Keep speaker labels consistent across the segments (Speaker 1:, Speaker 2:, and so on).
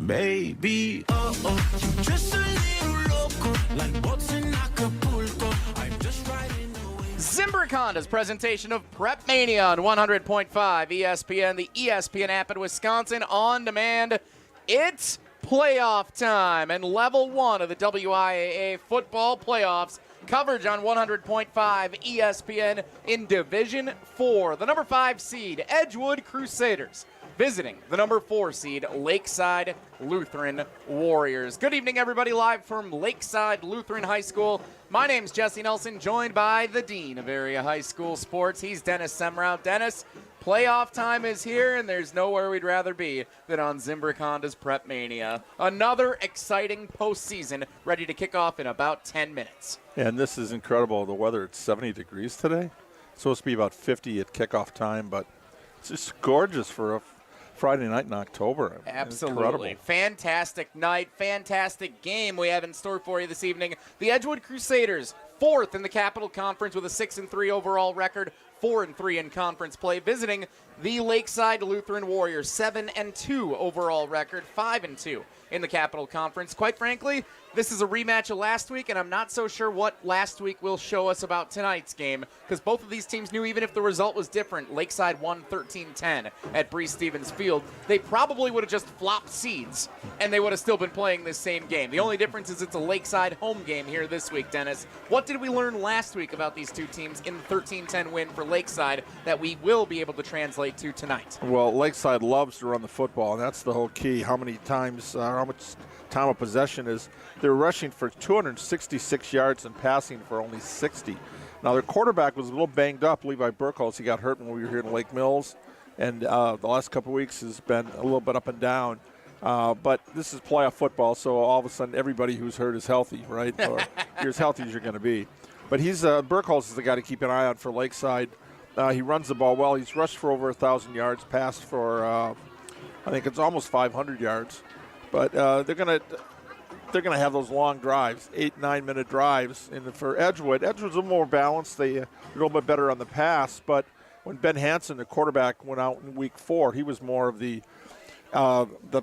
Speaker 1: Baby, you just a little loco, like boats in Acapulco. I'm just riding away.
Speaker 2: Zimbrick Honda's presentation of PrepMania on 100.5 ESPN, the ESPN app in Wisconsin, on demand. It's playoff time and level one of the WIAA football playoffs. Coverage on 100.5 ESPN in Division 4. The number 5 seed, Edgewood Crusaders, visiting the number 4 seed, Lakeside Lutheran Warriors. Good evening, everybody, live from Lakeside Lutheran High School. My name's Jesse Nelson, joined by the Dean of Area High School Sports. He's Dennis Semrau. Dennis, playoff time is here, and there's nowhere we'd rather be than on Zimbrick Honda's PrepMania. Another exciting postseason ready to kick off in about 10 minutes.
Speaker 3: And this is incredible. The weather, it's 70 degrees today. It's supposed to be about 50 at kickoff time, but it's just gorgeous for a Friday night in October.
Speaker 2: Absolutely.
Speaker 3: Incredible.
Speaker 2: Fantastic night, fantastic game we have in store for you this evening. The Edgewood Crusaders, 4th in the Capital Conference with a 6-3 overall record, 4-3 in conference play, visiting the Lakeside Lutheran Warriors, 7-2 overall record, 5-2 in the Capital Conference. Quite frankly, this is a rematch of last week, and I'm not so sure what last week will show us about tonight's game, because both of these teams knew even if the result was different, Lakeside won 13-10 at Breese Stevens Field, they probably would have just flopped seeds, and they would have still been playing this same game. The only difference is it's a Lakeside home game here this week, Dennis. What did we learn last week about these two teams in the 13-10 win for Lakeside that we will be able to translate to tonight?
Speaker 3: Well, Lakeside loves to run the football, and that's the whole key. How many times, how much time of possession is. They're rushing for 266 yards and passing for only 60. Now, their quarterback was a little banged up, Levi Burkholz. He got hurt when we were here in Lake Mills, and the last couple of weeks has been a little bit up and down. But this is playoff football, so all of a sudden everybody who's hurt is healthy, right? Or you're as healthy as you're going to be. But Burkholz is the guy to keep an eye on for Lakeside. He runs the ball well. He's rushed for over 1,000 yards, passed for I think it's almost 500 yards. But they're gonna have those long drives, 8-9 minute drives. And for Edgewood's a little more balanced. They're a little bit better on the pass. But when Ben Hansen, the quarterback, went out in week 4, he was more of the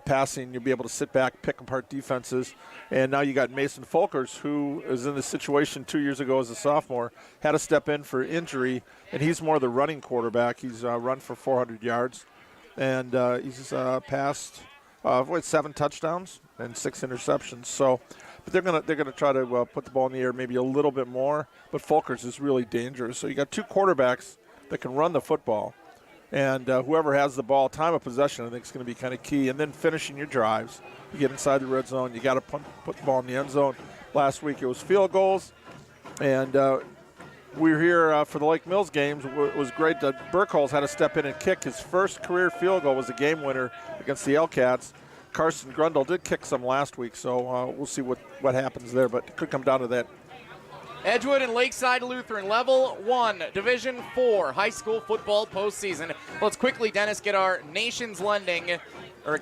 Speaker 3: passing. You'll be able to sit back, pick apart defenses. And now you got Mason Folkers, who is in this situation 2 years ago as a sophomore, had to step in for injury, and he's more the running quarterback. He's run for 400 yards, and he's passed 7 touchdowns and 6 interceptions. So, but they're gonna try to put the ball in the air maybe a little bit more. But Folkers is really dangerous. So you got 2 quarterbacks that can run the football. And whoever has the ball, time of possession, I think is going to be kind of key. And then finishing your drives. You get inside the red zone. You got to put the ball in the end zone. Last week it was field goals. And we were here for the Lake Mills games. It was great that Burkholz had to step in and kick. His first career field goal was a game winner against the L-Cats. Carson Grundle did kick some last week, so we'll see what happens there. But it could come down to that.
Speaker 2: Edgewood and Lakeside Lutheran, Level 1, Division 4, high school football postseason. Let's quickly, Dennis, get our our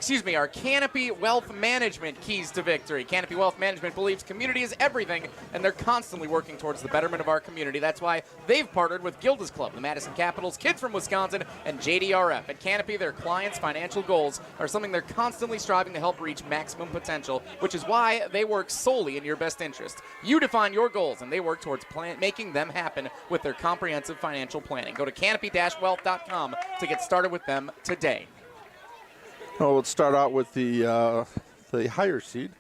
Speaker 2: Canopy Wealth Management keys to victory. Canopy Wealth Management believes community is everything, and they're constantly working towards the betterment of our community. That's why they've partnered with Gilda's Club, the Madison Capitals, Kids from Wisconsin, and JDRF. At Canopy, their clients' financial goals are something they're constantly striving to help reach maximum potential, which is why they work solely in your best interest. You define your goals, and they work towards making them happen with their comprehensive financial planning. Go to canopy-wealth.com to get started with them today.
Speaker 3: Well, let's start out with the higher seed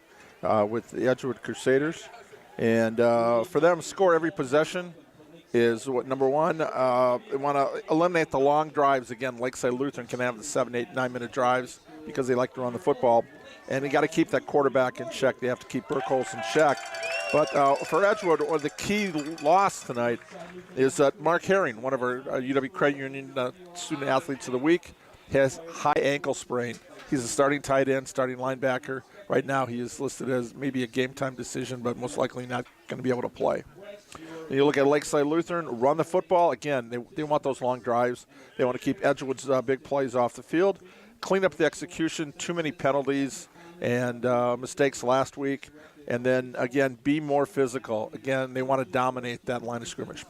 Speaker 3: with the Edgewood Crusaders. And for them, score every possession is number one. They want to eliminate the long drives. Again, Lakeside Lutheran can have the 7, 8, 9 minute drives because they like to run the football. And they got to keep that quarterback in check. They have to keep Burkholz in check. But for Edgewood, one of the key loss tonight is that Mark Herring, one of our UW Credit Union student athletes of the week, has high ankle sprain. He's a starting tight end, starting linebacker. Right now he is listed as maybe a game-time decision, but most likely not going to be able to play. And you look at Lakeside Lutheran, run the football. Again, they want those long drives. They want to keep Edgewood's big plays off the field. Clean up the execution, too many penalties and mistakes last week. And then, again, be more physical. Again, they want to dominate that line of scrimmage.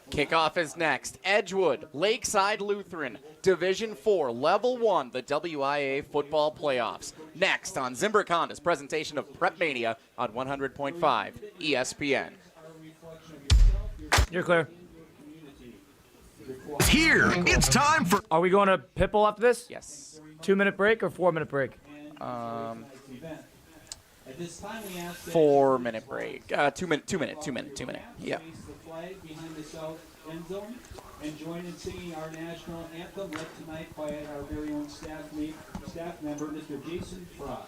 Speaker 2: Kickoff is next. Edgewood, Lakeside Lutheran, Division 4, Level 1, the WIAA football playoffs. Next on Zimbrick Honda's presentation of PrepMania on 100.5 ESPN.
Speaker 4: You're clear.
Speaker 5: Here, it's time for...
Speaker 4: Are we going to Pitbull after this?
Speaker 2: Yes.
Speaker 4: 2-minute break or 4-minute break?
Speaker 2: 4-minute break. 2 minute. Yeah.
Speaker 6: Behind the south end zone, and join in singing our national anthem led tonight by our very own staff member, Mr. Jason Fry.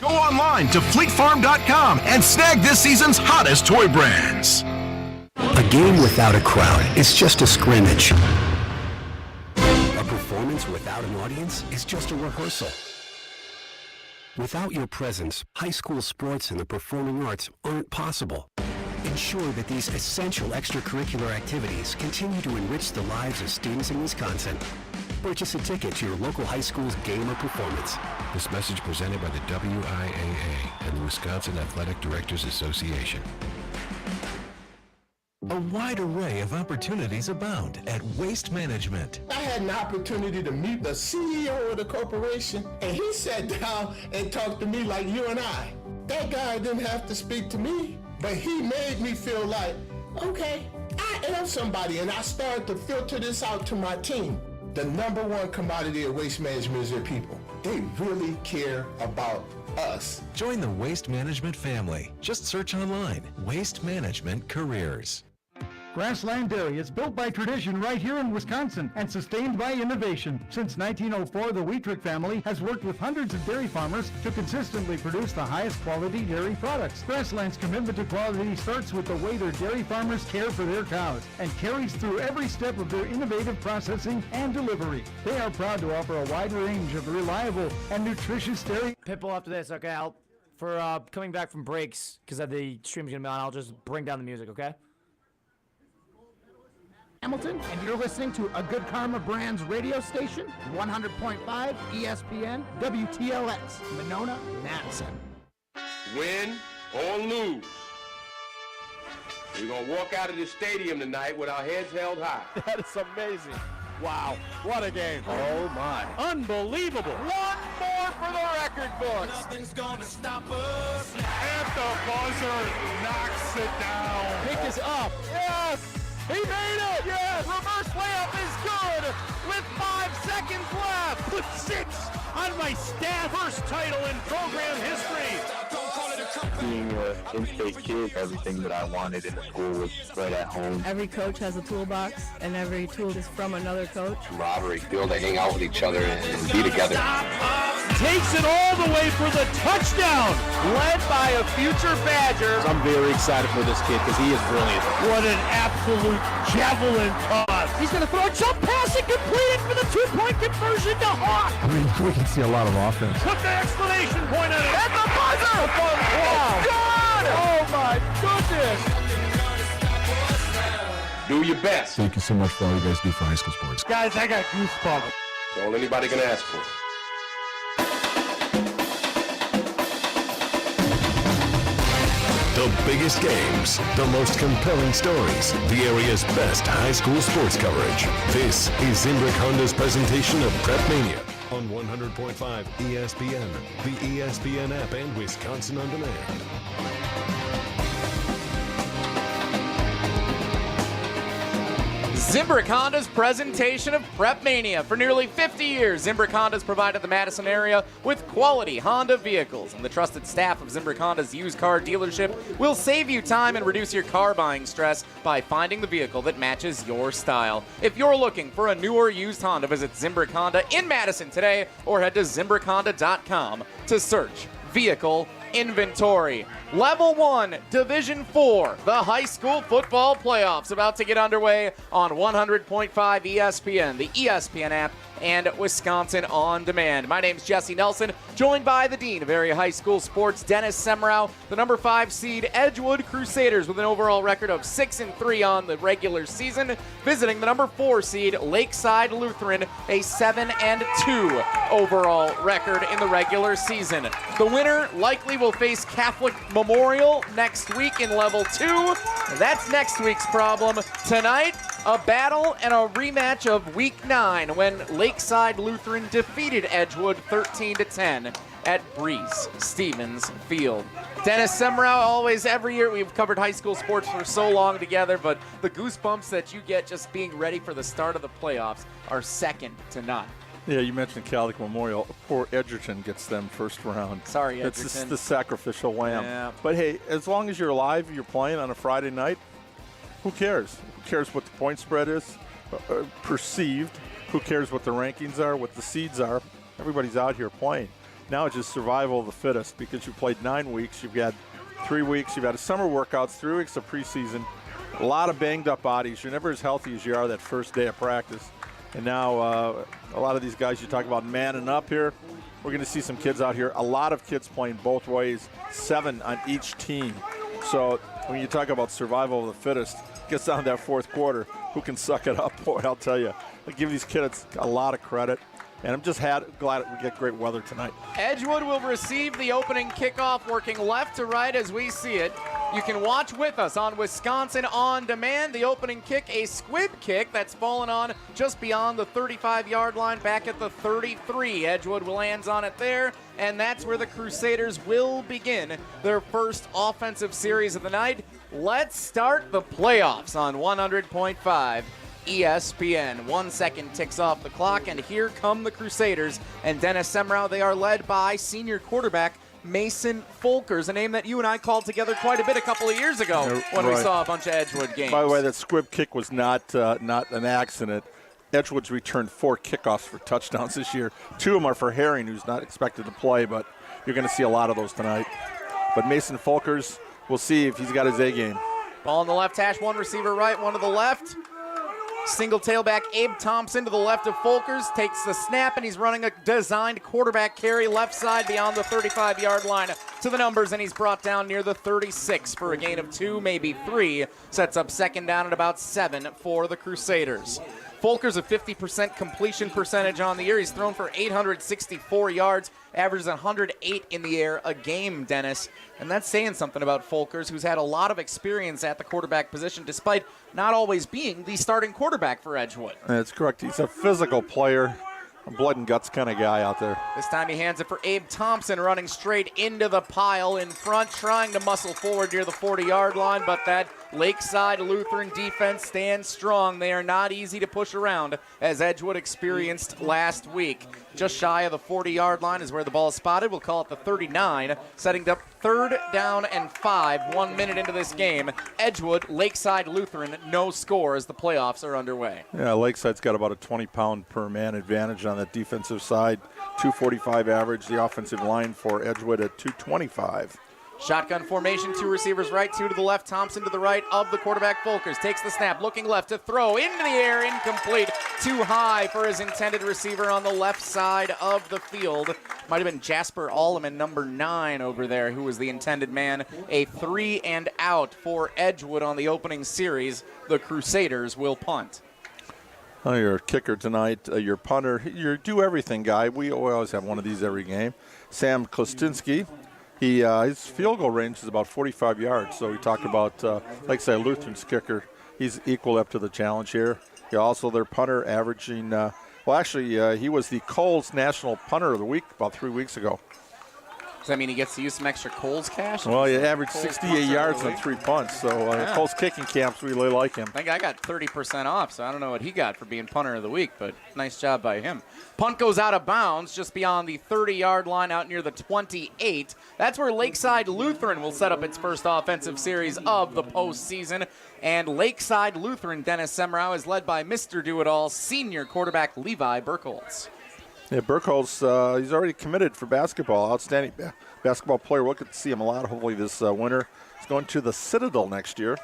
Speaker 5: Go online to fleetfarm.com and snag this season's hottest toy brands.
Speaker 7: A game without a crowd is just a scrimmage. A performance without an audience is just a rehearsal. Without your presence, high school sports and the performing arts aren't possible. Ensure that these essential extracurricular activities continue to enrich the lives of students in Wisconsin. Purchase a ticket to your local high school's game or performance.
Speaker 8: This message presented by the WIAA and the Wisconsin Athletic Directors Association.
Speaker 5: A wide array of opportunities abound at Waste Management.
Speaker 9: I had an opportunity to meet the CEO of the corporation, and he sat down and talked to me like you and I. That guy didn't have to speak to me, but he made me feel like, okay, I am somebody, and I started to filter this out to my team. The #1 commodity of Waste Management is their people. They really care about us.
Speaker 5: Join the Waste Management family. Just search online, Waste Management Careers.
Speaker 10: Grassland Dairy is built by tradition right here in Wisconsin and sustained by innovation. Since 1904, the Wheatrick family has worked with hundreds of dairy farmers to consistently produce the highest quality dairy products. Grassland's commitment to quality starts with the way their dairy farmers care for their cows and carries through every step of their innovative processing and delivery. They are proud to offer a wide range of reliable and nutritious dairy.
Speaker 4: Pitbull after this, okay? For coming back from breaks, because the stream's going to be on, I'll just bring down the music, okay?
Speaker 10: Hamilton, and you're listening to A Good Karma Brands radio station, 100.5 ESPN, WTLS, Monona, Madison.
Speaker 11: Win or lose, we're going to walk out of this stadium tonight with our heads held high.
Speaker 3: That is amazing. Wow, what a game.
Speaker 2: Oh my.
Speaker 3: Unbelievable. One more for the record books.
Speaker 1: Nothing's gonna stop us.
Speaker 3: And the buzzer knocks it down.
Speaker 2: Pick is up.
Speaker 3: Yes. He made it! Yes!
Speaker 2: Reverse layup is good with 5 seconds left.
Speaker 10: Put 6 on my stat. First title in program history.
Speaker 12: Being an in-state kid, everything that I wanted in the school was right at home.
Speaker 13: Every coach has a toolbox, and every tool is from another coach.
Speaker 11: Camaraderie, be able to hang out with each other and be together.
Speaker 10: Takes it all the way for the touchdown.
Speaker 2: Led by a future Badger.
Speaker 3: I'm very excited for this kid because he is brilliant.
Speaker 10: What an absolute javelin toss. He's going to throw a jump pass and complete it for the 2-point conversion to Hawk.
Speaker 3: I mean, we can see a lot of offense.
Speaker 10: Put the exclamation point on it.
Speaker 2: At the buzzer!
Speaker 3: Wow.
Speaker 2: Good!
Speaker 3: Oh my goodness!
Speaker 11: Do your best.
Speaker 8: Thank you so much for all you guys do for high school sports.
Speaker 10: Guys, I got goosebumps.
Speaker 11: That's all anybody can ask for.
Speaker 5: The biggest games, the most compelling stories, the area's best high school sports coverage. This is Zimbrick Honda's presentation of PrepMania on 100.5 ESPN, the ESPN app, and Wisconsin On Demand.
Speaker 2: Zimbrick Honda's presentation of PrepMania. For nearly 50 years, Zimbrick Honda's provided the Madison area with quality Honda vehicles, and the trusted staff of Zimbrick Honda's used car dealership will save you time and reduce your car buying stress by finding the vehicle that matches your style. If you're looking for a new or used Honda, visit Zimbrick Honda in Madison today or head to ZimbrickHonda.com to search vehicle inventory. Level 1, Division 4, the high school football playoffs about to get underway on 100.5 ESPN, the ESPN app, and Wisconsin On Demand. My name's Jesse Nelson, joined by the Dean of Area High School Sports, Dennis Semrau, the number 5 seed Edgewood Crusaders with an overall record of 6-3 on the regular season, visiting the number 4 seed Lakeside Lutheran, a 7-2 overall record in the regular season. The winner likely will face Catholic Memorial next week in Level 2. That's next week's problem. Tonight, A battle and a rematch of Week 9 when Lakeside Lutheran defeated Edgewood 13-10 at Breeze Stevens Field. Dennis Semrau, always every year, we've covered high school sports for so long together, but the goosebumps that you get just being ready for the start of the playoffs are second to none.
Speaker 3: Yeah, you mentioned Catholic Memorial. Poor Edgerton gets them first round.
Speaker 2: Sorry,
Speaker 3: It's
Speaker 2: Edgerton.
Speaker 3: the sacrificial lamb.
Speaker 2: Yeah.
Speaker 3: But hey, as long as you're alive, you're playing on a Friday night, who cares? Who cares what the point spread is perceived? Who cares what the rankings are, what the seeds are? Everybody's out here playing. Now it's just survival of the fittest because you played 9 weeks. You've got 3 weeks. You've had summer workouts, 3 weeks of preseason, a lot of banged up bodies. You're never as healthy as you are that first day of practice. And now a lot of these guys you talk about manning up here, we're going to see some kids out here. A lot of kids playing both ways, 7 on each team. So when you talk about survival of the fittest, it gets down to that fourth quarter. Who can suck it up? Boy, I'll tell you. I give these kids a lot of credit. And I'm just glad we get great weather tonight.
Speaker 2: Edgewood will receive the opening kickoff, working left to right as we see it. You can watch with us on Wisconsin On Demand. The opening kick, a squib kick that's fallen on just beyond the 35-yard line, back at the 33. Edgewood lands on it there, and that's where the Crusaders will begin their first offensive series of the night. Let's start the playoffs on 100.5. ESPN. 1 second ticks off the clock, and here come the Crusaders. And Dennis Semrau, they are led by senior quarterback Mason Folkers, a name that you and I called together quite a bit a couple of years ago when we saw a bunch of Edgewood games.
Speaker 3: By the way, that squib kick was not an accident. Edgewood's returned 4 kickoffs for touchdowns this year. 2 of them are for Herring, who's not expected to play, but you're going to see a lot of those tonight. But Mason Folkers, we'll see if he's got his A game.
Speaker 2: Ball on the left hash, one receiver right, one to the left. Single tailback Abe Thompson to the left of Folkers, takes the snap, and he's running a designed quarterback carry left side beyond the 35-yard line to the numbers, and he's brought down near the 36 for a gain of 2, maybe 3. Sets up second down at about 7 for the Crusaders. Folkers a 50% completion percentage on the year. He's thrown for 864 yards, averages 108 in the air a game, Dennis. And that's saying something about Folkers, who's had a lot of experience at the quarterback position, despite not always being the starting quarterback for Edgewood.
Speaker 3: That's correct. He's a physical player, a blood and guts kind of guy out there.
Speaker 2: This time he hands it for Abe Thompson, running straight into the pile in front, trying to muscle forward near the 40-yard line, but that Lakeside Lutheran defense stands strong. They are not easy to push around, as Edgewood experienced last week. Just shy of the 40-yard line is where the ball is spotted. We'll call it the 39, setting up 3rd down and 5, 1 minute into this game. Edgewood, Lakeside Lutheran, no score as the playoffs are underway.
Speaker 3: Yeah, Lakeside's got about a 20-pound per man advantage on that defensive side. 245 average. The offensive line for Edgewood at 225.
Speaker 2: Shotgun formation, 2 receivers right, 2 to the left, Thompson to the right of the quarterback. Folkers takes the snap, looking left to throw, into the air, incomplete, too high for his intended receiver on the left side of the field. Might have been Jasper Alleman, number 9 over there, who was the intended man. A 3 and out for Edgewood on the opening series. The Crusaders will punt.
Speaker 3: Oh, your kicker tonight, your punter, your do-everything guy. We always have one of these every game. Sam Kostinski. His field goal range is about 45 yards, so we talked about Lakeside Lutheran's kicker. He's equal up to the challenge here. Also their punter averaging, he was the Coles National Punter of the Week about 3 weeks ago.
Speaker 2: Does that mean he gets to use some extra Coles cash?
Speaker 3: Well, he averaged 68 yards on 3 punts, so Coles kicking camps, we really like him.
Speaker 2: I think I got 30% off, so I don't know what he got for being punter of the week, but nice job by him. Punt goes out of bounds just beyond the 30-yard line out near the 28. That's where Lakeside Lutheran will set up its first offensive series of the postseason. And Lakeside Lutheran, Dennis Semrau, is led by Mr. Do-It-All, senior quarterback Levi Burkholz.
Speaker 3: Yeah, Burkholz, he's already committed for basketball. Outstanding basketball player. We'll get to see him a lot, hopefully, this winter. He's going to the Citadel next year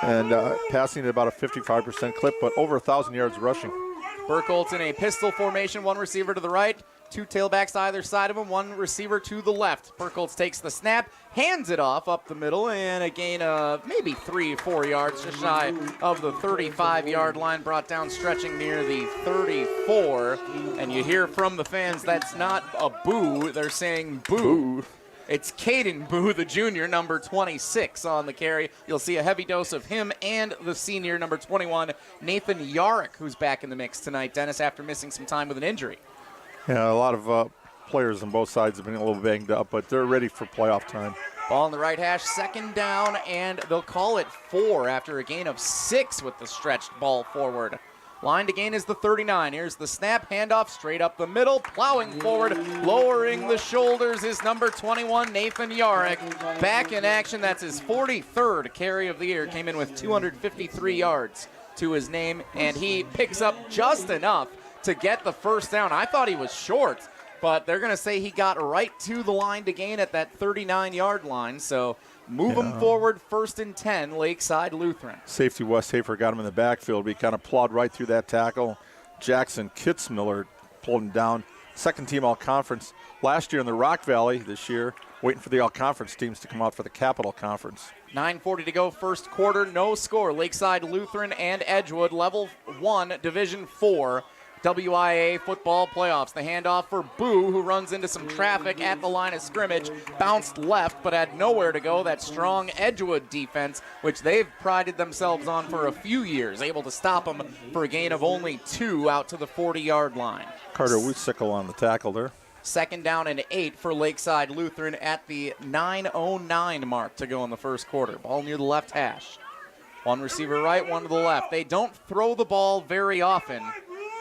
Speaker 3: and passing at about a 55% clip, but over 1,000 yards rushing.
Speaker 2: Burkholz in a pistol formation, 1 receiver to the right, 2 tailbacks either side of him, 1 receiver to the left. Burkholz takes the snap, hands it off up the middle, and a gain of maybe 3-4 yards, just shy of the 35-yard line, brought down stretching near the 34. And you hear from the fans that's not a boo, they're saying boo. It's Caden Boo, the junior, number 26 on the carry. You'll see a heavy dose of him and the senior, number 21, Nathan Yarrick, who's back in the mix tonight, Dennis, after missing some time with an injury.
Speaker 3: Yeah, a lot of players on both sides have been a little banged up, but they're ready for playoff time.
Speaker 2: Ball in the right hash, second down, and they'll call it 4 after a gain of 6 with the stretched ball forward. Line to gain is the 39. Here's the snap, handoff straight up the middle, plowing forward, lowering the shoulders is number 21, Nathan Yarrick. Back in action, that's his 43rd carry of the year. Came in with 253 yards to his name, and he picks up just enough to get the first down. I thought he was short, but they're going to say he got right to the line to gain at that 39-yard line, so move him forward, 1st and 10, Lakeside Lutheran.
Speaker 3: Safety Wes Hafer got him in the backfield. He kind of plowed right through that tackle. Jackson Kitzmiller pulled him down. Second team all-conference last year in the Rock Valley, this year waiting for the all-conference teams to come out for the Capital Conference.
Speaker 2: 9:40 to go, first quarter, no score. Lakeside Lutheran and Edgewood, level 1, Division 4. WIAA football playoffs. The handoff for Boo, who runs into some traffic at the line of scrimmage, bounced left but had nowhere to go. That strong Edgewood defense, which they've prided themselves on for a few years, able to stop them for a gain of only 2 out to the 40-yard line.
Speaker 3: Carter Woosickle on the tackle there.
Speaker 2: Second down and 8 for Lakeside Lutheran at the 9:09 mark to go in the first quarter. Ball near the left hash. One receiver right, one to the left. They don't throw the ball very often.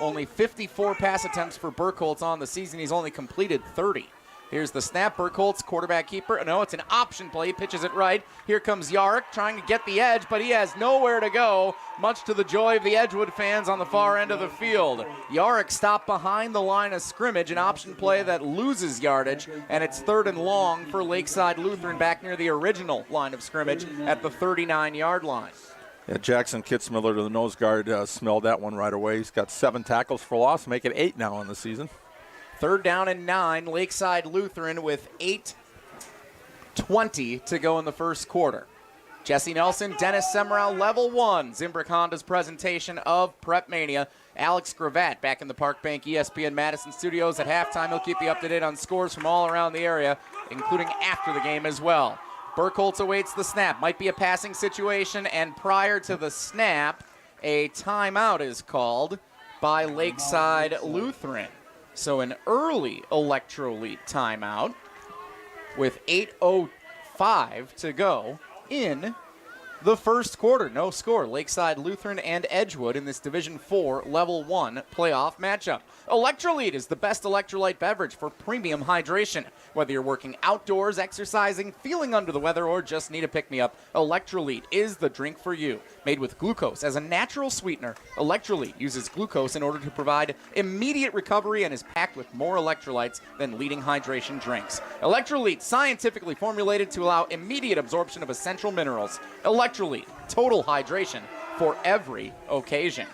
Speaker 2: Only 54 pass attempts for Burkholtz on the season. He's only completed 30. Here's the snap. Burkholtz, quarterback keeper. No, it's an option play. He pitches it right. Here comes Yarrick trying to get the edge, but he has nowhere to go, much to the joy of the Edgewood fans on the far end of the field. Yarrick stopped behind the line of scrimmage, an option play that loses yardage, and it's 3rd and long for Lakeside Lutheran back near the original line of scrimmage at the 39-yard line.
Speaker 3: Yeah, Jackson Kitzmiller to the nose guard smelled that one right away. He's got 7 tackles for loss, make it 8 now on the season.
Speaker 2: 3rd down and 9, Lakeside Lutheran with 8:20 to go in the first quarter. Jesse Nelson, Dennis Semrau, level 1. Zimbrick Honda's presentation of PrepMania. Alex Gravatt back in the Park Bank ESPN Madison studios at halftime. He'll keep you up to date on scores from all around the area, including after the game as well. Burkholtz awaits the snap. Might be a passing situation, and prior to the snap, a timeout is called by Lakeside Lutheran. So an early electrolyte timeout with 8:05 to go in the first quarter. No score. Lakeside Lutheran and Edgewood in this Division 4 Level 1 playoff matchup. Electrolyte is the best electrolyte beverage for premium hydration. Whether you're working outdoors, exercising, feeling under the weather, or just need a pick-me-up, Electrolyte is the drink for you. Made with glucose as a natural sweetener, Electrolyte uses glucose in order to provide immediate recovery and is packed with more electrolytes than leading hydration drinks. Electrolyte, scientifically formulated to allow immediate absorption of essential minerals. Electrolyte, total hydration for every occasion.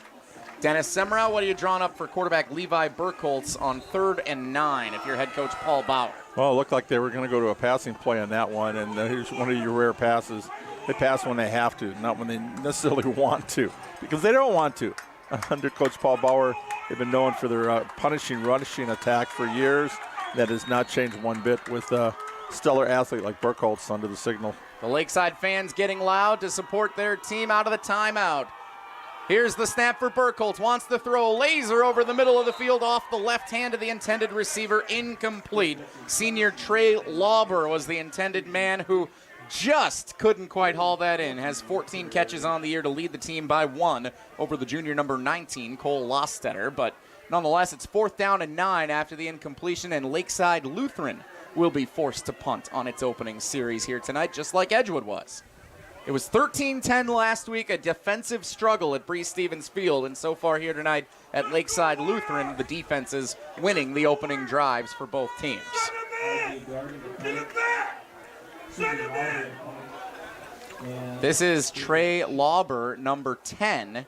Speaker 2: Dennis Semrau, what are you drawing up for quarterback Levi Burkholtz on 3rd and 9 if you're head coach Paul Bauer?
Speaker 3: Well, it looked like they were going to go to a passing play on that one, and here's one of your rare passes. They pass when they have to, not when they necessarily want to, because they don't want to. Under Coach Paul Bauer, they've been known for their punishing, rushing attack for years. That has not changed one bit with a stellar athlete like Burkholtz under the signal.
Speaker 2: The Lakeside fans getting loud to support their team out of the timeout. Here's the snap for Burkholtz. Wants to throw a laser over the middle of the field off the left hand of the intended receiver. Incomplete. Senior Trey Lauber was the intended man who just couldn't quite haul that in. Has 14 catches on the year to lead the team by 1 over the junior number 19, Cole Lostetter. But nonetheless, it's 4th down and 9 after the incompletion, and Lakeside Lutheran will be forced to punt on its opening series here tonight, just like Edgewood was. It was 13-10 last week, a defensive struggle at Breese Stevens Field, and so far here tonight at Lakeside Lutheran, the defense is winning the opening drives for both teams. This is Trey Lauber, number 10,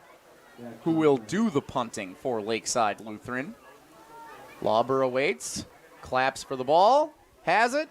Speaker 2: who will do the punting for Lakeside Lutheran. Lauber awaits, claps for the ball, has it,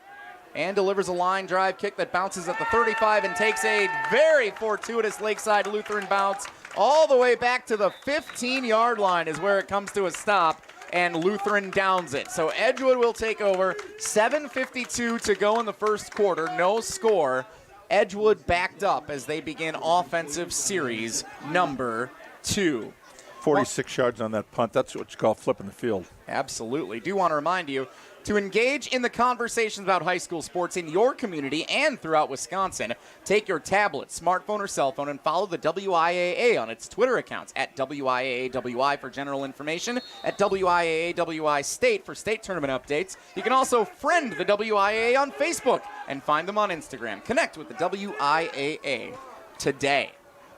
Speaker 2: and delivers a line drive kick that bounces at the 35 and takes a very fortuitous Lakeside Lutheran bounce all the way back to the 15-yard line is where it comes to a stop. and Lutheran downs it. So Edgewood will take over. 7:52 to go in the first quarter. No score. Edgewood backed up as they begin offensive series number 2.
Speaker 3: 46 yards on that punt. That's what you call flipping the field.
Speaker 2: Absolutely. Do want to remind you to engage in the conversations about high school sports in your community and throughout Wisconsin. Take your tablet, smartphone, or cell phone and follow the WIAA on its Twitter accounts at WIAAWI for general information, at WIAAWI State for state tournament updates. You can also friend the WIAA on Facebook and find them on Instagram. Connect with the WIAA today.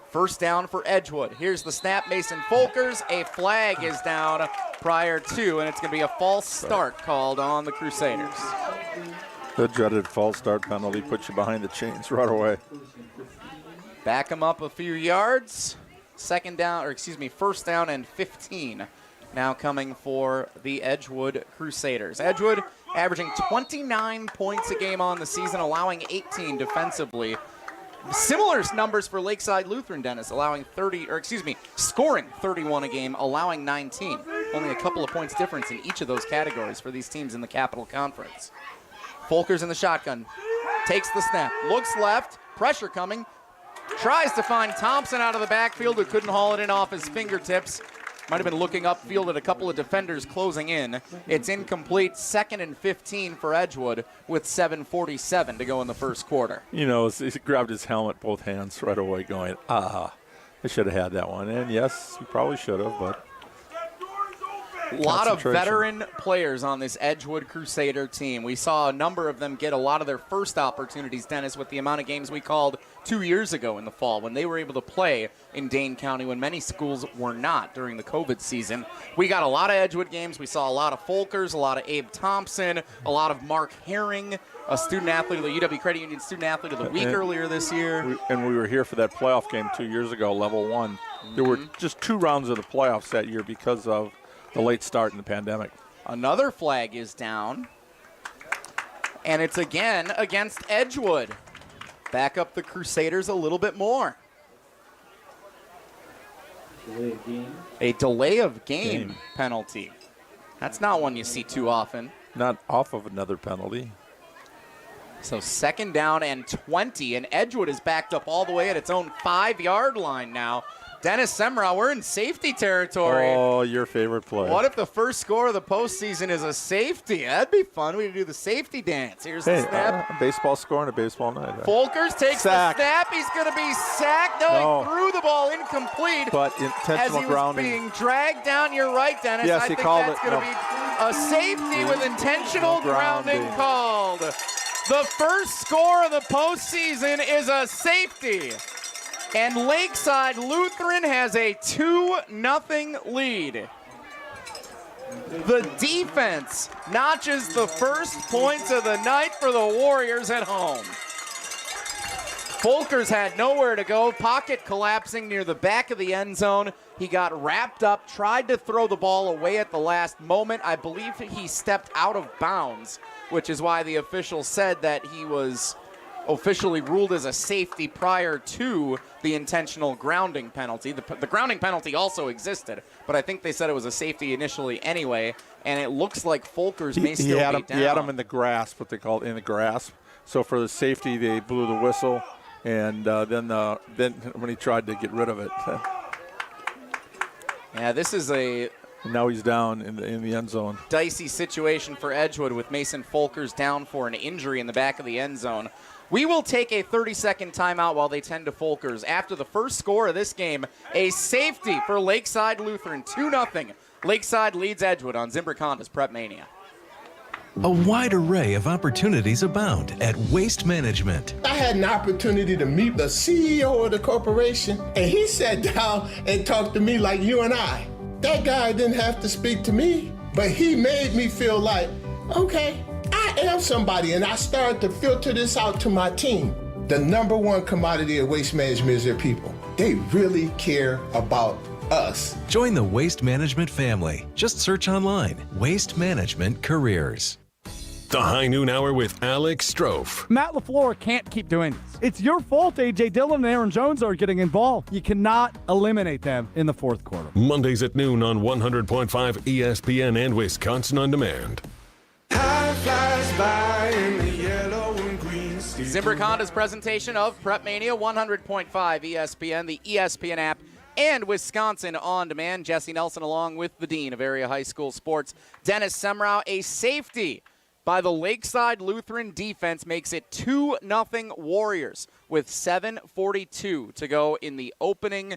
Speaker 2: First down for Edgewood. Here's the snap. Mason Folkers. A flag is down prior to, and it's going to be a false start called on the Crusaders.
Speaker 3: The dreaded false start penalty puts you behind the chains right away.
Speaker 2: Back them up a few yards. First down and 15. Now coming for the Edgewood Crusaders. Edgewood averaging 29 points a game on the season, allowing 18 defensively. Similar numbers for Lakeside Lutheran, Dennis, scoring 31 a game, allowing 19. Only a couple of points difference in each of those categories for these teams in the Capital Conference. Folkers in the shotgun, takes the snap, looks left, pressure coming, tries to find Thompson out of the backfield who couldn't haul it in off his fingertips. Might have been looking upfield at a couple of defenders closing in. It's incomplete. 2nd and 15 for Edgewood with 7:47 to go in the first quarter.
Speaker 3: You know, he grabbed his helmet, both hands right away going, I should have had that one. And yes, he probably should have, but
Speaker 2: a lot of veteran players on this Edgewood Crusader team. We saw a number of them get a lot of their first opportunities, Dennis, with the amount of games we called 2 years ago in the fall when they were able to play in Dane County when many schools were not during the COVID season. We got a lot of Edgewood games. We saw a lot of Folkers, a lot of Abe Thompson, a lot of Mark Herring, a student athlete of the UW Credit Union Student Athlete of the Week earlier this year.
Speaker 3: We were here for that playoff game 2 years ago, level 1. There were just 2 rounds of the playoffs that year because of the late start in the pandemic.
Speaker 2: Another flag is down, and it's again against Edgewood. Back up the Crusaders a little bit more.
Speaker 6: Delay of game.
Speaker 2: A delay of game penalty. That's not one you see too often.
Speaker 3: Not off of another penalty.
Speaker 2: So 2nd down and 20, and Edgewood is backed up all the way at its own 5-yard line now. Dennis Semrau, we're in safety territory.
Speaker 3: Oh, your favorite play.
Speaker 2: What if the first score of the postseason is a safety? That'd be fun. We could do the safety dance. Here's the snap.
Speaker 3: Baseball score on a baseball night. Right?
Speaker 2: Folkers takes the snap. He's going to be sacked. No, he threw the ball incomplete.
Speaker 3: But intentional
Speaker 2: as he
Speaker 3: grounding.
Speaker 2: was being dragged down. You're right, Dennis.
Speaker 3: Yes,
Speaker 2: I
Speaker 3: he
Speaker 2: think
Speaker 3: called
Speaker 2: that's
Speaker 3: it.
Speaker 2: going to be a safety with intentional grounding called. The first score of the postseason is a safety. And Lakeside Lutheran has a 2-0 lead. The defense notches the first points of the night for the Warriors at home. Folkers had nowhere to go, pocket collapsing near the back of the end zone. He got wrapped up, tried to throw the ball away at the last moment. I believe he stepped out of bounds, which is why the official said that he was officially ruled as a safety prior to the intentional grounding penalty. The grounding penalty also existed, but I think they said it was a safety initially anyway, and it looks like Folkers may still be down.
Speaker 3: He had him in the grasp, what they call it, in the grasp. So for the safety, they blew the whistle, and then when he tried to get rid of it.
Speaker 2: Yeah, this is a...
Speaker 3: Now he's down in the end zone.
Speaker 2: Dicey situation for Edgewood with Mason Folkers down for an injury in the back of the end zone. We will take a 30-second timeout while they tend to Folkers. After the first score of this game, a safety for Lakeside Lutheran, 2-0. Lakeside leads Edgewood on Zimbrick Honda's PrepMania.
Speaker 14: A wide array of opportunities abound at Waste Management.
Speaker 9: I had an opportunity to meet the CEO of the corporation, and he sat down and talked to me like you and I. That guy didn't have to speak to me, but he made me feel like, okay, I am somebody, and I started to filter this out to my team. The number one commodity of Waste Management is their people. They really care about us.
Speaker 14: Join the Waste Management family. Just search online, Waste Management Careers.
Speaker 5: The High Noon Hour with Alex Strofe.
Speaker 10: Matt LaFleur can't keep doing this. It's your fault A.J. Dillon and Aaron Jones are getting involved. You cannot eliminate them in the fourth quarter.
Speaker 5: Mondays at noon on 100.5 ESPN and Wisconsin On Demand.
Speaker 1: Time flies by in the yellow and green.
Speaker 2: Zimbrick Honda's presentation of PrepMania, 100.5 ESPN, the ESPN app, and Wisconsin On Demand. Jesse Nelson along with the Dean of Area High School Sports, Dennis Semrau. A safety by the Lakeside Lutheran defense makes it 2-0 Warriors with 7:42 to go in the opening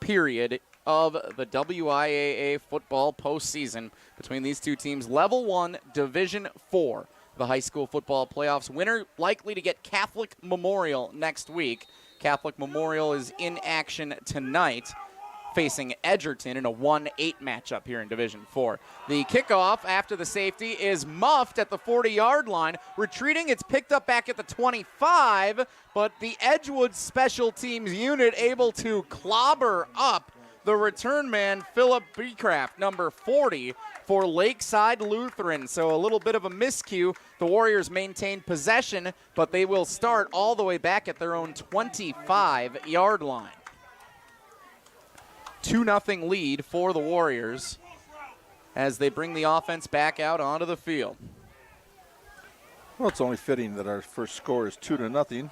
Speaker 2: period of the WIAA football postseason between these two teams. Level 1, Division 4, the high school football playoffs. Winner likely to get Catholic Memorial next week. Catholic Memorial is in action tonight, facing Edgerton in a 1-8 matchup here in Division 4. The kickoff after the safety is muffed at the 40-yard line. Retreating, it's picked up back at the 25, but the Edgewood special teams unit able to clobber up the return man, Philip Becraft, number 40 for Lakeside Lutheran. So a little bit of a miscue. The Warriors maintain possession, but they will start all the way back at their own 25-yard line. 2-0 lead for the Warriors as they bring the offense back out onto the field.
Speaker 3: Well, it's only fitting that our first score is 2-0,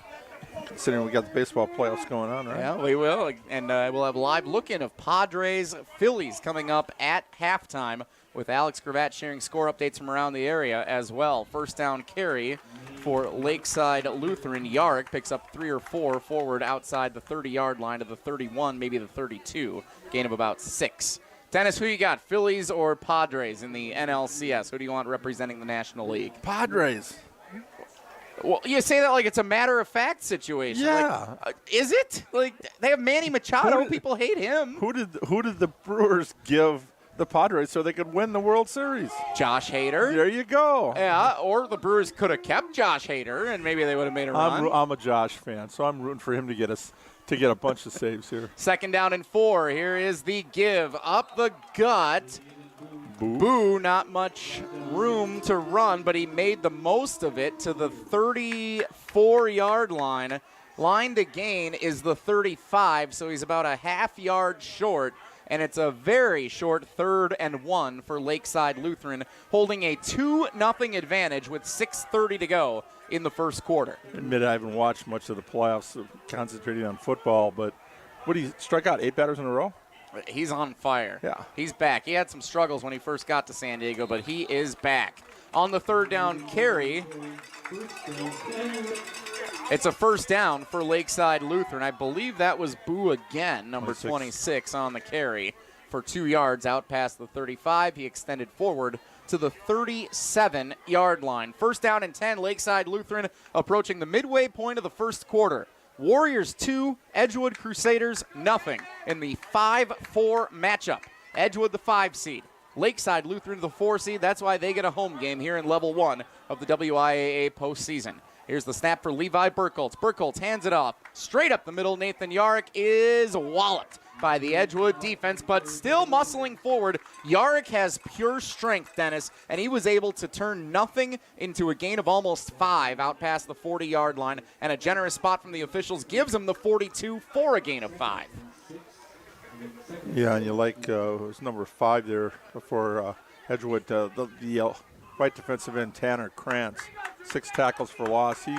Speaker 3: considering we got the baseball playoffs going on, right?
Speaker 2: Yeah, we will. And we'll have live look-in of Padres Phillies coming up at halftime with Alex Gravatt sharing score updates from around the area as well. First down carry for Lakeside Lutheran. Yarrick picks up 3 or 4 forward outside the 30-yard line to the 31, maybe the 32. Gain of about 6. Dennis, who you got, Phillies or Padres in the NLCS? Who do you want representing the National League?
Speaker 3: Padres.
Speaker 2: Well, you say that like it's a matter-of-fact situation.
Speaker 3: Yeah.
Speaker 2: Like, is it? Like, they have Manny Machado. People hate him.
Speaker 3: Who did the Brewers give the Padres so they could win the World Series?
Speaker 2: Josh Hader.
Speaker 3: There you go.
Speaker 2: Yeah, or the Brewers could have kept Josh Hader, and maybe they would have made a run.
Speaker 3: I'm a Josh fan, so I'm rooting for him to get a bunch of saves here.
Speaker 2: Second down and 4. Here is the give. Up the gut. Boo, not much room to run, but he made the most of it to the 34-yard line. Line to gain is the 35, so he's about a half yard short, and it's a very short 3rd and 1 for Lakeside Lutheran, holding a 2-0 advantage with 6:30 to go in the first quarter.
Speaker 3: I admit I haven't watched much of the playoffs, so concentrating on football, but what did he strike out 8 batters in a row?
Speaker 2: He's on fire.
Speaker 3: Yeah.
Speaker 2: He's back. He had some struggles when he first got to San Diego, but he is back. On the 3rd down carry, it's a first down for Lakeside Lutheran. I believe that was Boo again, number 26 on the carry for 2 yards out past the 35. He extended forward to the 37-yard line. First down and 10, Lakeside Lutheran approaching the midway point of the first quarter. Warriors 2, Edgewood Crusaders nothing in the 5-4 matchup. Edgewood the 5 seed, Lakeside Lutheran the 4 seed. That's why they get a home game here in level 1 of the WIAA postseason. Here's the snap for Levi Burkholtz. Burkholtz hands it off. Straight up the middle, Nathan Yarrick is walloped by the Edgewood defense, but still muscling forward. Yarrick has pure strength, Dennis, and he was able to turn nothing into a gain of almost 5 out past the 40-yard line, and a generous spot from the officials gives him the 42 for a gain of 5.
Speaker 3: Yeah, and you like who's number 5 there for Edgewood, the white defensive end, Tanner Krantz. 6 tackles for loss. He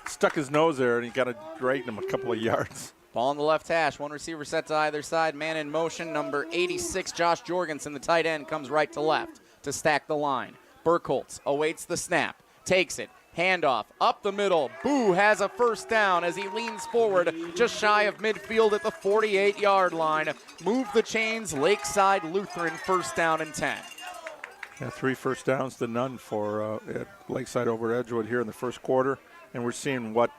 Speaker 3: stuck his nose there, and he got to drag him a couple of yards.
Speaker 2: Ball on the left hash. 1 receiver set to either side. Man in motion. Number 86, Josh Jorgensen, the tight end, comes right to left to stack the line. Burkholtz awaits the snap. Takes it. Handoff up the middle. Boo has a first down as he leans forward just shy of midfield at the 48-yard line. Move the chains. Lakeside Lutheran first down and 10.
Speaker 3: Yeah, 3 first downs to none for Lakeside over Edgewood here in the first quarter. And we're seeing what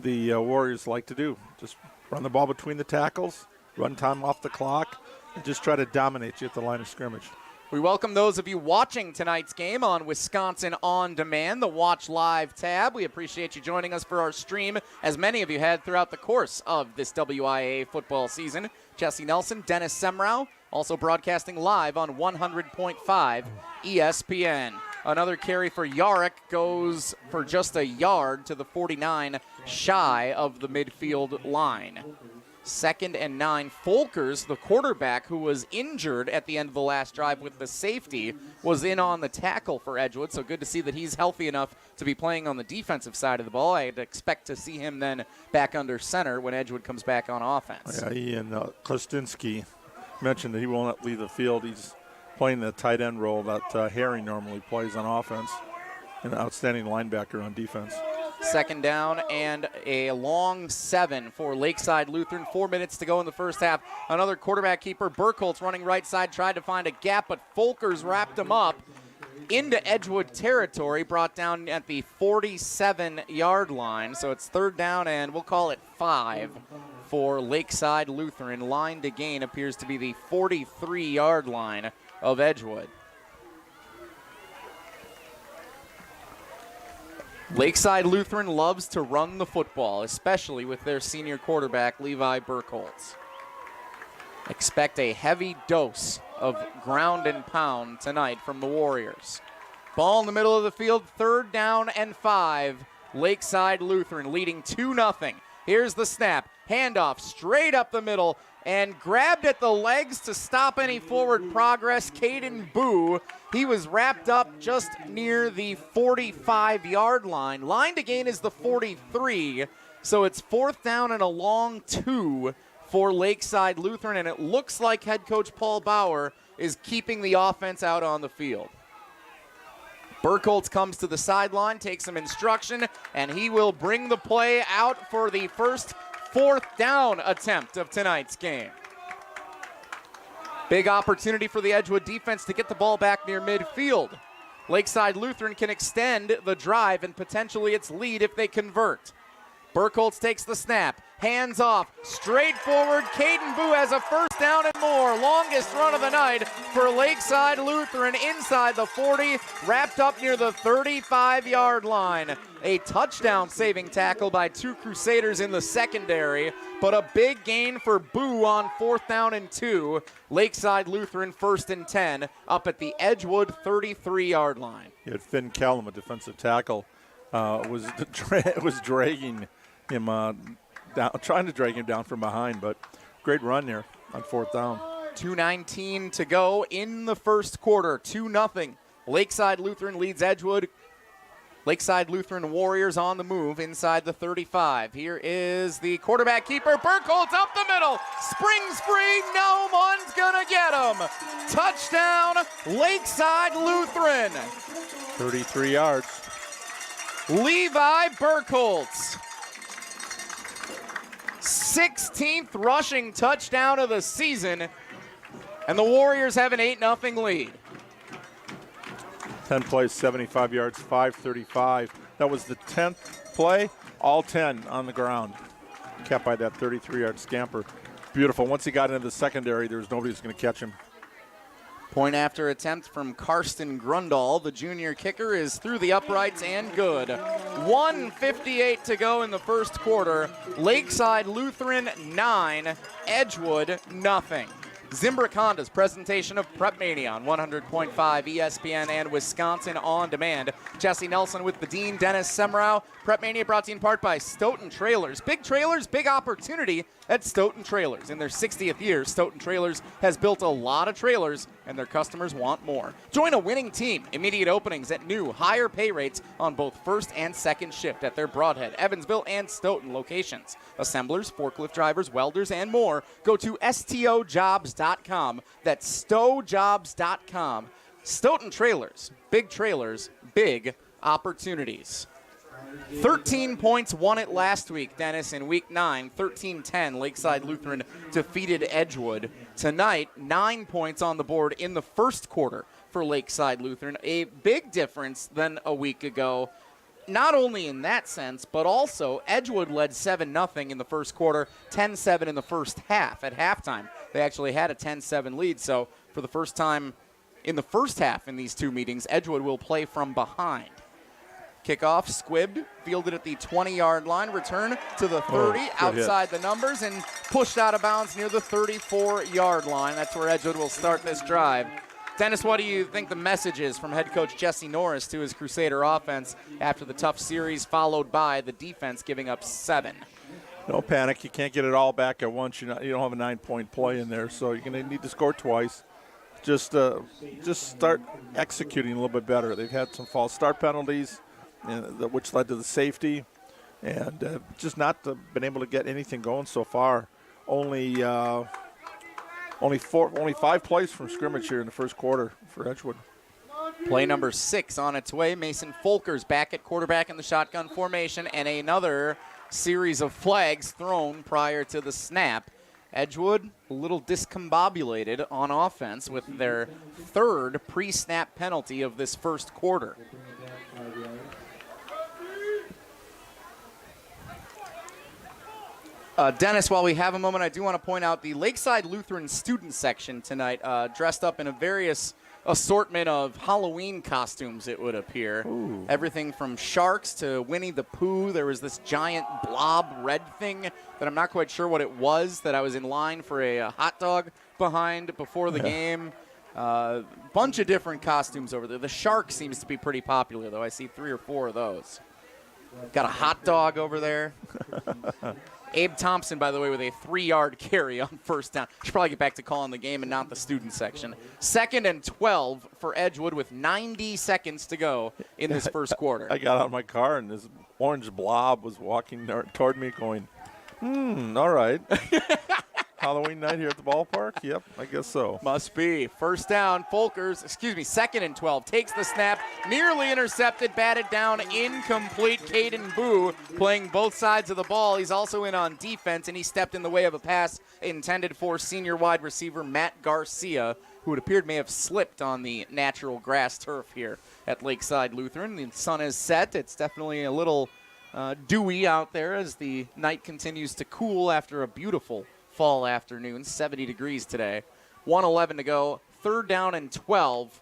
Speaker 3: the Warriors like to do. Just run the ball between the tackles, run time off the clock, and just try to dominate you at the line of scrimmage.
Speaker 2: We welcome those of you watching tonight's game on Wisconsin On Demand, the Watch Live tab. We appreciate you joining us for our stream, as many of you had throughout the course of this WIAA football season. Jesse Nelson, Dennis Semrau, Also broadcasting live on 100.5 ESPN. Another carry for Yarrick goes for just a yard to the 49 shy of the midfield line. 2nd and 9. Folkers, the quarterback who was injured at the end of the last drive with the safety, was in on the tackle for Edgewood, so good to see that he's healthy enough to be playing on the defensive side of the ball. I'd expect to see him then back under center when Edgewood comes back on offense.
Speaker 3: Yeah, Ian Kostinski mentioned that he will not leave the field. He's playing the tight end role that Harry normally plays on offense. An outstanding linebacker on defense.
Speaker 2: 2nd down and a long 7 for Lakeside Lutheran. 4 minutes to go in the first half. Another quarterback keeper, Burkholtz, running right side, tried to find a gap, but Folkers wrapped him up into Edgewood territory, brought down at the 47-yard line. So it's 3rd down and we'll call it 5 for Lakeside Lutheran. Line to gain appears to be the 43-yard line of Edgewood. Lakeside Lutheran loves to run the football, especially with their senior quarterback, Levi Burkholtz. Expect a heavy dose of ground and pound tonight from the Warriors. Ball in the middle of the field, 3rd down and 5. Lakeside Lutheran leading 2-0. Here's the snap. Handoff straight up the middle and grabbed at the legs to stop any forward progress. Caden Boo, he was wrapped up just near the 45-yard line. Line to gain is the 43, so it's 4th down and a long 2 for Lakeside Lutheran, and it looks like head coach Paul Bauer is keeping the offense out on the field. Burkholtz comes to the sideline, takes some instruction, and he will bring the play out for the first 4th down attempt of tonight's game. Big opportunity for the Edgewood defense to get the ball back near midfield. Lakeside Lutheran can extend the drive and potentially its lead if they convert. Burkholtz takes the snap, hands off, straight forward. Caden Boo has a 1st down and more. Longest run of the night for Lakeside Lutheran inside the 40, wrapped up near the 35-yard line. A touchdown saving tackle by 2 Crusaders in the secondary, but a big gain for Boo on 4th down and 2. Lakeside Lutheran 1st and 10 up at the Edgewood 33-yard line.
Speaker 3: You had Finn Callum, a defensive tackle, was dragging him down, trying to drag him down from behind, but great run there on 4th down.
Speaker 2: 2:19 to go in the first quarter. 2-0. Lakeside Lutheran leads Edgewood. Lakeside Lutheran Warriors on the move inside the 35. Here is the quarterback keeper. Burkholtz up the middle. Springs free. No one's going to get him. Touchdown, Lakeside Lutheran.
Speaker 3: 33 yards.
Speaker 2: Levi Burkholtz. 16th rushing touchdown of the season. And the Warriors have an 8-0 lead.
Speaker 3: 10 plays, 75 yards, 535. That was the 10th play, all 10 on the ground. Kept by that 33-yard scamper. Beautiful. Once he got into the secondary, there was nobody who was going to catch him.
Speaker 2: Point after attempt from Karsten Grundall. The junior kicker is through the uprights and good. 1:58 to go in the first quarter. Lakeside Lutheran 9, Edgewood nothing. Zimbrick Honda's presentation of PrepMania on 100.5 ESPN and Wisconsin On Demand. Jesse Nelson with the Dean, Dennis Semrau. PrepMania brought to you in part by Stoughton Trailers, big opportunity at Stoughton Trailers. In their 60th year, Stoughton Trailers has built a lot of trailers, and their customers want more. Join a winning team. Immediate openings at new, higher pay rates on both first and second shift at their Broadhead, Evansville, and Stoughton locations. Assemblers, forklift drivers, welders, and more. Go to stojobs.com. That's stojobs.com. Stoughton Trailers, big opportunities. 13 points won it last week, Dennis, in week 9. 13-10, Lakeside Lutheran defeated Edgewood. Tonight, 9 points on the board in the first quarter for Lakeside Lutheran. A big difference than a week ago, not only in that sense, but also Edgewood led 7-0 in the first quarter, 10-7 in the first half. At halftime, they actually had a 10-7 lead, so for the first time in the first half in these two meetings, Edgewood will play from behind. Kickoff, squibbed, fielded at the 20-yard line, return to the 30, outside the numbers, and pushed out of bounds near the 34-yard line. That's where Edgewood will start this drive. Dennis, what do you think the message is from head coach Jesse Norris to his Crusader offense after the tough series followed by the defense giving up 7?
Speaker 3: No panic. You can't get it all back at once. You don't have a 9-point play in there, so you're going to need to score twice. Just start executing a little bit better. They've had some false start penalties, which led to the safety, and just not been able to get anything going so far. Only 5 plays from scrimmage here in the first quarter for Edgewood.
Speaker 2: Play number 6 on its way. Mason Folkers back at quarterback in the shotgun formation, and another series of flags thrown prior to the snap. Edgewood a little discombobulated on offense with their 3rd pre-snap penalty of this first quarter. Dennis, while we have a moment, I do want to point out the Lakeside Lutheran student section tonight dressed up in a various assortment of Halloween costumes, it would appear.
Speaker 3: Ooh.
Speaker 2: Everything from sharks to Winnie the Pooh. There was this giant blob red thing that I'm not quite sure what it was that I was in line for a hot dog behind before the game. Bunch of different costumes over there. The shark seems to be pretty popular, though. I see 3 or 4 of those. Got a hot dog over there. Abe Thompson, by the way, with a 3-yard carry on first down. Should probably get back to calling the game and not the student section. 2nd and 12 for Edgewood with 90 seconds to go in this first quarter.
Speaker 3: I got out of my car, and this orange blob was walking toward me going, all right. Halloween night here at the ballpark? Yep, I guess so.
Speaker 2: Must be. First down, 2nd and 12. Takes the snap, nearly intercepted, batted down, incomplete. Caden Boo playing both sides of the ball. He's also in on defense, and he stepped in the way of a pass intended for senior wide receiver Matt Garcia, who it appeared may have slipped on the natural grass turf here at Lakeside Lutheran. The sun is set. It's definitely a little dewy out there as the night continues to cool after a beautiful fall afternoon. 70 degrees today. 1:11 to go. 3rd down and 12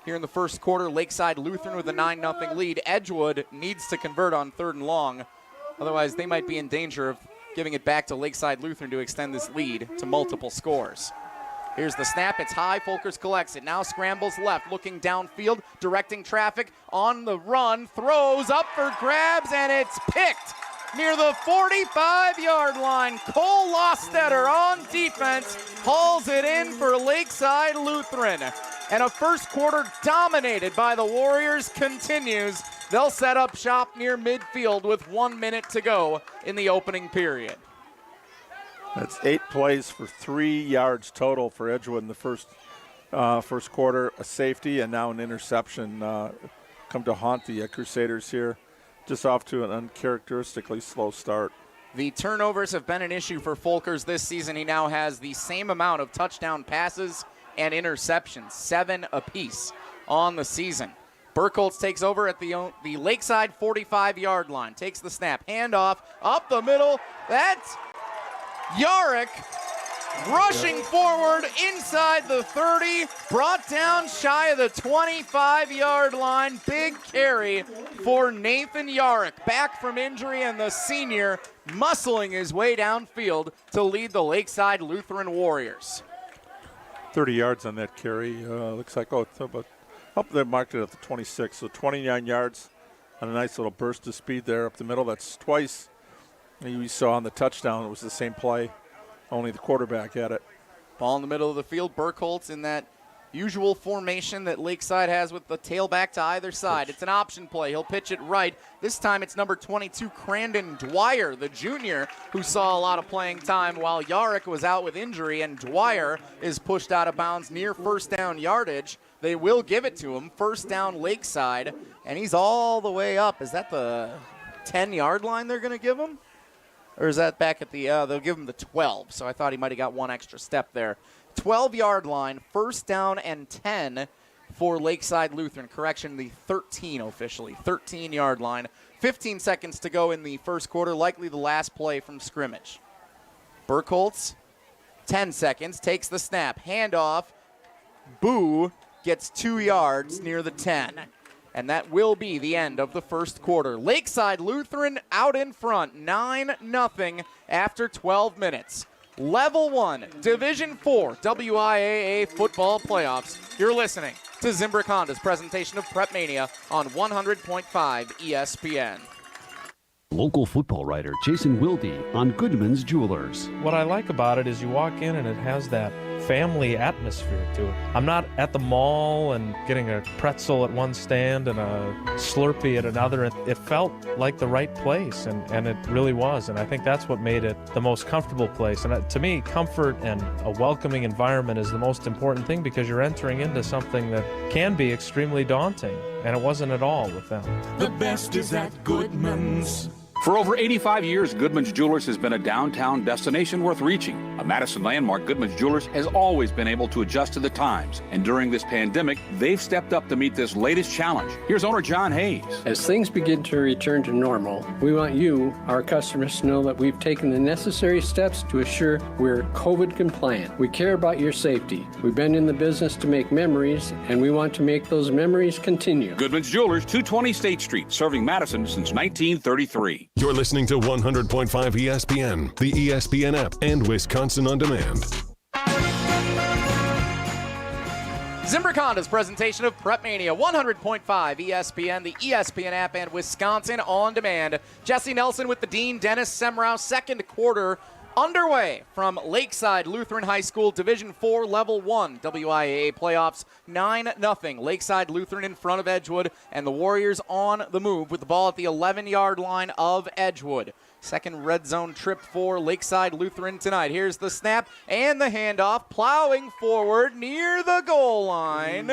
Speaker 2: here in the first quarter. Lakeside Lutheran with a 9-0 lead. Edgewood needs to convert on 3rd and long. Otherwise, they might be in danger of giving it back to Lakeside Lutheran to extend this lead to multiple scores. Here's the snap. It's high. Folkers collects it. Now scrambles left, looking downfield, directing traffic on the run. Throws up for grabs, and it's picked near the 45-yard line. Cole Lostetter on defense hauls it in for Lakeside Lutheran. And a first quarter dominated by the Warriors continues. They'll set up shop near midfield with 1 minute to go in the opening period.
Speaker 3: That's 8 plays for 3 yards total for Edgewood in the first quarter. A safety and now an interception come to haunt the Crusaders here. Just off to an uncharacteristically slow start.
Speaker 2: The turnovers have been an issue for Folkers this season. He now has the same amount of touchdown passes and interceptions, 7 apiece on the season. Burkholz takes over at the Lakeside 45-yard line. Takes the snap, handoff, up the middle. That's Yarrick rushing forward inside the 30, brought down shy of the 25-yard line. Big carry for Nathan Yarrick, back from injury, and the senior muscling his way downfield to lead the Lakeside Lutheran Warriors.
Speaker 3: 30 yards on that carry. Looks like, they marked it at the 26, so 29 yards on a nice little burst of speed there up the middle. That's twice you saw on the touchdown. It was the same play. Only the quarterback had it.
Speaker 2: Ball in the middle of the field. Burkholz in that usual formation that Lakeside has with the tailback to either side. It's an option play. He'll pitch it right. This time it's number 22, Crandon Dwyer, the junior, who saw a lot of playing time while Yarrick was out with injury, and Dwyer is pushed out of bounds near first down yardage. They will give it to him. First down Lakeside, and he's all the way up. Is that the 10-yard line they're going to give him? Or is that back at the, they'll give him the 12, so I thought he might have got one extra step there. 12-yard line, first down and 10 for Lakeside Lutheran. Correction, the 13 officially, 13-yard line. 15 seconds to go in the first quarter, likely the last play from scrimmage. Burkholz, 10 seconds, takes the snap, handoff. Boo gets 2 yards near the 10. And that will be the end of the first quarter. Lakeside Lutheran out in front, 9-0 after 12 minutes. Level 1, Division 4 WIAA football playoffs. You're listening to Zimbrick Honda's presentation of PrepMania on 100.5 ESPN.
Speaker 15: Local football writer Jason Wilde on Goodman's Jewelers.
Speaker 16: What I like about it is you walk in and it has that family atmosphere to it. I'm not at the mall and getting a pretzel at one stand and a Slurpee at another. It felt like the right place, and it really was. And I think that's what made it the most comfortable place. And to me, comfort and a welcoming environment is the most important thing, because you're entering into something that can be extremely daunting. And it wasn't at all with them.
Speaker 1: The best is at Goodman's.
Speaker 17: For over 85 years, Goodman's Jewelers has been a downtown destination worth reaching. A Madison landmark, Goodman's Jewelers has always been able to adjust to the times. And during this pandemic, they've stepped up to meet this latest challenge. Here's owner John Hayes.
Speaker 18: As things begin to return to normal, we want you, our customers, to know that we've taken the necessary steps to assure we're COVID compliant. We care about your safety. We've been in the business to make memories, and we want to make those memories continue.
Speaker 17: Goodman's Jewelers, 220 State Street, serving Madison since 1933.
Speaker 5: You're listening to 100.5 ESPN, the ESPN app, and Wisconsin On Demand.
Speaker 2: Zimbrick Honda's presentation of PrepMania, 100.5 ESPN, the ESPN app, and Wisconsin On Demand. Jesse Nelson with the Dean Dennis Semrau. Second quarter underway from Lakeside Lutheran High School, Division 4, Level 1 WIAA playoffs. 9-0. Lakeside Lutheran in front of Edgewood, and the Warriors on the move with the ball at the 11-yard line of Edgewood. Second red zone trip for Lakeside Lutheran tonight. Here's the snap and the handoff, plowing forward near the goal line.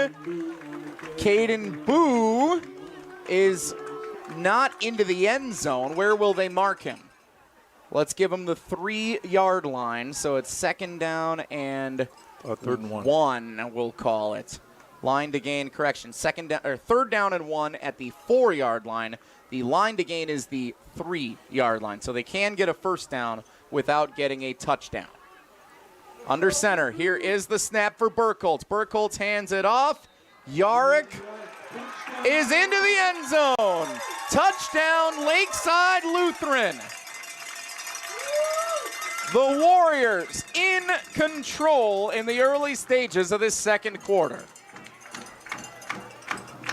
Speaker 2: Caden Boo is not into the end zone. Where will they mark him? Let's give him the 3-yard line, so it's second down and
Speaker 3: third and
Speaker 2: one, we'll call it. Line to gain, correction, third down and 1 at the 4-yard line. The line to gain is the 3-yard line, so they can get a first down without getting a touchdown. Under center, here is the snap for Burkholtz. Burkholtz hands it off. Yarrick is into the end zone. Touchdown, Lakeside Lutheran. The Warriors in control in the early stages of this second quarter.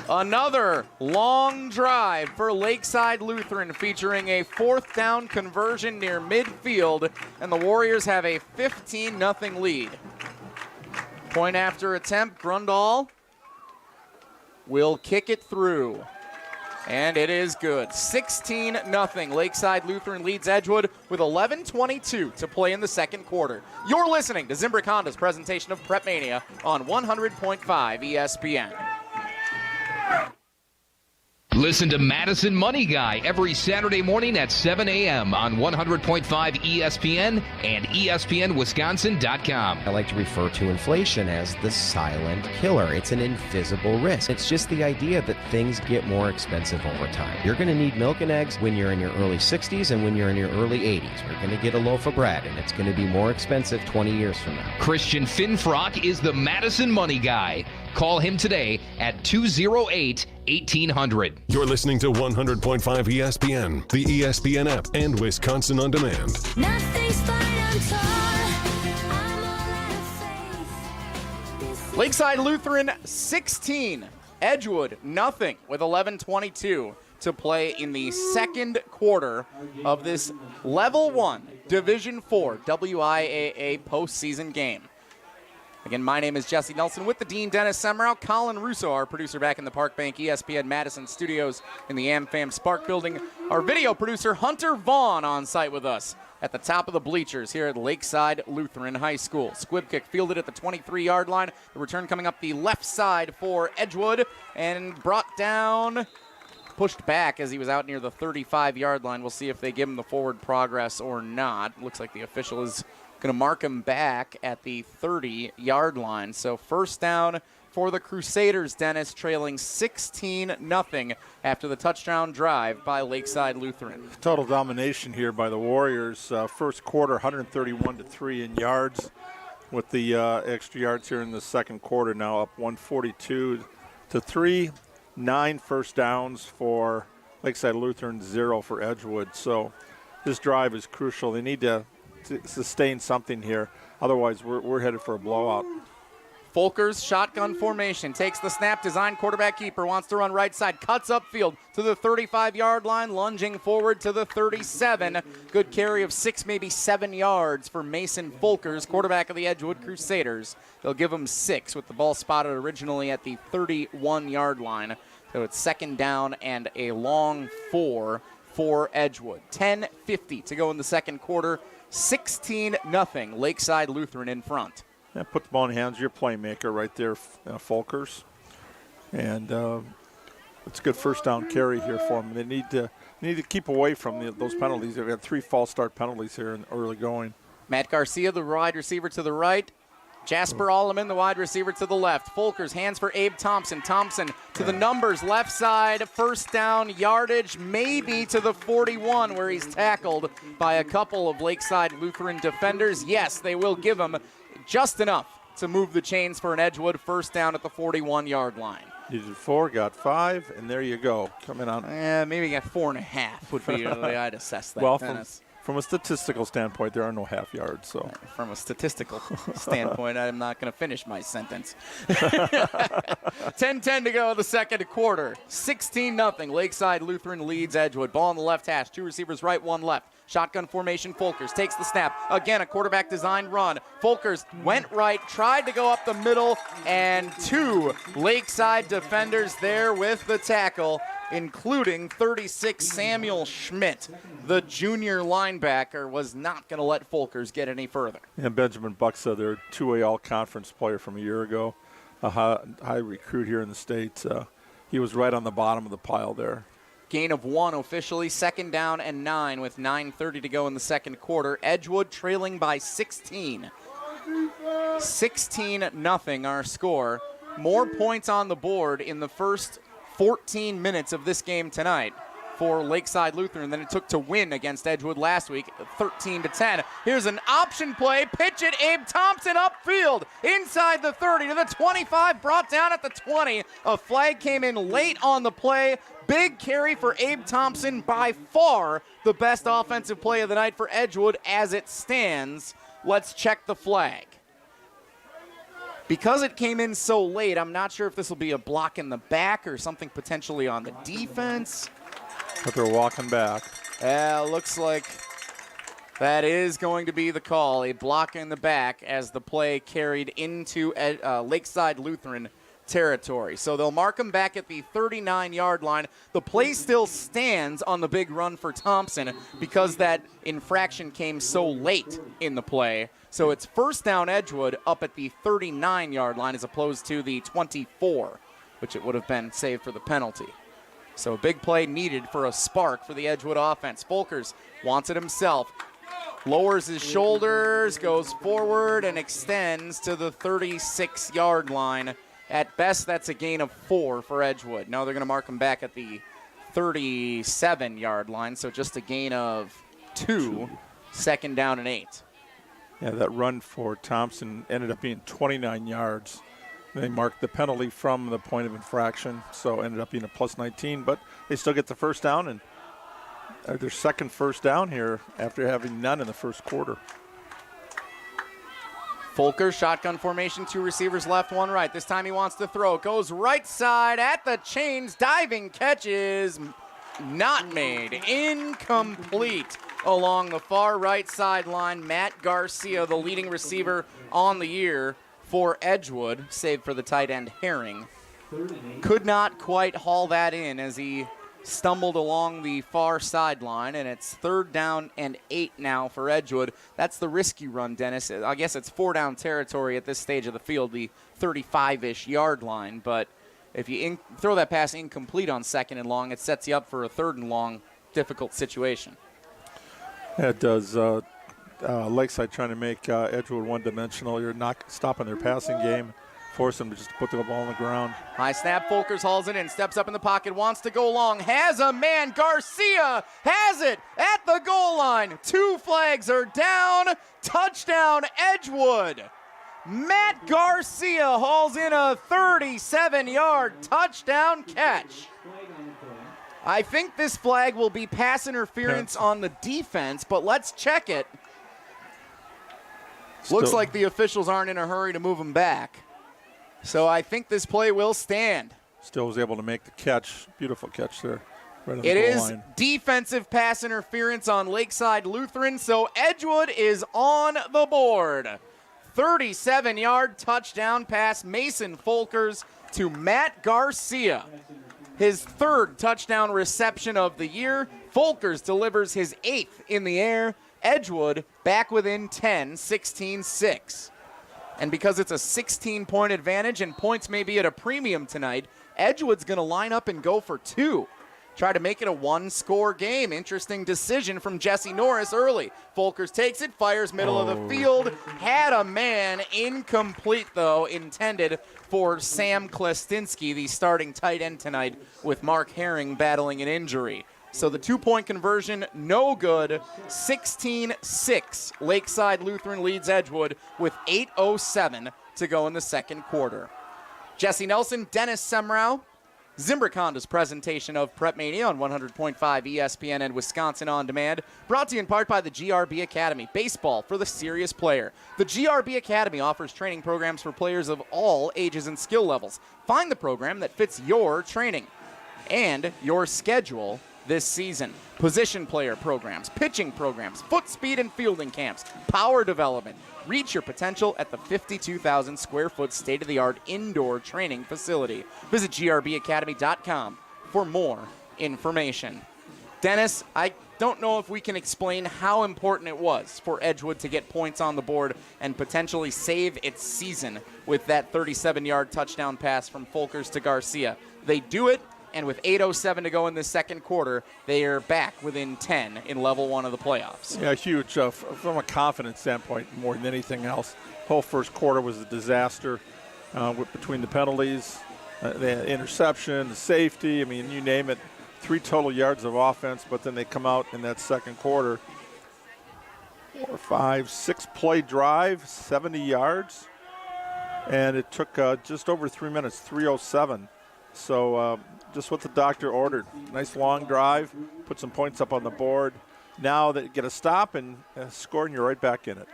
Speaker 2: Another long drive for Lakeside Lutheran, featuring a fourth down conversion near midfield, and the Warriors have a 15-0 lead. Point after attempt, Grundall will kick it through. And it is good. 16-0. Lakeside Lutheran leads Edgewood with 11:22 to play in the second quarter. You're listening to Zimbrick Honda's presentation of PrepMania on 100.5 ESPN.
Speaker 19: Listen to Madison Money Guy every Saturday morning at 7 a.m. on 100.5 ESPN and ESPNWisconsin.com.
Speaker 20: I like to refer to inflation as the silent killer. It's an invisible risk. It's just the idea that things get more expensive over time. You're going to need milk and eggs when you're in your early 60s and when you're in your early 80s. You're going to get a loaf of bread, and it's going to be more expensive 20 years from now.
Speaker 19: Christian Finfrock is the Madison Money Guy. Call him today at 208-1800.
Speaker 5: You're listening to 100.5 ESPN, the ESPN app, and Wisconsin On Demand.
Speaker 1: Nothing's fine, I'm torn.
Speaker 2: Lakeside Lutheran 16, Edgewood nothing, with 11:22 to play in the second quarter of this Level 1 Division 4 WIAA postseason game. Again, my name is Jesse Nelson with the Dean Dennis Semrau. Colin Russo, our producer back in the Park Bank ESPN Madison studios in the AmFam Spark building. Our video producer, Hunter Vaughn, on site with us at the top of the bleachers here at Lakeside Lutheran High School. Squib kick fielded at the 23-yard line. The return coming up the left side for Edgewood and brought down, pushed back as he was out near the 35-yard line. We'll see if they give him the forward progress or not. Looks like the official is going to mark him back at the 30-yard line. So first down for the Crusaders, Dennis, trailing 16-0 after the touchdown drive by Lakeside Lutheran.
Speaker 3: Total domination here by the Warriors. First quarter, 131-3 in yards, with the extra yards here in the second quarter. Now up 142-3. 9 first downs for Lakeside Lutheran, 0 for Edgewood. So this drive is crucial. They need to sustain something here. Otherwise, we're headed for a blowout.
Speaker 2: Folkers, shotgun formation, takes the snap, design quarterback keeper, wants to run right side, cuts upfield to the 35-yard line, lunging forward to the 37. Good carry of 6, maybe 7 yards for Mason Folkers, quarterback of the Edgewood Crusaders. They'll give him 6 with the ball spotted originally at the 31-yard line. So it's 2nd down and a long 4 for Edgewood. 10:50 to go in the second quarter. 16-0, Lakeside Lutheran in front.
Speaker 3: Yeah, put the ball in the hands of your playmaker right there, Folkers. And it's a good first down carry here for them. They need to keep away from those penalties. They've got 3 false start penalties here in early going.
Speaker 2: Matt Garcia, the wide receiver to the right. Jasper Alleman, the wide receiver to the left. Folkers, hands for Abe Thompson. Thompson to the numbers, left side, first down, yardage maybe to the 41 where he's tackled by a couple of Lakeside Lutheran defenders. Yes, they will give him just enough to move the chains for an Edgewood first down at the 41-yard line.
Speaker 3: Needed 4, got 5, and there you go. Coming on.
Speaker 2: Maybe got 4.5 would be the way I'd assess that.
Speaker 3: Well, from a statistical standpoint, there are no half yards. So
Speaker 2: from a statistical standpoint, I'm not going to finish my sentence. 10:10 to go in the second quarter. 16-0. Lakeside Lutheran leads Edgewood. Ball on the left hash. 2 receivers right, 1 left. Shotgun formation, Folkers takes the snap. Again, a quarterback design run. Folkers went right, tried to go up the middle, and 2 Lakeside defenders there with the tackle, including 36 Samuel Schmidt. The junior linebacker was not going to let Folkers get any further.
Speaker 3: And Benjamin Buxa, their 2A all-conference player from a year ago, a high recruit here in the States. He was right on the bottom of the pile there.
Speaker 2: Gain of 1 officially, 2nd down and 9 with 9:30 to go in the second quarter. Edgewood trailing by 16. 16-0 our score. More points on the board in the first 14 minutes of this game tonight for Lakeside Lutheran than it took to win against Edgewood last week, 13-10. Here's an option play, pitch it, Abe Thompson upfield, inside the 30 to the 25, brought down at the 20. A flag came in late on the play. Big carry for Abe Thompson, by far the best offensive play of the night for Edgewood as it stands. Let's check the flag. Because it came in so late, I'm not sure if this will be a block in the back or something potentially on the defense.
Speaker 3: But they're walking back.
Speaker 2: Looks like that is going to be the call, a block in the back as the play carried into Lakeside Lutheran territory. So they'll mark him back at the 39-yard line. The play still stands on the big run for Thompson because that infraction came so late in the play. So it's first down Edgewood up at the 39-yard line as opposed to the 24, which it would have been saved for the penalty. So a big play needed for a spark for the Edgewood offense. Folkers wants it himself. Lowers his shoulders, goes forward, and extends to the 36-yard line. At best, that's a gain of 4 for Edgewood. Now they're going to mark him back at the 37-yard line, so just a gain of 2, 2nd down and 8.
Speaker 3: Yeah, that run for Thompson ended up being 29 yards. They marked the penalty from the point of infraction, so ended up being a plus 19, but they still get the first down, and their second first down here after having none in the first quarter.
Speaker 2: Folkers, shotgun formation, 2 receivers left, 1 right. This time he wants to throw. Goes right side at the chains. Diving catch is not made. Incomplete along the far right sideline. Matt Garcia, the leading receiver on the year for Edgewood, save for the tight end Herring. Could not quite haul that in as he stumbled along the far sideline, and it's 3rd down and 8 now for Edgewood. That's the risky run, Dennis. I guess it's 4-down territory at this stage of the field, the 35-ish yard line, but if you throw that pass incomplete on 2nd and long, it sets you up for a 3rd and long difficult situation.
Speaker 3: Yeah, it does. Lakeside trying to make Edgewood one-dimensional. You're not stopping their passing game. Force them to just put the ball on the ground.
Speaker 2: High snap, Folkers hauls it in, steps up in the pocket, wants to go long, has a man, Garcia has it at the goal line. 2 flags are down, touchdown Edgewood. Matt Garcia hauls in a 37-yard touchdown catch. I think this flag will be pass interference on the defense, but let's check it. Looks like the officials aren't in a hurry to move him back. So I think this play will stand.
Speaker 3: Still was able to make the catch. Beautiful catch there. Right on
Speaker 2: It
Speaker 3: the goal
Speaker 2: is
Speaker 3: line.
Speaker 2: defensive pass interference on Lakeside Lutheran, so Edgewood is on the board. 37-yard touchdown pass, Mason Folkers to Matt Garcia. His 3rd touchdown reception of the year. Folkers delivers his 8th in the air. Edgewood back within 10, 16-6. And because it's a 16-point advantage and points may be at a premium tonight, Edgewood's going to line up and go for 2. Try to make it a 1-score game. Interesting decision from Jesse Norris early. Folkers takes it, fires middle of the field. Had a man, incomplete though, intended for Sam Klestinski, the starting tight end tonight, with Mark Herring battling an injury. So the 2-point conversion, no good. 16-6. Lakeside Lutheran leads Edgewood with 8:07 to go in the second quarter. Jesse Nelson, Dennis Semrau, Zimbrick Honda's presentation of PrepMania on 100.5 ESPN and Wisconsin On Demand, brought to you in part by the GRB Academy, baseball for the serious player. The GRB Academy offers training programs for players of all ages and skill levels. Find the program that fits your training and your schedule this season. Position player programs, pitching programs, foot speed and fielding camps, power development. Reach your potential at the 52,000 square foot state-of-the-art indoor training facility. Visit grbacademy.com for more information. Dennis, I don't know if we can explain how important it was for Edgewood to get points on the board and potentially save its season with that 37-yard touchdown pass from Folkers to Garcia. They do it, and with 8:07 to go in the second quarter, they are back within 10 in level 1 of the playoffs.
Speaker 3: Yeah, huge. From a confidence standpoint, more than anything else. Whole first quarter was a disaster between the penalties, the interception, the safety. I mean, you name it. 3 total yards of offense, but then they come out in that second quarter. 4, 5, 6 play drive, 70 yards. And it took just over 3 minutes, 3:07. So just what the doctor ordered. Nice long drive, put some points up on the board. Now they get a stop and score, and you're right back in it.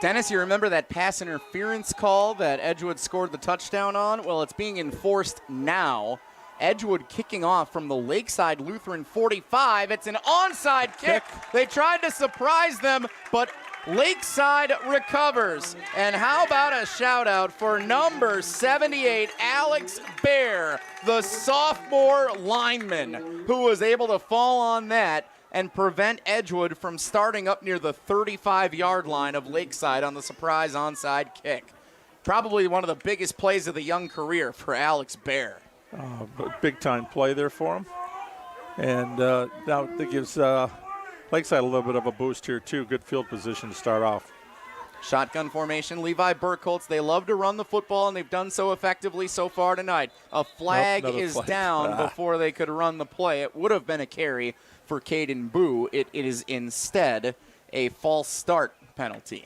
Speaker 2: Dennis, you remember that pass interference call that Edgewood scored the touchdown on? Well, it's being enforced now. Edgewood kicking off from the Lakeside Lutheran 45. It's an onside kick. They tried to surprise them, but Lakeside recovers. And how about a shout out for number 78, Alex Baer, the sophomore lineman, who was able to fall on that and prevent Edgewood from starting up near the 35-yard line of Lakeside on the surprise onside kick. Probably one of the biggest plays of the young career for Alex Baer.
Speaker 3: Big-time play there for him. And now that gives Lakeside a little bit of a boost here, too. Good field position to start off.
Speaker 2: Shotgun formation, Levi Burkholtz. They love to run the football, and they've done so effectively so far tonight. A flag is down before they could run the play. It would have been a carry for Caden Boo. It is instead a false start penalty.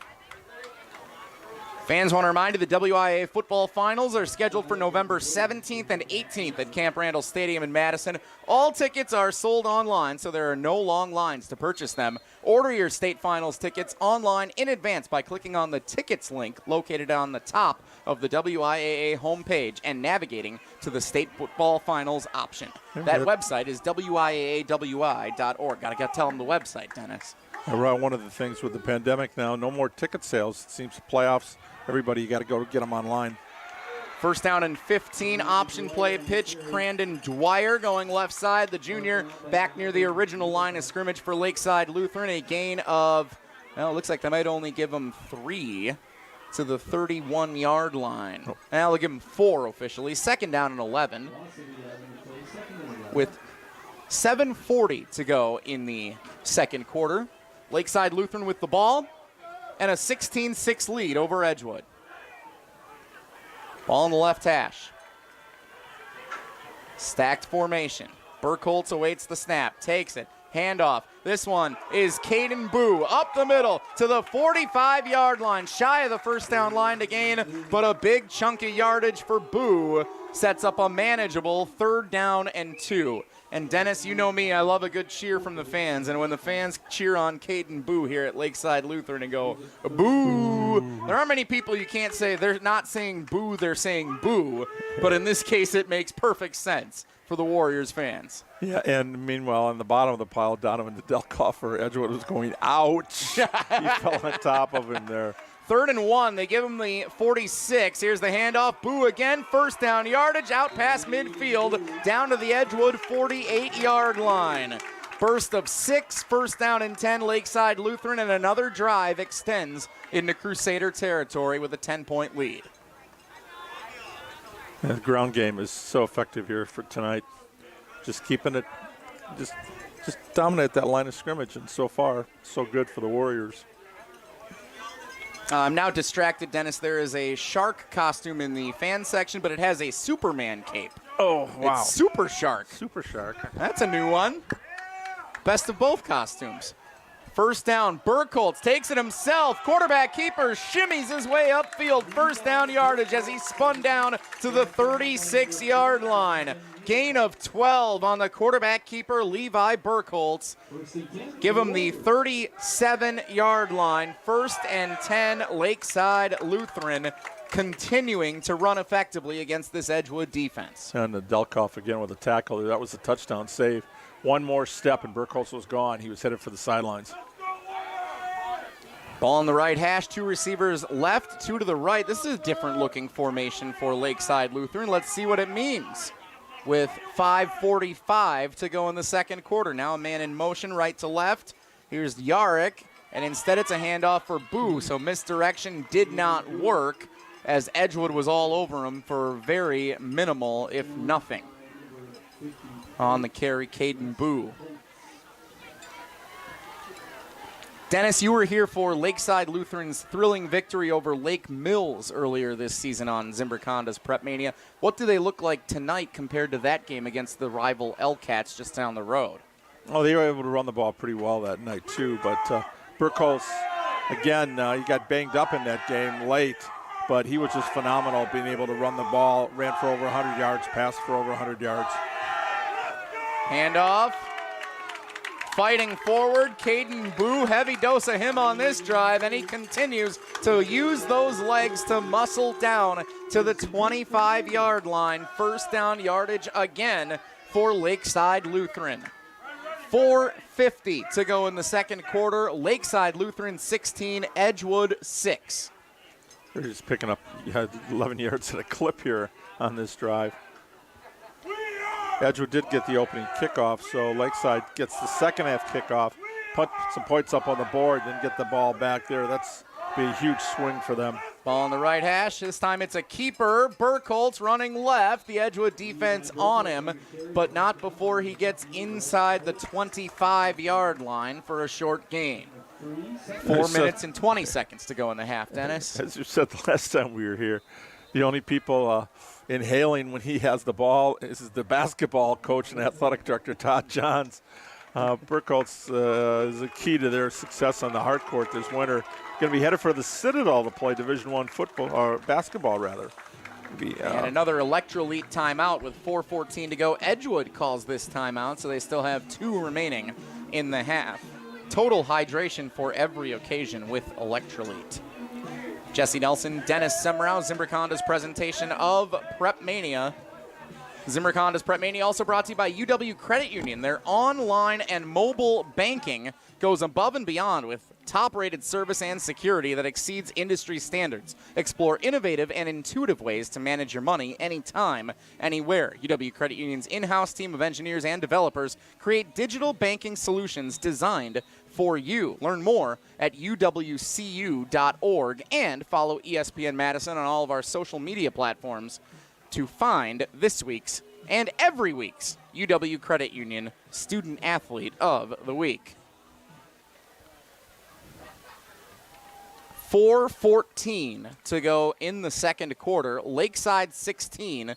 Speaker 2: Fans want to remind you the WIAA football finals are scheduled for November 17th and 18th at Camp Randall Stadium in Madison. All tickets are sold online, so there are no long lines to purchase them. Order your state finals tickets online in advance by clicking on the tickets link located on the top of the WIAA homepage and navigating to the state football finals option. That website is WIAAWI.org. Gotta tell them the website, Dennis.
Speaker 3: One of the things with the pandemic now, no more ticket sales. It seems playoffs, everybody, you got to go get them online.
Speaker 2: First down and 15, option play pitch. Crandon Dwyer going left side. The junior back near the original line of scrimmage for Lakeside Lutheran. A gain of, well, it looks like they might only give him 3 to the 31-yard line. Now they'll give him 4 officially. Second down and 11 with 7:40 to go in the second quarter. Lakeside Lutheran with the ball and a 16-6 lead over Edgewood. Ball on the left hash. Stacked formation. Burkholtz awaits the snap, takes it, handoff. This one is Caden Boo up the middle to the 45-yard line, shy of the first down line to gain, but a big chunk of yardage for Boo sets up a manageable 3rd down and 2. And Dennis, you know me, I love a good cheer from the fans. And when the fans cheer on Caden Boo here at Lakeside Lutheran and go, boo, there aren't many people you can't say, they're not saying boo, they're saying boo. But in this case, it makes perfect sense for the Warriors fans.
Speaker 3: Yeah, and meanwhile, on the bottom of the pile, Donovan Delkoff for Edgewood was going, ouch. He fell on top of him there.
Speaker 2: 3rd and 1, they give him the 46. Here's the handoff. Boo again, 1st down yardage, out past midfield, down to the Edgewood 48-yard line. Burst of 6, 1st down and 10, Lakeside Lutheran, and another drive extends into Crusader territory with a 10-point lead.
Speaker 3: The ground game is so effective here for tonight. Just keeping it, just dominate that line of scrimmage, and so far, so good for the Warriors.
Speaker 2: I'm now distracted, Dennis. There is a shark costume in the fan section, but it has a Superman cape.
Speaker 3: Oh, wow.
Speaker 2: It's Super Shark.
Speaker 3: Super Shark.
Speaker 2: That's a new one. Best of both costumes. 1st down, Burkholz takes it himself. Quarterback keeper shimmies his way upfield. 1st down yardage as he spun down to the 36-yard line. Gain of 12 on the quarterback keeper, Levi Burkholz. Give him the 37-yard line. 1st and 10, Lakeside Lutheran continuing to run effectively against this Edgewood defense.
Speaker 3: And the Delkoff again with a tackle. That was a touchdown save. One more step and Burkholz was gone. He was headed for the sidelines.
Speaker 2: Ball on the right hash, 2 receivers left, 2 to the right. This is a different looking formation for Lakeside Lutheran. Let's see what it means. With 5:45 to go in the 2nd quarter. Now a man in motion right to left. Here's Yarrick, and instead it's a handoff for Boo, so misdirection did not work as Edgewood was all over him for very minimal, if nothing. On the carry, Caden Boo. Dennis, you were here for Lakeside Lutheran's thrilling victory over Lake Mills earlier this season on Zimbrick Honda's PrepMania. What do they look like tonight compared to that game against the rival L-Cats just down the road?
Speaker 3: Oh, they were able to run the ball pretty well that night too, but Burkholz, again, he got banged up in that game late, but he was just phenomenal being able to run the ball, ran for over 100 yards, passed for over 100 yards.
Speaker 2: Handoff. Fighting forward, Caden Boo, heavy dose of him on this drive, and he continues to use those legs to muscle down to the 25-yard line. 1st down yardage again for Lakeside Lutheran. 4:50 to go in the 2nd quarter. Lakeside Lutheran 16, Edgewood 6.
Speaker 3: They're just picking up 11 yards at a clip here on this drive. Edgewood did get the opening kickoff, so Lakeside gets the second half kickoff, put some points up on the board, then get the ball back there. That's be a huge swing for them.
Speaker 2: Ball on the right hash. This time it's a keeper. Burkholz running left. The Edgewood defense on him, but not before he gets inside the 25-yard line for a short gain. 4 minutes and 20 seconds to go in the half, Dennis.
Speaker 3: As you said the last time we were here, the only people inhaling when he has the ball is the basketball coach and athletic director, Todd Johns. Burkholz is a key to their success on the hard court this winter. Going to be headed for the Citadel to play Division I football, or basketball rather.
Speaker 2: And another Electroleet timeout with 4:14 to go. Edgewood calls this timeout, so they still have 2 remaining in the half. Total hydration for every occasion with Electroleet. Jesse Nelson, Dennis Semrau, Zimbrick Honda's presentation of PrepMania. Zimbrick Honda's PrepMania also brought to you by UW Credit Union. Their online and mobile banking goes above and beyond with top-rated service and security that exceeds industry standards. Explore innovative and intuitive ways to manage your money anytime, anywhere. UW Credit Union's in-house team of engineers and developers create digital banking solutions designed for you. Learn more at uwcu.org and follow ESPN Madison on all of our social media platforms to find this week's and every week's UW Credit Union Student Athlete of the Week. 4:14 to go in the 2nd quarter. Lakeside 16,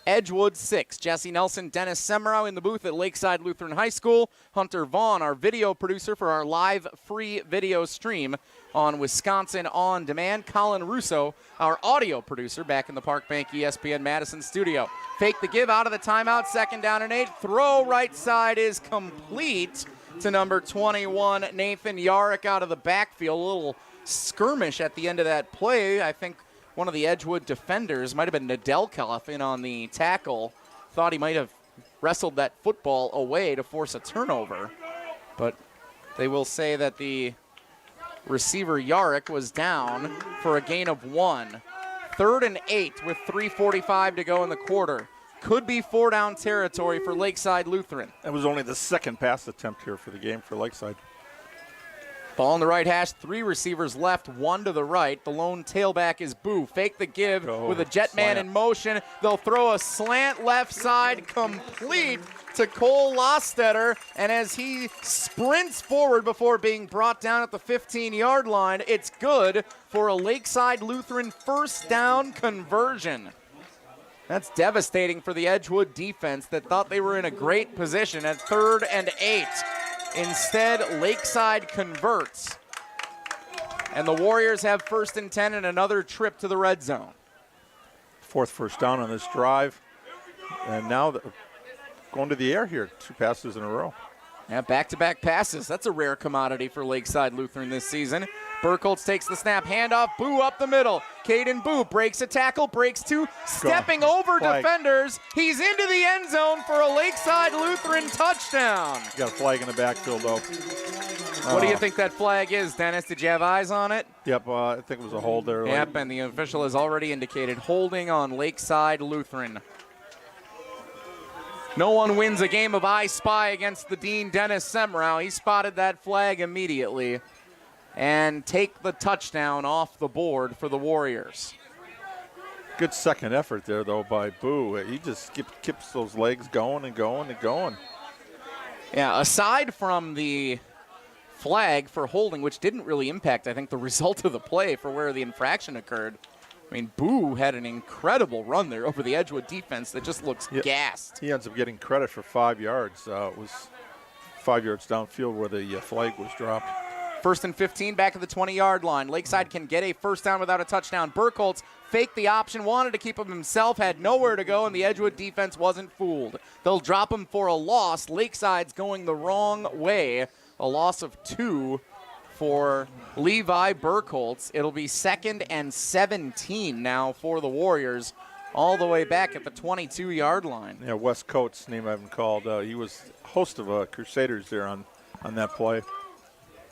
Speaker 2: Edgewood 6. Jesse Nelson, Dennis Semrau in the booth at Lakeside Lutheran High School. Hunter Vaughn, our video producer for our live free video stream on Wisconsin On Demand. Colin Russo, our audio producer back in the Park Bank ESPN Madison studio. Fake the give out of the timeout, 2nd down and 8. Throw right side is complete to number 21, Nathan Yarrick out of the backfield. A little skirmish at the end of that play. I think one of the Edgewood defenders, might have been Nedelkoff, in on the tackle. Thought he might have wrestled that football away to force a turnover. But they will say that the receiver Yarrick was down for a gain of 1. 3rd and 8 with 3:45 to go in the quarter. Could be 4-down territory for Lakeside Lutheran.
Speaker 3: That was only the 2nd pass attempt here for the game for Lakeside.
Speaker 2: Ball on the right hash, 3 receivers left, 1 to the right. The lone tailback is Boo. Fake the give with a jet man in motion. They'll throw a slant left side complete to Cole Lostetter. And as he sprints forward before being brought down at the 15-yard line, it's good for a Lakeside Lutheran 1st down conversion. That's devastating for the Edgewood defense that thought they were in a great position at 3rd and 8. Instead, Lakeside converts. And the Warriors have 1st and 10 and another trip to the red zone.
Speaker 3: 4th first down on this drive. And now going to the air here, 2 passes in a row.
Speaker 2: Yeah, back-to-back passes. That's a rare commodity for Lakeside Lutheran this season. Burkholz takes the snap, handoff, Boo up the middle. Caden Boo breaks a tackle, breaks 2, stepping over defenders. He's into the end zone for a Lakeside Lutheran touchdown.
Speaker 3: Got a flag in the backfield, though.
Speaker 2: What do you think that flag is, Dennis? Did you have eyes on it?
Speaker 3: Yep, I think it was a hold there.
Speaker 2: Yep, and the official has already indicated holding on Lakeside Lutheran. No one wins a game of I Spy against the Dean, Dennis Semrau. He spotted that flag immediately and take the touchdown off the board for the Warriors.
Speaker 3: Good second effort there, though, by Boo. He just keeps those legs going and going and going.
Speaker 2: Yeah, aside from the flag for holding, which didn't really impact, I think, the result of the play for where the infraction occurred. I mean, Boo had an incredible run there over the Edgewood defense that just looks gassed.
Speaker 3: He ends up getting credit for 5 yards. It was 5 yards downfield where the flag was dropped.
Speaker 2: 1st and 15 back at the 20-yard line. Lakeside can get a 1st down without a touchdown. Burkholz faked the option, wanted to keep him himself, had nowhere to go, and the Edgewood defense wasn't fooled. They'll drop him for a loss. Lakeside's going the wrong way. A loss of 2 for Levi Burkholz. It'll be 2nd and 17 now for the Warriors, all the way back at the 22-yard line.
Speaker 3: Yeah, Wes Coates, name I haven't called. He was host of Crusaders there on that play.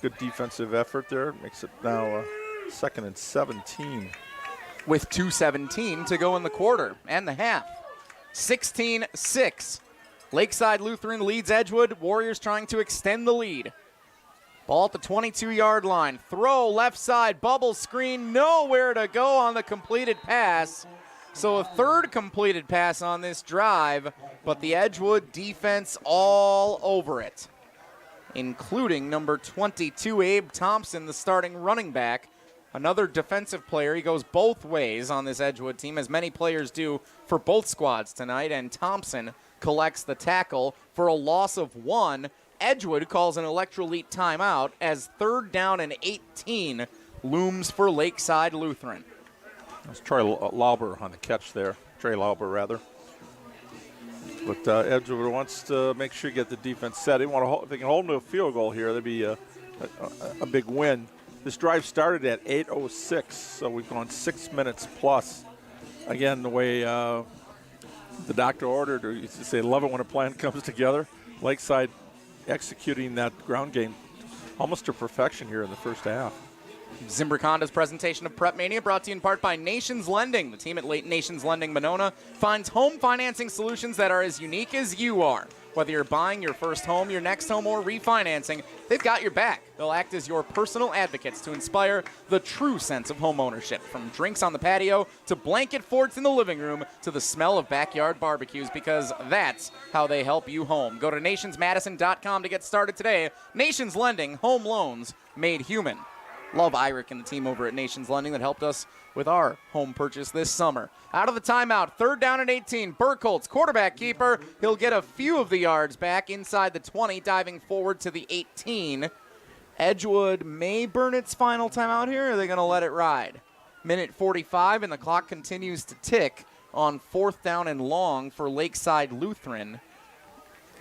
Speaker 3: Good defensive effort there. Makes it now 2nd and 17.
Speaker 2: With 2:17 to go in the quarter and the half. 16-6. Lakeside Lutheran leads Edgewood. Warriors trying to extend the lead. Ball at the 22-yard line. Throw left side, bubble screen, nowhere to go on the completed pass. So a 3rd completed pass on this drive, but the Edgewood defense all over it, including number 22, Abe Thompson, the starting running back. Another defensive player. He goes both ways on this Edgewood team, as many players do for both squads tonight, and Thompson collects the tackle for a loss of 1. Edgewood calls an electrolyte timeout as 3rd down and 18 looms for Lakeside Lutheran.
Speaker 3: That's Trey Lauber on the catch there. Trey Lauber, rather. But Edgewood wants to make sure you get the defense set. If they can hold them to a field goal here, that'd be a big win. This drive started at 8:06, so we've gone 6 minutes plus. Again, the way the doctor ordered, or you used to say, love it when a plan comes together. Lakeside executing that ground game almost to perfection here in the first half.
Speaker 2: Zimbrick Honda's presentation of PrepMania brought to you in part by Nations Lending. The team at Nations Lending Monona finds home financing solutions that are as unique as you are. Whether you're buying your first home, your next home, or refinancing, they've got your back. They'll act as your personal advocates to inspire the true sense of home ownership. From drinks on the patio to blanket forts in the living room to the smell of backyard barbecues, because that's how they help you home. Go to nationsmadison.com to get started today. Nations Lending, home loans made human. Love Irick and the team over at Nations Lending that helped us with our home purchase this summer. Out of the timeout, 3rd down and 18. Burkholtz, quarterback keeper. He'll get a few of the yards back inside the 20, diving forward to the 18. Edgewood may burn its final timeout here, or are they going to let it ride? Minute 45, and the clock continues to tick on 4th down and long for Lakeside Lutheran.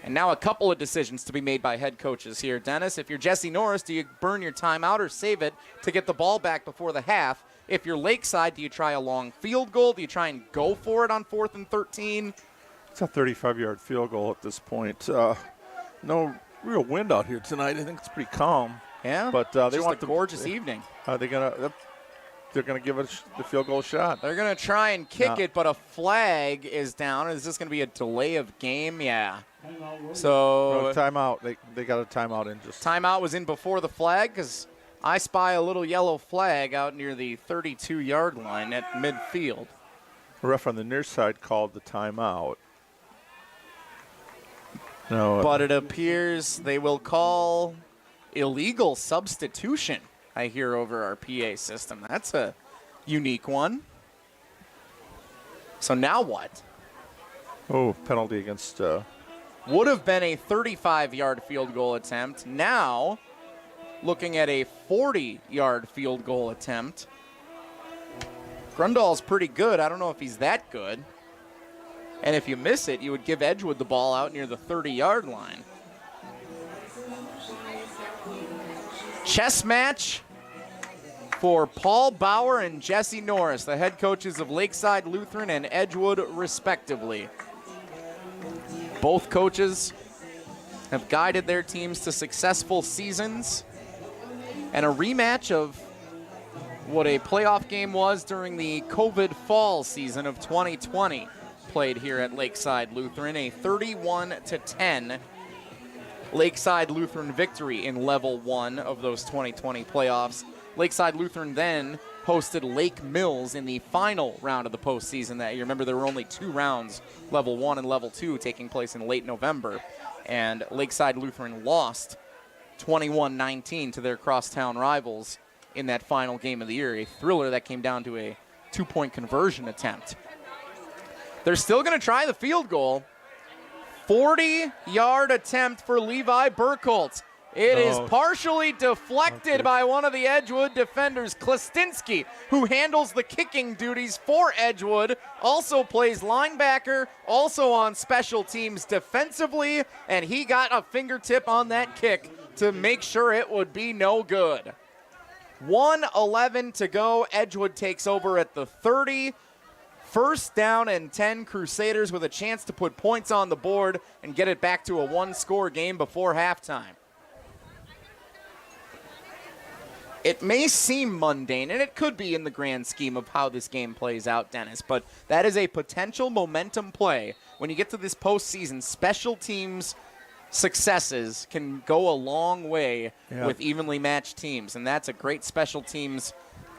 Speaker 2: And now a couple of decisions to be made by head coaches here. Dennis, if you're Jesse Norris, do you burn your timeout or save it to get the ball back before the half? If you're Lakeside, do you try a long field goal? Do you try and go for it on 4th and 13?
Speaker 3: It's a 35-yard field goal at this point. No real wind out here tonight. I think it's pretty calm.
Speaker 2: Yeah,
Speaker 3: but they want
Speaker 2: a gorgeous evening.
Speaker 3: They're gonna give it the field goal shot.
Speaker 2: They're gonna try and kick it, but a flag is down. Is this gonna be a delay of game? Yeah. So
Speaker 3: timeout. They got a timeout in.
Speaker 2: Timeout was in before the flag because I spy a little yellow flag out near the 32-yard line at midfield.
Speaker 3: The ref on the near side called the timeout. No,
Speaker 2: but it appears they will call illegal substitution, I hear over our PA system. That's a unique one. So now what?
Speaker 3: Oh, penalty against...
Speaker 2: Would have been a 35-yard field goal attempt. Now, looking at a 40-yard field goal attempt. Grundall's pretty good. I don't know if he's that good. And if you miss it, you would give Edgewood the ball out near the 30-yard line. Chess match for Paul Bauer and Jesse Norris, the head coaches of Lakeside Lutheran and Edgewood, respectively. Both coaches have guided their teams to successful seasons, and a rematch of what a playoff game was during the COVID fall season of 2020 played here at Lakeside Lutheran, a 31-10 Lakeside Lutheran victory in level 1 of those 2020 playoffs. Lakeside Lutheran then hosted Lake Mills in the final round of the postseason that year. Remember, there were only 2 rounds, level 1 and level 2, taking place in late November. And Lakeside Lutheran lost 21-19 to their crosstown rivals in that final game of the year. A thriller that came down to a 2-point conversion attempt. They're still going to try the field goal. 40-yard attempt for Levi Burkholtz. It is partially deflected by one of the Edgewood defenders, Klastinski, who handles the kicking duties for Edgewood, also plays linebacker, also on special teams defensively, and he got a fingertip on that kick to make sure it would be no good. 1:11 to go. Edgewood takes over at the 30. 1st down and 10. Crusaders with a chance to put points on the board and get it back to a 1-score game before halftime. It may seem mundane, and it could be in the grand scheme of how this game plays out, Dennis, but that is a potential momentum play. When you get to this postseason, special teams successes can go a long way with evenly matched teams, and that's a great special teams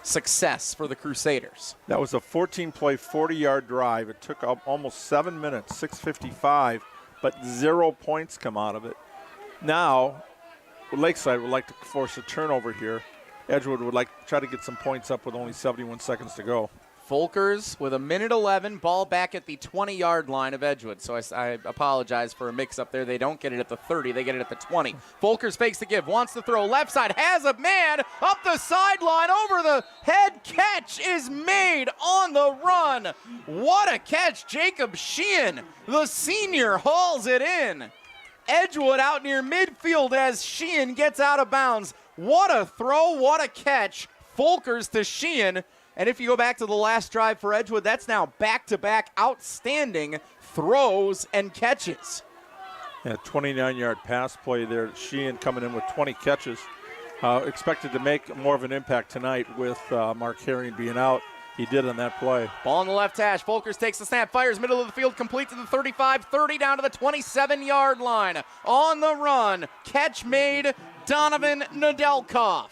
Speaker 2: success for the Crusaders.
Speaker 3: That was a 14-play, 40-yard drive. It took almost 7 minutes, 6:55, but 0 points come out of it. Now, Lakeside would like to force a turnover here. Edgewood would like to try to get some points up with only 71 seconds to go.
Speaker 2: Folkers with 1:11, ball back at the 20-yard line of Edgewood. So I apologize for a mix-up there. They don't get it at the 30. They get it at the 20. Folkers fakes the give, wants to throw left side, has a man up the sideline, over the head. Catch is made on the run. What a catch. Jacob Sheehan, the senior, hauls it in. Edgewood out near midfield as Sheehan gets out of bounds. What a throw, what a catch. Folkers to Sheehan. And if you go back to the last drive for Edgewood, that's now back-to-back outstanding throws and catches.
Speaker 3: Yeah, 29-yard pass play there. Sheehan coming in with 20 catches. Expected to make more of an impact tonight with Mark Herring being out. He did on that play.
Speaker 2: Ball on the left hash. Folkers takes the snap, fires middle of the field, complete to the 35, 30 down to the 27-yard line. On the run, catch made, Donovan Nedelkoff.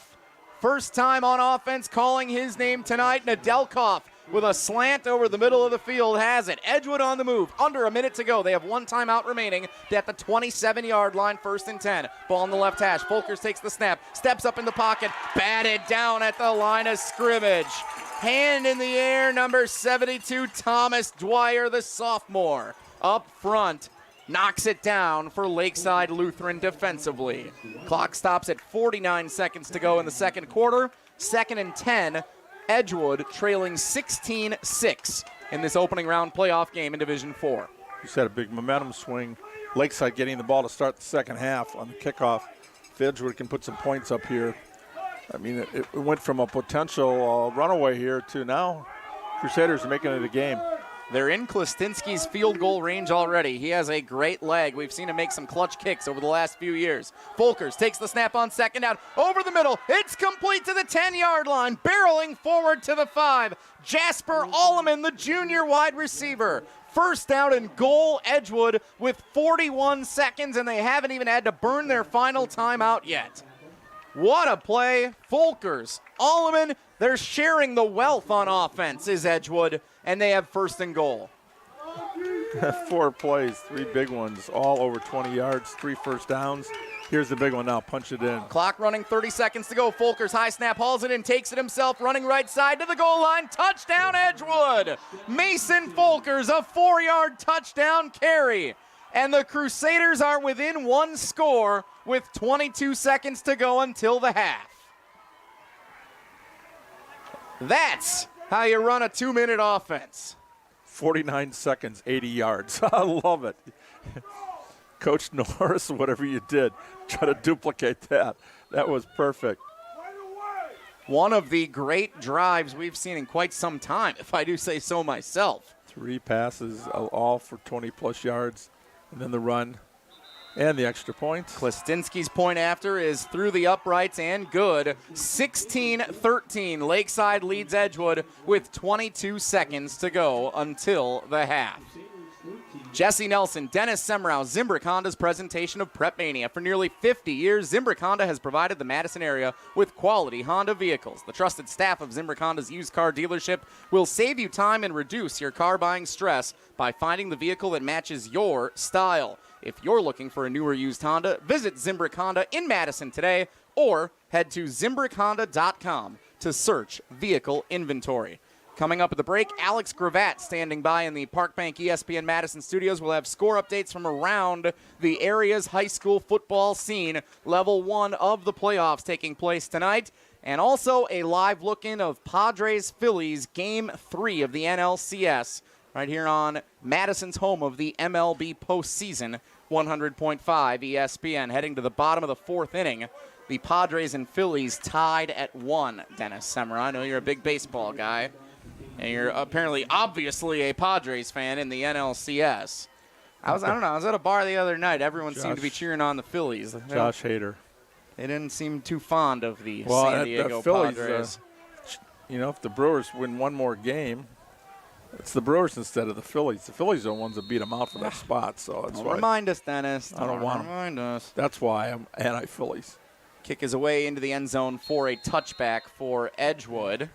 Speaker 2: First time on offense calling his name tonight. Nedelkoff with a slant over the middle of the field has it. Edgewood on the move. Under a minute to go. They have one timeout remaining at the 27-yard line, 1st and 10. Ball on the left hash. Folkers takes the snap, steps up in the pocket, batted down at the line of scrimmage. Hand in the air, number 72, Thomas Dwyer, the sophomore. Up front, knocks it down for Lakeside Lutheran defensively. Clock stops at 49 seconds to go in the second quarter. 2nd and 10, Edgewood trailing 16-6 in this opening round playoff game in Division 4.
Speaker 3: Just had a big momentum swing. Lakeside getting the ball to start the second half on the kickoff. If Edgewood can put some points up here, I mean, it went from a potential runaway here to now Crusaders are making it a game.
Speaker 2: They're in Klestinski's field goal range already. He has a great leg. We've seen him make some clutch kicks over the last few years. Folkers takes the snap on 2nd down. Over the middle. It's complete to the 10-yard line. Barreling forward to the 5. Jasper Alleman, the junior wide receiver. 1st down and goal, Edgewood, with 41 seconds, and they haven't even had to burn their final timeout yet. What a play. Folkers, Alleman, they're sharing the wealth on offense, is Edgewood, and they have 1st and goal.
Speaker 3: 4 plays, 3 big ones, all over 20 yards, 3 first downs. Here's the big one now, punch it in.
Speaker 2: Clock running, 30 seconds to go. Folkers high snap, hauls it in, takes it himself, running right side to the goal line. Touchdown, Edgewood. Mason Folkers, a 4-yard touchdown carry. And the Crusaders are within 1 score with 22 seconds to go until the half. That's how you run a 2-minute offense.
Speaker 3: 49 seconds, 80 yards. I love it. Coach Norris, whatever you did, try to duplicate that. That was perfect.
Speaker 2: One of the great drives we've seen in quite some time, if I do say so myself.
Speaker 3: 3 passes, all for 20-plus yards, and then the run and the extra point.
Speaker 2: Klestinski's point after is through the uprights and good. 16-13. Lakeside leads Edgewood with 22 seconds to go until the half. Jesse Nelson, Dennis Semrau, Zimbrick Honda's presentation of PrepMania. For nearly 50 years, Zimbrick Honda has provided the Madison area with quality Honda vehicles. The trusted staff of Zimbrick Honda's used car dealership will save you time and reduce your car buying stress by finding the vehicle that matches your style. If you're looking for a newer used Honda, visit Zimbrick Honda in Madison today or head to ZimbrickHonda.com to search vehicle inventory. Coming up at the break, Alex Gravatt standing by in the Park Bank ESPN Madison studios. We'll have score updates from around the area's high school football scene. Level 1 of the playoffs taking place tonight. And also a live look-in of Padres-Phillies Game 3 of the NLCS right here on Madison's home of the MLB postseason, 100.5 ESPN. Heading to the bottom of the 4th inning. The Padres and Phillies tied at 1. Dennis Semrau, I know you're a big baseball guy. And you're apparently, obviously, a Padres fan in the NLCS. I was at a bar the other night. Everyone seemed to be cheering on the Phillies.
Speaker 3: Josh Hader.
Speaker 2: They didn't seem too fond of the San Diego
Speaker 3: Phillies,
Speaker 2: Padres.
Speaker 3: If the Brewers win one more game, it's the Brewers instead of the Phillies. The Phillies are the ones that beat them out for that spot. So that's why.
Speaker 2: Remind us, Dennis.
Speaker 3: I don't want them.
Speaker 2: Remind us.
Speaker 3: That's why I'm anti-Phillies.
Speaker 2: Kick is away into the end zone for a touchback for Edgewood.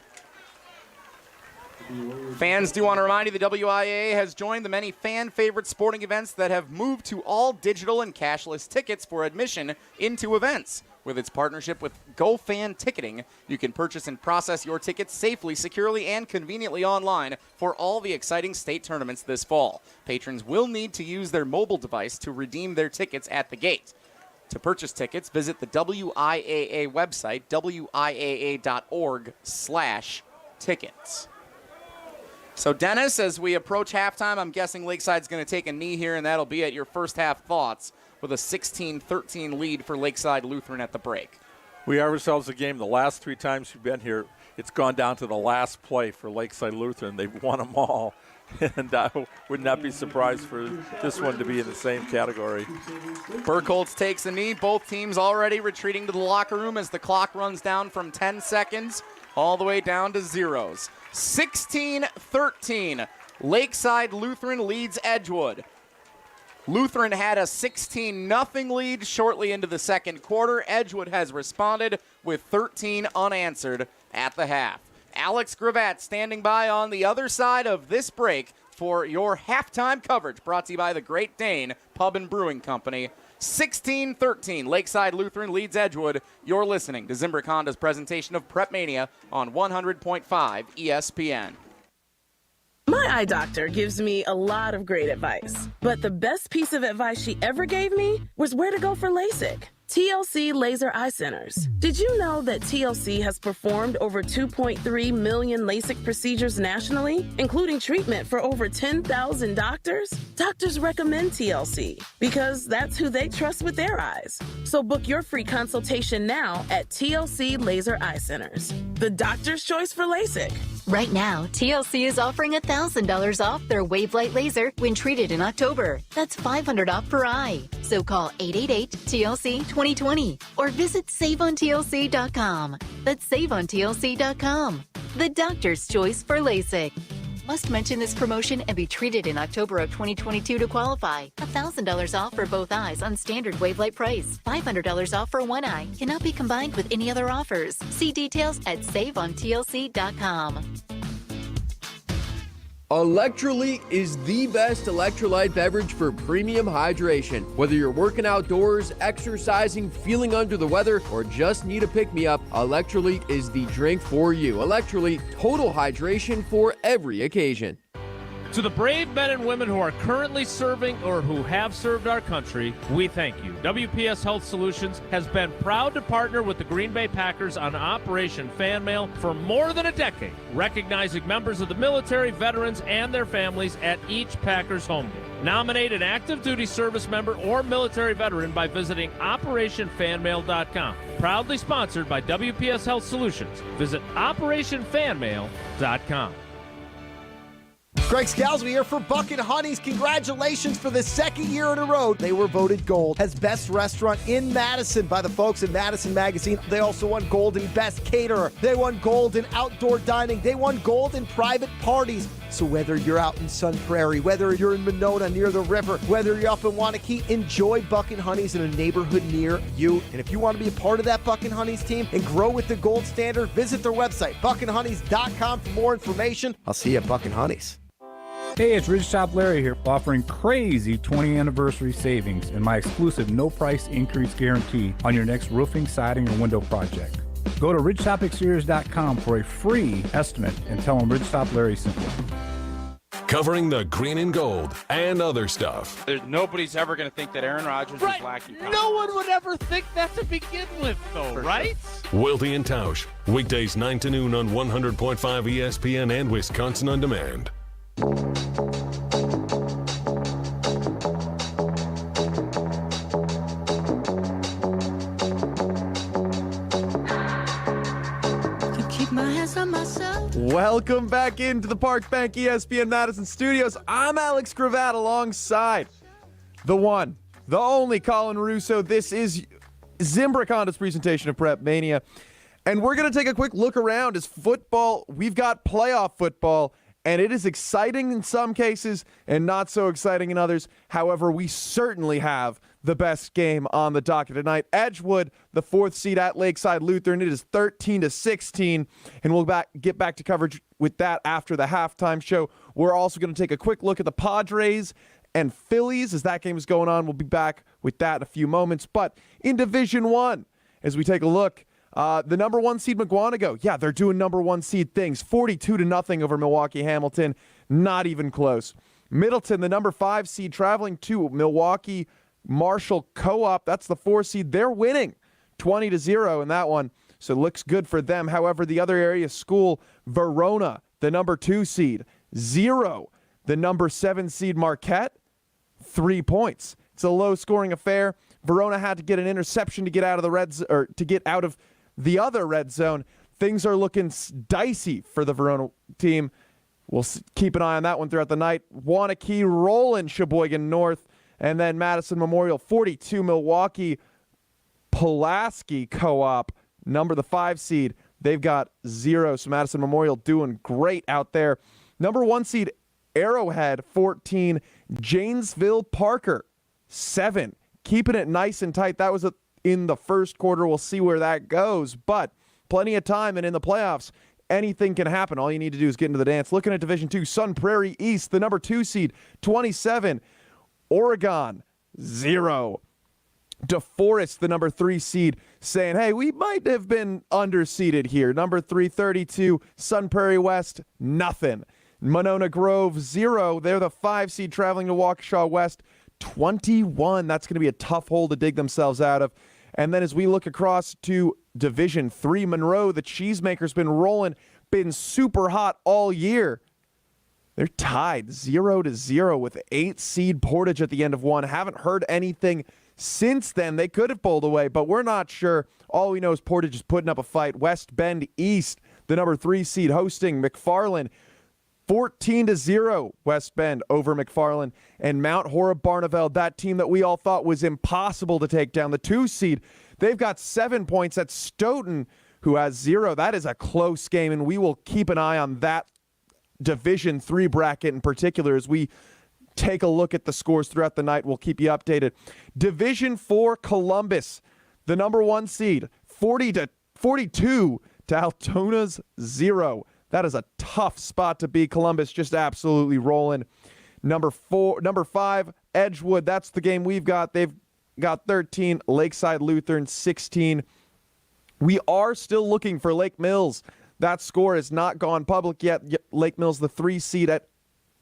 Speaker 2: Fans do want to remind you the WIAA has joined the many fan-favorite sporting events that have moved to all digital and cashless tickets for admission into events. With its partnership with GoFan Ticketing, you can purchase and process your tickets safely, securely, and conveniently online for all the exciting state tournaments this fall. Patrons will need to use their mobile device to redeem their tickets at the gate. To purchase tickets, visit the WIAA website, wiaa.org/tickets. So, Dennis, as we approach halftime, I'm guessing Lakeside's going to take a knee here, and that'll be at your first half thoughts with a 16-13 lead for Lakeside Lutheran at the break.
Speaker 3: We have ourselves a game. The last 3 times we've been here, it's gone down to the last play for Lakeside Lutheran. They've won them all, and I would not be surprised for this one to be in the same category.
Speaker 2: Burkholz takes a knee. Both teams already retreating to the locker room as the clock runs down from 10 seconds all the way down to zeros. 16-13. Lakeside Lutheran leads Edgewood. Lutheran had a 16-0 lead shortly into the second quarter. Edgewood has responded with 13 unanswered at the half. Alex Gravatt standing by on the other side of this break for your halftime coverage, brought to you by the Great Dane Pub and Brewing Company. 16-13, Lakeside Lutheran leads Edgewood. You're listening to Zimbrick Honda's presentation of PrepMania on 100.5 ESPN.
Speaker 21: My eye doctor gives me a lot of great advice, but the best piece of advice she ever gave me was where to go for LASIK. TLC Laser Eye Centers. Did you know that TLC has performed over 2.3 million LASIK procedures nationally, including treatment for over 10,000 doctors? Doctors recommend TLC because that's who they trust with their eyes. So book your free consultation now at TLC Laser Eye Centers, the doctor's choice for LASIK.
Speaker 22: Right now, TLC is offering $1,000 off their Wavelight laser when treated in October. That's $500 off per eye. So call 888-TLC-2020 or visit SaveOnTLC.com. That's SaveOnTLC.com. The doctor's choice for LASIK. Must mention this promotion and be treated in October of 2022 to qualify. $1,000 off for both eyes on standard Wavelight price. $500 off for one eye. Cannot be combined with any other offers. See details at SaveOnTLC.com.
Speaker 23: Electrolyte is the best electrolyte beverage for premium hydration. Whether you're working outdoors, exercising, feeling under the weather, or just need a pick-me-up, Electrolyte is the drink for you. Electrolyte, total hydration for every occasion.
Speaker 16: To the brave men and women who are currently serving or who have served our country, we thank you. WPS Health Solutions has been proud to partner with the Green Bay Packers on Operation Fan Mail for more than a decade, recognizing members of the military, veterans, and their families at each Packers home game. Nominate an active duty service member or military veteran by visiting OperationFanMail.com. Proudly sponsored by WPS Health Solutions. Visit OperationFanMail.com.
Speaker 24: Greg Scalzi here for Bucket Honey's. Congratulations for the second year in a row. They were voted gold as best restaurant in Madison by the folks at Madison Magazine. They also won gold in best caterer. They won gold in outdoor dining. They won gold in private parties. So whether you're out in Sun Prairie, whether you're in Monona near the river, whether you're up in Wanakee, enjoy Bucket Honey's in a neighborhood near you. And if you want to be a part of that Bucket Honey's team and grow with the gold standard, visit their website, buckethoneys.com, for more information. I'll see you at Bucket Honey's.
Speaker 25: Hey, it's Ridge Top Larry here, offering crazy 20th anniversary savings and my exclusive no price increase guarantee on your next roofing, siding, or window project. Go to ridgetopexteriors.com for a free estimate and tell them Ridge Top Larry sent you.
Speaker 5: Covering the green and gold and other stuff.
Speaker 26: Nobody's ever going to think that Aaron Rodgers is lacking confidence.
Speaker 16: No one would ever think that to begin with, though, right?
Speaker 5: Wiltie and Tausch, weekdays 9 to noon on 100.5 ESPN and Wisconsin On Demand.
Speaker 27: Welcome back into the Park Bank ESPN Madison studios. I'm Alex Gravatt alongside the one, the only Colin Russo. This is Zimbrick Honda's presentation of PrepMania. And we're going to take a quick look around as football. We've got playoff football, and it is exciting in some cases and not so exciting in others. However, we certainly have the best game on the docket tonight. Edgewood, the 4th seed at Lakeside Lutheran. It is 13-16, and we'll get back to coverage with that after the halftime show. We're also going to take a quick look at the Padres and Phillies as that game is going on. We'll be back with that in a few moments. But in Division I, as we take a look, the number 1 seed McGuanago, yeah, they're doing number 1 seed things. 42-0 over Milwaukee Hamilton. Not even close. Middleton, the number 5 seed, traveling to Milwaukee Marshall Co-op. That's the 4 seed. They're winning 20-0 in that one. So it looks good for them. However, the other area school, Verona, the number 2 seed, 0. The number 7 seed Marquette, 3 points. It's a low-scoring affair. Verona had to get an interception to get out of the other red zone. Things are looking dicey for the Verona team. We'll keep an eye on that one throughout the night. Wanakee rolling Sheboygan North. And then Madison Memorial, 42, Milwaukee Pulaski Co-op, the 5 seed. They've got 0. So Madison Memorial doing great out there. Number 1 seed Arrowhead, 14. Janesville Parker, 7. Keeping it nice and tight. That was in the first quarter. We'll see where that goes. But plenty of time, and in the playoffs, anything can happen. All you need to do is get into the dance. Looking at Division II, Sun Prairie East, the number 2 seed, 27. Oregon, 0. DeForest, the number 3 seed, saying, hey, we might have been underseeded here. Number 3, 32. Sun Prairie West, nothing. Monona Grove, 0. They're the 5 seed traveling to Waukesha West, 21. That's going to be a tough hole to dig themselves out of. And then as we look across to Division III, Monroe, the Cheesemaker's been rolling, been super hot all year. They're tied 0-0 with 8 seed Portage at the end of one. Haven't heard anything since then. They could have bowled away, but we're not sure. All we know is Portage is putting up a fight. West Bend East, the number 3 seed, hosting McFarland. 14-0 West Bend over McFarland. And Mount Horeb Barneveld, that team that we all thought was impossible to take down, the 2 seed, they've got 7 points at Stoughton, who has 0. That is a close game, and we will keep an eye on that Division III bracket in particular as we take a look at the scores throughout the night. We'll keep you updated. Division IV, Columbus, the number 1 seed, 40-42 to Altona's 0. That is a tough spot to be. Columbus just absolutely rolling. Number 5, Edgewood. That's the game we've got. They've got 13. Lakeside Lutheran, 16. We are still looking for Lake Mills. That score has not gone public yet. Lake Mills, the 3 seed at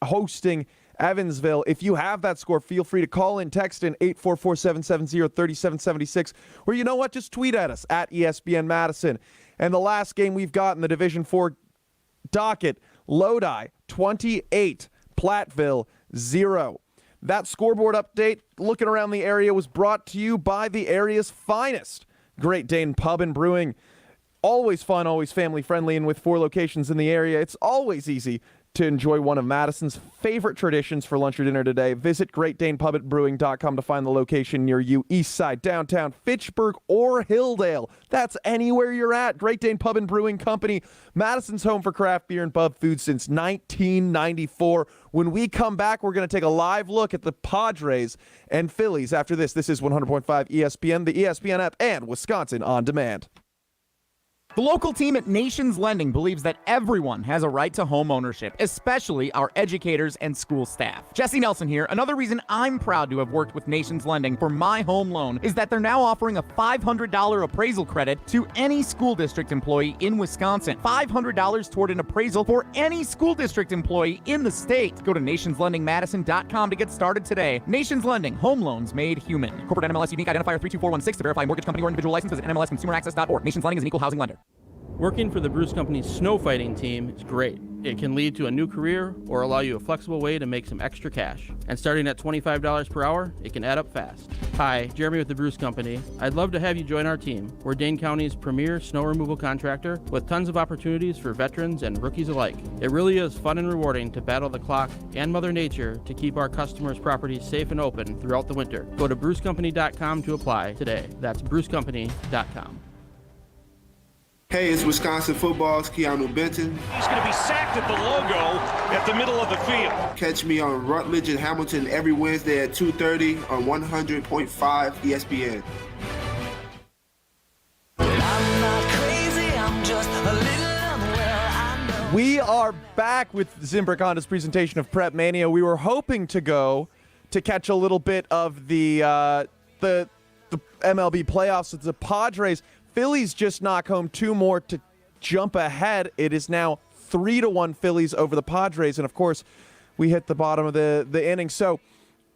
Speaker 27: hosting Evansville. If you have that score, feel free to call in, text in 844-770-3776. Or you know what? Just tweet at us at ESPN Madison. And the last game we've got in the Division IV docket, Lodi 28, Platteville 0. That scoreboard update, looking around the area, was brought to you by the area's finest Great Dane Pub and Brewing. Always fun, always family friendly, and with 4 locations in the area, it's always easy to enjoy one of Madison's favorite traditions for lunch or dinner today. Visit GreatDanePubandBrewing.com to find the location near you. East Side, downtown, Fitchburg, or Hilldale. That's anywhere you're at. Great Dane Pub and Brewing Company, Madison's home for craft beer and pub food since 1994. When we come back, we're going to take a live look at the Padres and Phillies. After this, this is 100.5 ESPN, the ESPN app, and Wisconsin On Demand.
Speaker 4: The local team at Nations Lending believes that everyone has a right to home ownership, especially our educators and school staff. Jesse Nelson here. Another reason I'm proud to have worked with Nations Lending for my home loan is that they're now offering a $500 appraisal credit to any school district employee in Wisconsin. $500 toward an appraisal for any school district employee in the state. Go to nationslendingmadison.com to get started today. Nations Lending, home loans made human. Corporate NMLS unique identifier 32416 to verify mortgage company or individual license. Visit NMLSconsumeraccess.org. Nations Lending is an equal housing lender.
Speaker 26: Working for the Bruce Company's snow fighting team is great. It can lead to a new career or allow you a flexible way to make some extra cash. And starting at $25 per hour, it can add up fast. Hi, Jeremy with the Bruce Company. I'd love to have you join our team. We're Dane County's premier snow removal contractor with tons of opportunities for veterans and rookies alike. It really is fun and rewarding to battle the clock and Mother Nature to keep our customers' properties safe and open throughout the winter. Go to brucecompany.com to apply today. That's brucecompany.com.
Speaker 6: Hey, it's Wisconsin football's Keanu Benton.
Speaker 7: He's going to be sacked at the logo at the middle of the field.
Speaker 6: Catch me on Rutledge and Hamilton every Wednesday at 2:30 on 100.5 ESPN.
Speaker 27: We are back with Zimbrick Honda's presentation of PrepMania. We were hoping to go to catch a little bit of the MLB playoffs with the Padres. Phillies just knock home 2 more to jump ahead. It is now 3-1 Phillies over the Padres. And, of course, we hit the bottom of the inning. So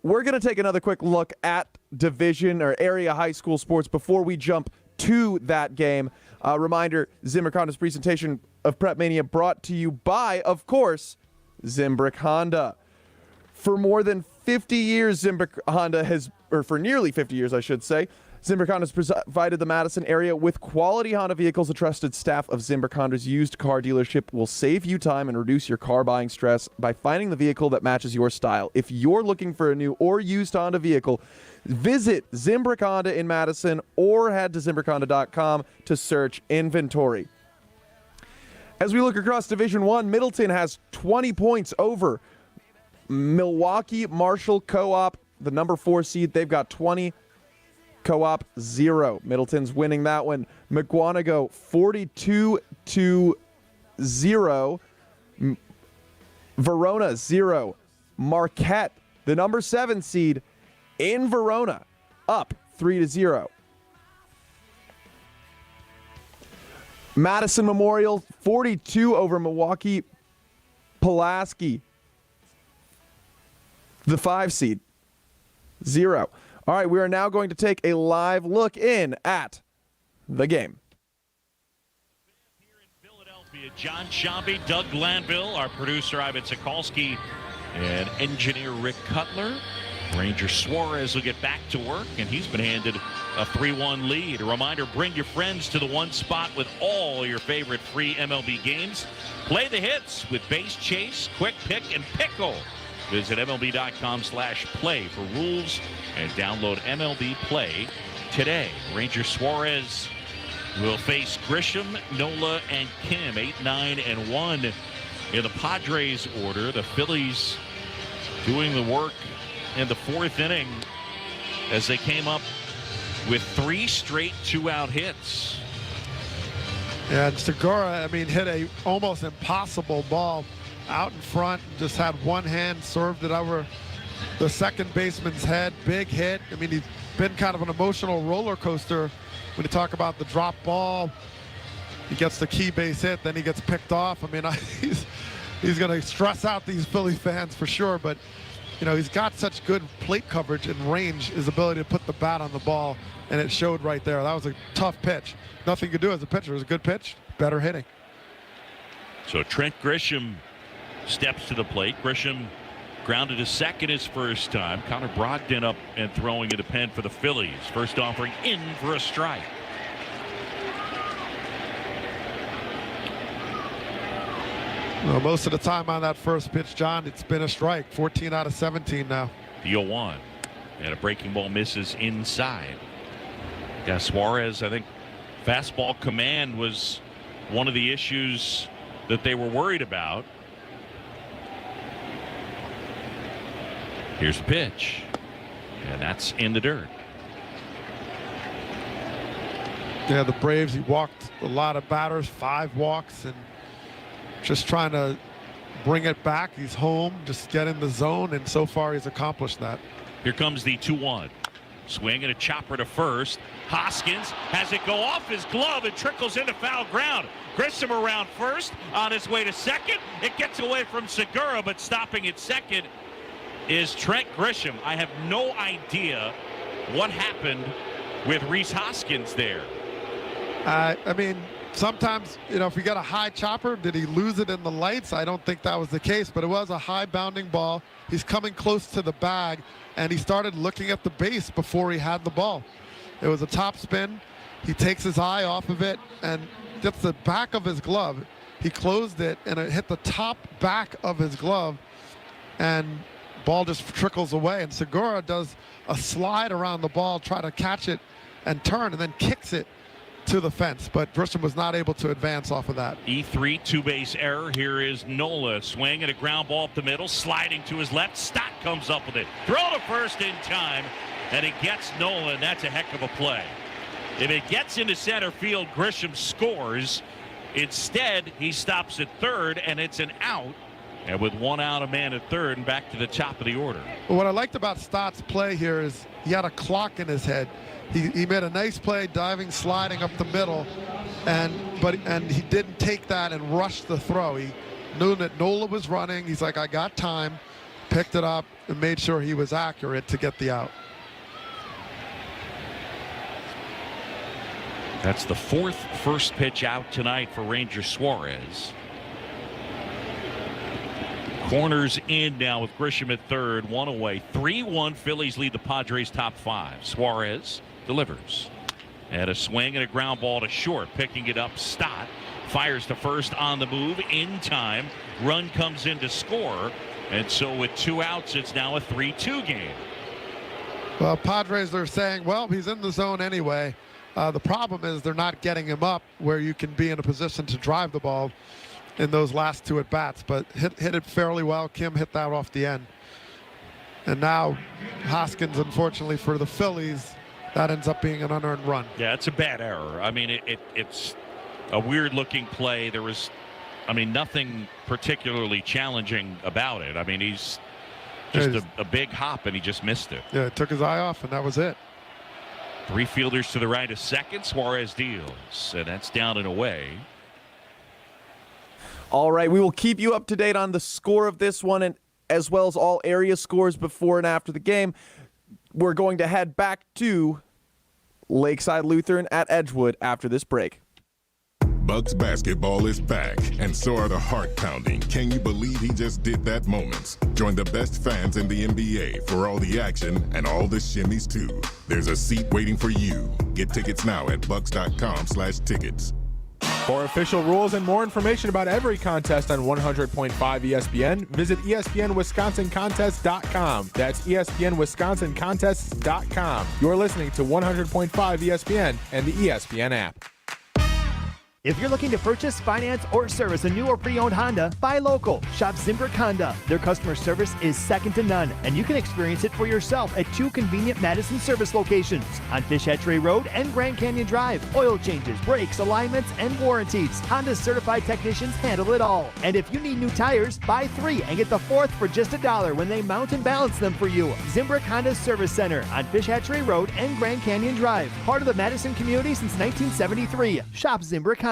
Speaker 27: we're going to take another quick look at division or area high school sports before we jump to that game. Reminder, Zimbrick Honda's presentation of PrepMania brought to you by, of course, Zimbrick Honda. For more than 50 years, Zimbrick Honda has, or for nearly 50 years, I should say, Zimbrick Honda has provided the Madison area with quality Honda vehicles. A trusted staff of Zimbrick Honda's used car dealership will save you time and reduce your car buying stress by finding the vehicle that matches your style. If you're looking for a new or used Honda vehicle, visit Zimbrick Honda in Madison or head to ZimbrickHonda.com to search inventory. As we look across Division I, Middleton has 20 points over Milwaukee Marshall Co-op, the number 4 seed. They've got 20. Co-op 0. Middleton's winning that one. McGuanago 42-0 0. Verona 0. Marquette, the number 7 seed in Verona, up 3-0. Madison Memorial 42 over Milwaukee. Pulaski, the 5 seed, 0. All right, we are now going to take a live look in at the game.
Speaker 7: John Shambi, Doug Glanville, our producer Ivan Sikalski, and engineer Rick Cutler. Ranger Suarez will get back to work, and he's been handed a 3-1 lead. A reminder, bring your friends to the one spot with all your favorite free MLB games. Play the hits with Base Chase, Quick Pick, and Pickle. Visit MLB.com/play for rules and download MLB Play today. Ranger Suarez will face Grisham, Nola, and Kim, 8, 9, and 1 in the Padres order. The Phillies doing the work in the 4th inning as they came up with 3 straight 2-out hits.
Speaker 3: Yeah, and Segura, hit a almost impossible ball out in front. Just had one hand, served it over the second baseman's head. Big hit. He's been kind of an emotional roller coaster when you talk about the drop ball. He gets the key base hit, then he gets picked off. He's going to stress out these Philly fans for sure, but he's got such good plate coverage and range, his ability to put the bat on the ball, and it showed right there. That was a tough pitch. Nothing you could do as a pitcher. It was a good pitch, better hitting.
Speaker 7: So Trent Grisham steps to the plate. Grisham grounded to second his first time. Connor Brogdon up and throwing in the pen for the Phillies. First offering in for a strike.
Speaker 3: Well, most of the time on that first pitch, John, it's been a strike. 14 out of 17 now.
Speaker 7: The 0-1. And a breaking ball misses inside. Yeah, Suarez, I think fastball command was one of the issues that they were worried about. Here's the pitch. And that's in the dirt.
Speaker 3: Yeah, the Braves, he walked a lot of batters, 5 walks, and just trying to bring it back. He's home, just get in the zone, and so far he's accomplished that.
Speaker 7: Here comes the 2-1. Swing and a chopper to first. Hoskins has it go off his glove and trickles into foul ground. Grisham around first, on his way to second. It gets away from Segura, but stopping at second is Trent Grisham. I have no idea what happened with Rhys Hoskins there.
Speaker 3: Sometimes, if you got a high chopper, did he lose it in the lights? I don't think that was the case, but it was a high bounding ball. He's coming close to the bag, and he started looking at the base before he had the ball. It was a top spin. He takes his eye off of it and gets the back of his glove. He closed it, and it hit the top back of his glove, and ball just trickles away. And Segura does a slide around the ball, try to catch it and turn, and then kicks it to the fence, but Grisham was not able to advance off of that.
Speaker 7: E3 two-base error. Here is Nola, swing and a ground ball up the middle, sliding to his left. Stott comes up with it, throw to first in time, and it gets Nola, and that's a heck of a play. If it gets into center field, Grisham scores. Instead, he stops at third, and it's an out. And with 1 out, a man at third, and back to the top of the order.
Speaker 3: What I liked about Stott's play here is he had a clock in his head. He made a nice play, diving, sliding up the middle, and he didn't take that and rush the throw. He knew that Nola was running. He's like, I got time, picked it up, and made sure he was accurate to get the out.
Speaker 7: That's the 4th first pitch out tonight for Ranger Suarez. Corners in now with Grisham at third, 1 away. 3-1 Phillies lead the Padres top 5. Suarez delivers. And a swing and a ground ball to short. Picking it up, Stott fires to first on the move in time. Run comes in to score. And so with 2 outs, it's now a 3-2 game.
Speaker 3: Well, Padres are saying, well, he's in the zone anyway. The problem is they're not getting him up where you can be in a position to drive the ball in those last 2 at-bats, but hit it fairly well. Kim hit that off the end. And now Hoskins, unfortunately for the Phillies, that ends up being an unearned run.
Speaker 7: Yeah, it's a bad error. It's a weird-looking play. There was I mean, nothing particularly challenging about it. I mean, he's just a big hop, and he just missed it.
Speaker 8: Yeah, it took his eye off, and that was it.
Speaker 7: 3 fielders to the right of second. Suarez deals, and that's down and away.
Speaker 27: All right, we will keep you up to date on the score of this one, and as well as all area scores before and after the game. We're going to head back to Lakeside Lutheran at Edgewood after this break.
Speaker 9: Bucks basketball is back, and so are the heart pounding. Can you believe he just did that moments? Join the best fans in the NBA for all the action and all the shimmies too. There's a seat waiting for you. Get tickets now at bucks.com/tickets.
Speaker 10: For official rules and more information about every contest on 100.5 ESPN, visit ESPNWisconsinContests.com. That's ESPNWisconsinContests.com. You're listening to 100.5 ESPN and the ESPN app.
Speaker 11: If you're looking to purchase, finance, or service a new or pre-owned Honda, buy local. Shop Zimbrick Honda. Their customer service is second to none, and you can experience it for yourself at 2 convenient Madison service locations on Fish Hatchery Road and Grand Canyon Drive. Oil changes, brakes, alignments, and warranties. Honda's certified technicians handle it all. And if you need new tires, buy 3 and get the 4th for just $1 when they mount and balance them for you. Zimbrick Honda Service Center on Fish Hatchery Road and Grand Canyon Drive. Part of the Madison community since 1973. Shop Zimbrick Honda.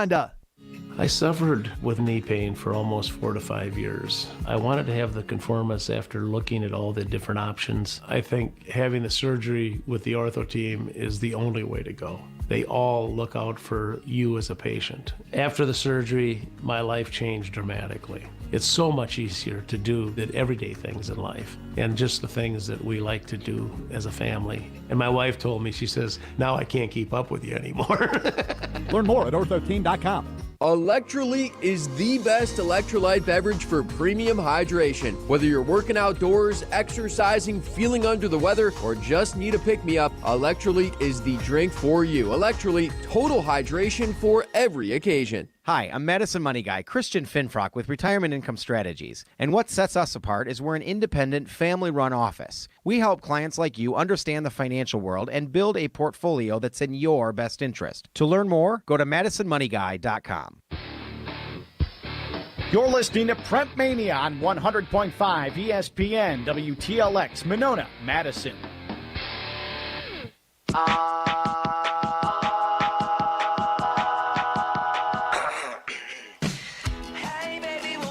Speaker 12: I suffered with knee pain for almost 4 to 5 years. I wanted to have the conformis after looking at all the different options. I think having the surgery with the ortho team is the only way to go. They all look out for you as a patient. After the surgery, my life changed dramatically. It's so much easier to do the everyday things in life and just the things that we like to do as a family. And my wife told me, she says, now I can't keep up with you anymore.
Speaker 11: Learn more at orthoteam.com.
Speaker 23: Electrolyte is the best electrolyte beverage for premium hydration. Whether you're working outdoors, exercising, feeling under the weather, or just need a pick-me-up, Electrolyte is the drink for you. Electrolyte, total hydration for every occasion.
Speaker 20: Hi, I'm Madison Money Guy, Christian Finfrock with Retirement Income Strategies. And what sets us apart is we're an independent, family-run office. We help clients like you understand the financial world and build a portfolio that's in your best interest. To learn more, go to MadisonMoneyGuy.com.
Speaker 4: You're listening to PrepMania on 100.5 ESPN, WTLX, Monona, Madison.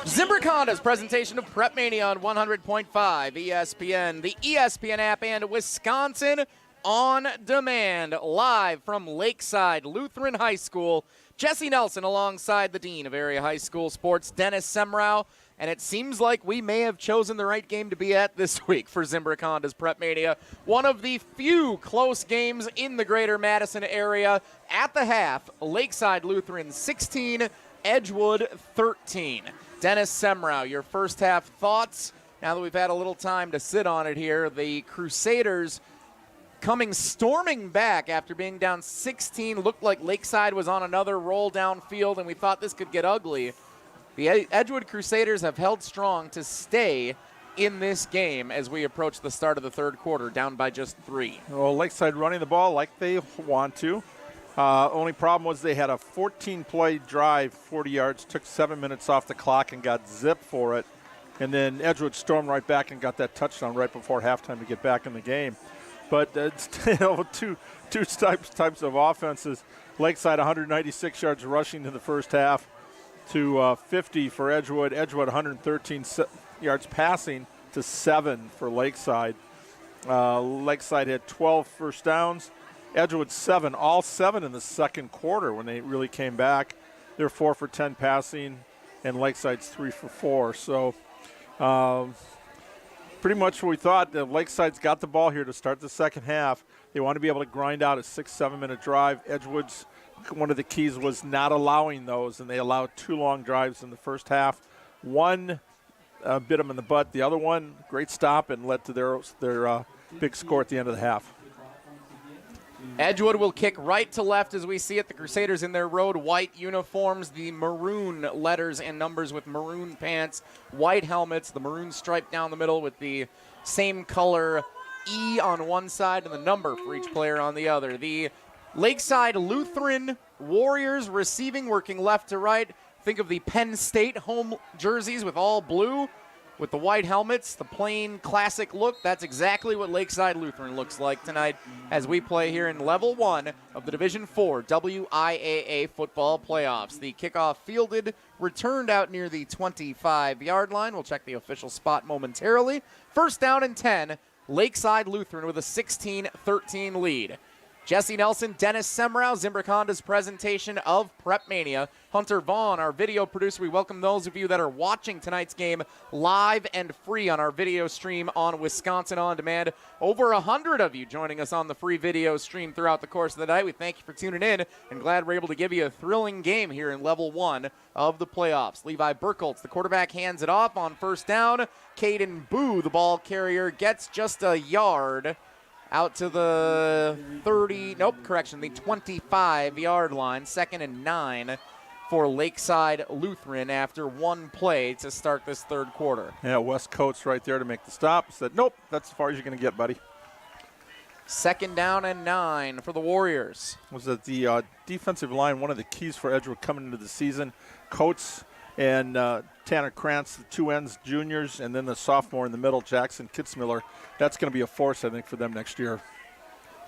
Speaker 2: Zimbrick Honda's presentation of PrepMania on 100.5 ESPN, the ESPN app, and Wisconsin On Demand, live from Lakeside Lutheran High School. Jesse Nelson alongside the Dean of Area High School Sports, Dennis Semrau, and it seems like we may have chosen the right game to be at this week for Zimbrick Honda's PrepMania. One of the few close games in the greater Madison area. At the half, Lakeside Lutheran 16, Edgewood 13. Dennis Semrau, your first half thoughts? Now that we've had a little time to sit on it here, the Crusaders coming storming back after being down 16. Looked like Lakeside was on another roll downfield, and we thought this could get ugly. The Edgewood Crusaders have held strong to stay in this game as we approach the start of the third quarter, down by just 3.
Speaker 3: Well, Lakeside running the ball like they want to. Only problem was they had a 14-play drive, 40 yards, took 7 minutes off the clock and got zipped for it. And then Edgewood stormed right back and got that touchdown right before halftime to get back in the game. But it's two types of offenses. Lakeside 196 yards rushing in the first half to 50 for Edgewood. Edgewood 113 yards passing to 7 for Lakeside. Lakeside had 12 first downs. Edgewood 7, all 7 in the second quarter when they really came back. They're 4 for 10 passing, and Lakeside's 3 for 4. So pretty much what we thought. Lakeside's got the ball here to start the second half. They want to be able to grind out a 6-7 minute drive. Edgewood's one of the keys was not allowing those, and they allowed 2 long drives in the first half. One bit them in the butt. The other one, great stop, and led to their big score at the end of the half.
Speaker 2: Edgewood will kick right to left as we see it. The Crusaders in their road white uniforms, the maroon letters and numbers with maroon pants, white helmets, the maroon stripe down the middle with the same color E on one side and the number for each player on the other. The Lakeside Lutheran Warriors receiving, working left to right. Think of the Penn State home jerseys with all blue, with the white helmets, the plain classic look. That's exactly what Lakeside Lutheran looks like tonight as we play here in Level 1 of the Division IV WIAA football playoffs. The kickoff fielded, returned out near the 25-yard line. We'll check the official spot momentarily. First down and 10, Lakeside Lutheran with a 16-13 lead. Jesse Nelson, Dennis Semrau, Zimbrick Honda's presentation of PrepMania. Hunter Vaughn, our video producer. We welcome those of you that are watching tonight's game live and free on our video stream on Wisconsin On Demand. Over 100 of you joining us on the free video stream throughout the course of the night. We thank you for tuning in and glad we're able to give you a thrilling game here in Level 1 of the playoffs. Levi Burkholtz, the quarterback, hands it off on first down. Caden Boo, the ball carrier, gets just a yard out to the the 25-yard line. 2nd and 9 for Lakeside Lutheran after one play to start this third quarter.
Speaker 3: Yeah, Wes Coates right there to make the stop. Said, nope, that's as far as you're going to get, buddy.
Speaker 2: 2nd down and 9 for the Warriors.
Speaker 3: Was that the defensive line, one of the keys for Edgewood coming into the season. Coates and Tanner Krantz, the two ends, juniors, and then the sophomore in the middle, Jackson Kitzmiller. That's going to be a force, I think, for them next year.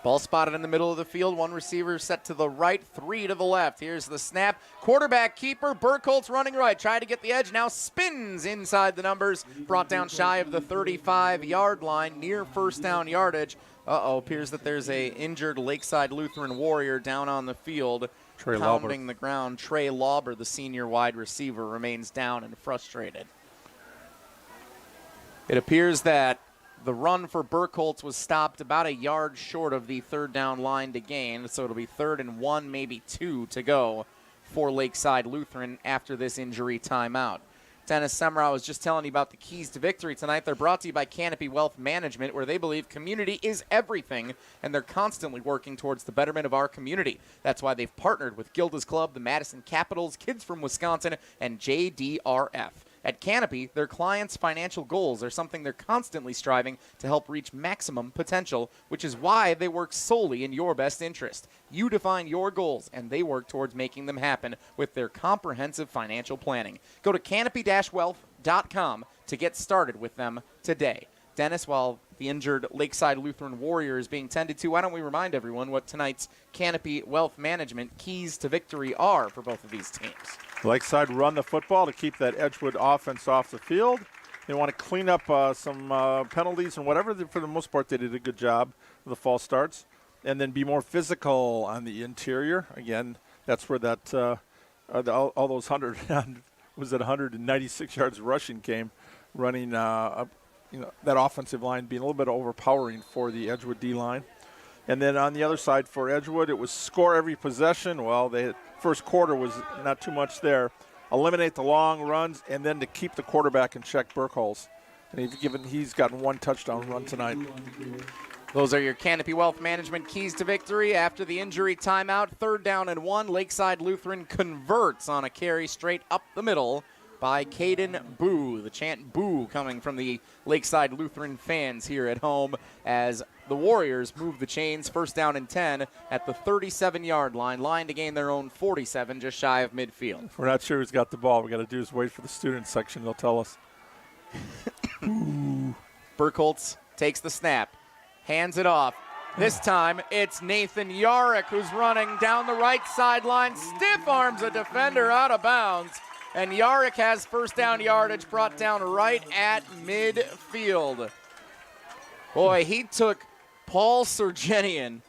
Speaker 2: Ball spotted in the middle of the field. One receiver set to the right, 3 to the left. Here's the snap. Quarterback keeper, Burkholtz running right. Tried to get the edge, now spins inside the numbers. Brought down shy of the 35-yard line, near first down yardage. Appears that there's a injured Lakeside Lutheran Warrior down on the field.
Speaker 3: Trey
Speaker 2: pounding
Speaker 3: Lauber.
Speaker 2: the ground. Trey Lauber, the senior wide receiver, remains down and frustrated. It appears that the run for Burkholtz was stopped about a yard short of the third down line to gain, so it'll be 3rd and 1, maybe 2 to go for Lakeside Lutheran after this injury timeout. Dennis Semrau was just telling you about the keys to victory tonight. They're brought to you by Canopy Wealth Management, where they believe community is everything, and they're constantly working towards the betterment of our community. That's why they've partnered with Gilda's Club, the Madison Capitals, Kids from Wisconsin, and JDRF. At Canopy, their clients' financial goals are something they're constantly striving to help reach maximum potential, which is why they work solely in your best interest. You define your goals, and they work towards making them happen with their comprehensive financial planning. Go to canopy-wealth.com to get started with them today. Dennis, while the injured Lakeside Lutheran Warrior is being tended to, why don't we remind everyone what tonight's Canopy Wealth Management keys to victory are for both of these teams.
Speaker 3: Lakeside run the football to keep that Edgewood offense off the field. They want to clean up some penalties and whatever. For the most part, they did a good job of the false starts. And then be more physical on the interior. Again, that's where that all those 196 yards rushing came, running up. That offensive line being a little bit overpowering for the Edgewood D-line. And then on the other side for Edgewood, it was score every possession. Well, the first quarter was not too much there. Eliminate the long runs, and then to keep the quarterback in check, Burkholtz. And he's gotten one touchdown run tonight.
Speaker 2: Those are your Canopy Wealth Management keys to victory. After the injury timeout, 3rd down and 1, Lakeside Lutheran converts on a carry straight up the middle by Caden Boo. The chant boo coming from the Lakeside Lutheran fans here at home as the Warriors move the chains. 1st down and 10 at the 37-yard line to gain their own 47 just shy of midfield.
Speaker 3: If we're not sure who's got the ball, we got to do is wait for the student section. They'll tell us.
Speaker 2: Burkholtz takes the snap, hands it off. This time it's Nathan Yarrick who's running down the right sideline, stiff arms a defender out of bounds. And Yarrick has 1st down yardage brought down right at midfield. Boy, he took Paul Surgenian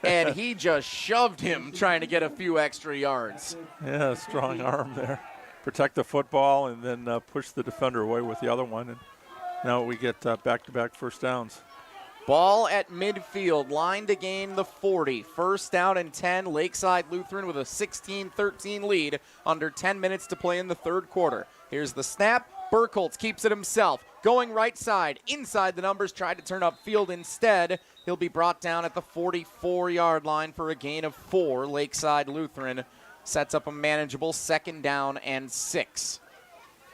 Speaker 2: and he just shoved him trying to get a few extra yards.
Speaker 3: Yeah, strong arm there. Protect the football and then push the defender away with the other one. And now we get back-to-back 1st downs.
Speaker 2: Ball at midfield, line to gain the 40. 1st down and 10, Lakeside Lutheran with a 16-13 lead, under 10 minutes to play in the 3rd quarter. Here's the snap. Burkholtz keeps it himself. Going right side, inside the numbers, tried to turn upfield instead. He'll be brought down at the 44-yard line for a gain of 4. Lakeside Lutheran sets up a manageable 2nd down and 6.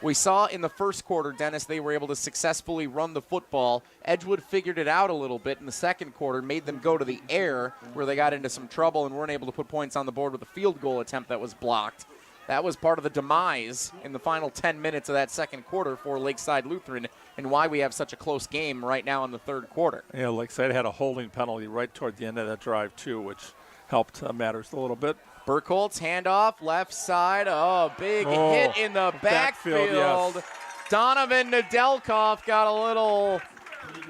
Speaker 2: We saw in the 1st quarter, Dennis, they were able to successfully run the football. Edgewood figured it out a little bit in the 2nd quarter, made them go to the air where they got into some trouble and weren't able to put points on the board with a field goal attempt that was blocked. that was part of the demise in the final 10 minutes of that second quarter for Lakeside Lutheran and why we have such a close game right now in the third quarter.
Speaker 3: Yeah, Lakeside had a holding penalty right toward the end of that drive, too, which helped matters a little bit.
Speaker 2: Burkholtz, handoff, left side. Oh, big hit in the backfield.
Speaker 3: Yes.
Speaker 2: Donovan Nedelkoff got a little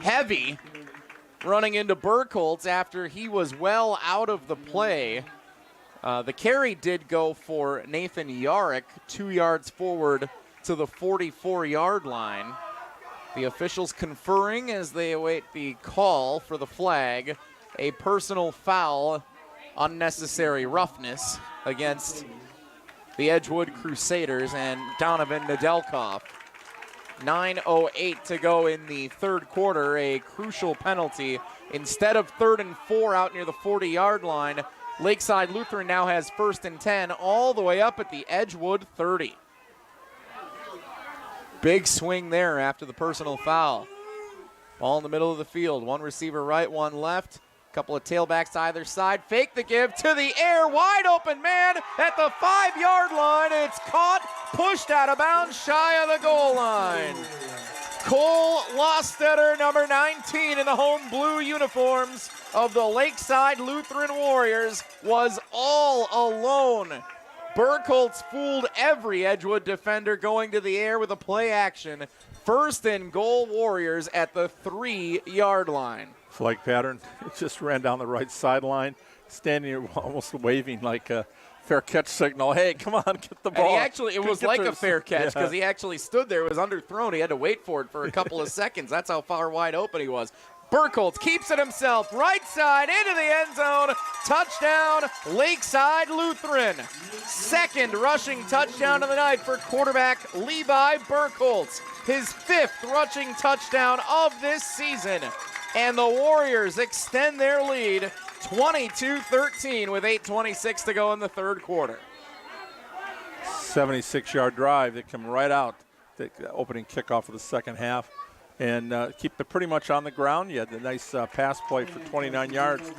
Speaker 2: heavy running into Burkholtz after he was well out of the play. The carry did go for Nathan Yarrick, 2 yards forward to the 44-yard line. The officials conferring as they await the call for the flag. A personal foul, unnecessary roughness against the Edgewood Crusaders and Donovan Nedelkoff. 9:08 to go in the third quarter, a crucial penalty. Instead of 3rd and 4 out near the 40-yard line, Lakeside Lutheran now has 1st and 10 all the way up at the Edgewood 30. Big swing there after the personal foul. Ball in the middle of the field. One receiver right, one left. Couple of tailbacks either side. Fake the give to the air. Wide open man at the 5-yard line. It's caught, pushed out of bounds, shy of the goal line. Cole Lostetter, number 19 in the home blue uniforms of the Lakeside Lutheran Warriors, was all alone. Burkholtz fooled every Edgewood defender going to the air with a play action. 1st and goal Warriors at the 3-yard line.
Speaker 3: Flag pattern. It just ran down the right sideline, standing here almost waving like a fair catch signal. Hey, come on, get the ball.
Speaker 2: And he actually, it was like a fair catch because he actually stood there. It was underthrown. He had to wait for it for a couple of seconds. That's how far wide open he was. Burkholtz keeps it himself. Right side into the end zone. Touchdown, Lakeside Lutheran. 2nd rushing touchdown of the night for quarterback Levi Burkholtz. His 5th rushing touchdown of this season. And the Warriors extend their lead 22-13 with 8:26 to go in the third quarter.
Speaker 3: 76-yard drive. They come right out, the opening kickoff of the second half, and keep it pretty much on the ground. You had the nice pass play for 29 yards,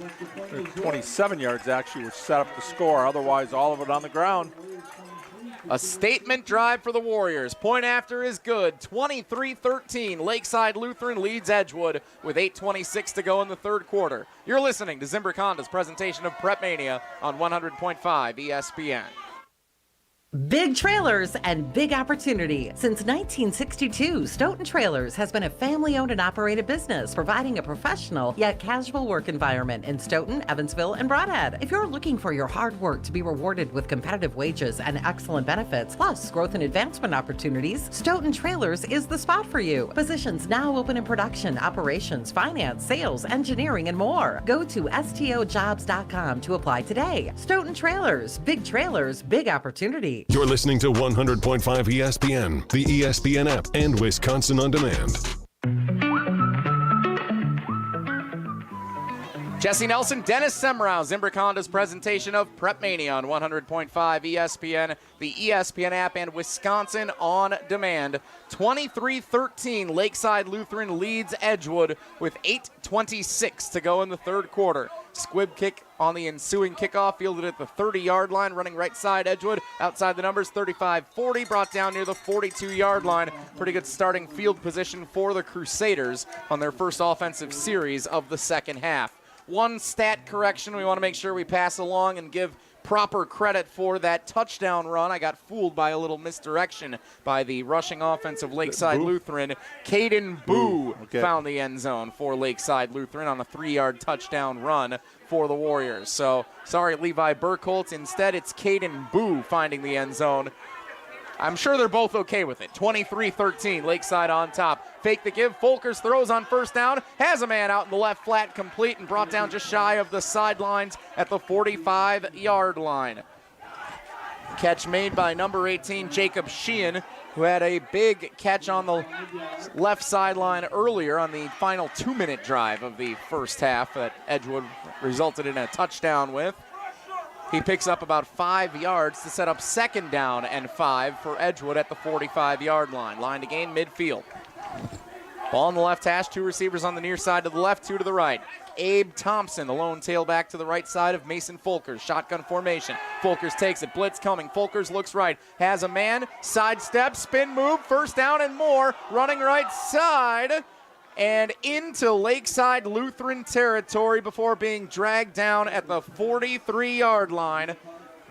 Speaker 3: 27 yards actually, which set up the score. Otherwise, all of it on the ground.
Speaker 2: A statement drive for the Warriors. Point after is good. 23-13. Lakeside Lutheran leads Edgewood with 8:26 to go in the third quarter. You're listening to Zimbrick Honda's presentation of PrepMania on 100.5 ESPN.
Speaker 8: Big trailers and big opportunity. Since 1962, Stoughton Trailers has been a family-owned and operated business providing a professional yet casual work environment in Stoughton, Evansville, and Broadhead. If you're looking for your hard work to be rewarded with competitive wages and excellent benefits, plus growth and advancement opportunities, Stoughton Trailers is the spot for you. Positions now open in production, operations, finance, sales, engineering, and more. Go to stojobs.com to apply today. Stoughton Trailers, big opportunity.
Speaker 5: You're listening to 100.5 ESPN, the ESPN app, and Wisconsin On Demand.
Speaker 2: Jesse Nelson, Dennis Semrau, Zimbrick Honda's presentation of PrepMania on 100.5 ESPN, the ESPN app, and Wisconsin On Demand. 23-13, Lakeside Lutheran leads Edgewood with 8:26 to go in the third quarter. Squib kick on the ensuing kickoff, fielded at the 30-yard line, running right side Edgewood, outside the numbers, 35-40, brought down near the 42-yard line. Pretty good starting field position for the Crusaders on their first offensive series of the second half. One stat correction we want to make sure we pass along and give proper credit for that touchdown run. I got fooled by a little misdirection by the rushing offense of Lakeside Lutheran. Caden Boo found the end zone for Lakeside Lutheran on a 3-yard touchdown run for the Warriors. So, sorry, Levi Burkholtz. Instead, it's Caden Boo finding the end zone. I'm sure they're both okay with it. 23-13, Lakeside on top. Fake the give. Folkers throws on first down. Has a man out in the left flat, complete, and brought down just shy of the sidelines at the 45-yard line. Catch made by number 18, Jacob Sheehan, who had a big catch on the left sideline earlier on the final 2-minute drive of the first half that Edgewood resulted in a touchdown with. He picks up about 5 yards to set up 2nd down and 5 for Edgewood at the 45-yard line. Line to gain midfield. Ball on the left hash, 2 receivers on the near side to the left, 2 to the right. Abe Thompson, the lone tailback to the right side of Mason Folkers. Shotgun formation. Folkers takes it. Blitz coming. Folkers looks right. Has a man. Sidestep. Spin move. First down and more. Running right side. And into Lakeside Lutheran territory before being dragged down at the 43-yard line.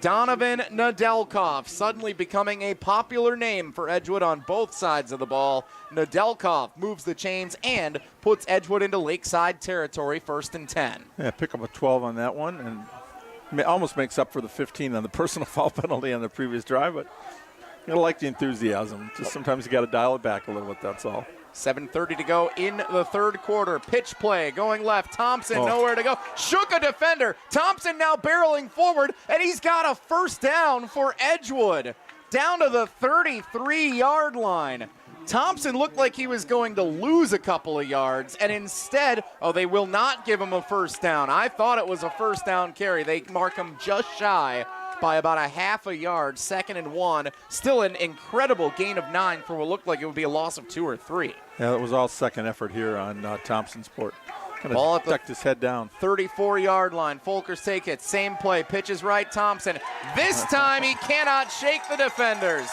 Speaker 2: Donovan Nedelkoff suddenly becoming a popular name for Edgewood on both sides of the ball. Nedelkoff moves the chains and puts Edgewood into Lakeside territory, 1st and 10.
Speaker 3: Yeah, pick up a 12 on that one, and almost makes up for the 15 on the personal foul penalty on the previous drive, but you like the enthusiasm. Just sometimes you got to dial it back a little bit, that's all.
Speaker 2: 7:30 to go in the third quarter. Pitch play going left. Thompson nowhere to go. Shook a defender. Thompson now barreling forward, and he's got a first down for Edgewood. Down to the 33-yard line. Thompson looked like he was going to lose a couple of yards, and instead, they will not give him a first down. I thought it was a first down carry. They mark him just shy by about a half a yard, 2nd and 1. Still an incredible gain of 9 for what looked like it would be a loss of 2 or 3.
Speaker 3: Yeah, that was all second effort here on Thompson's part.
Speaker 2: Ball at the
Speaker 3: ducked his head down.
Speaker 2: 34-yard line. Folkers take it. Same play. Pitches right. Thompson. This time he cannot shake the defenders.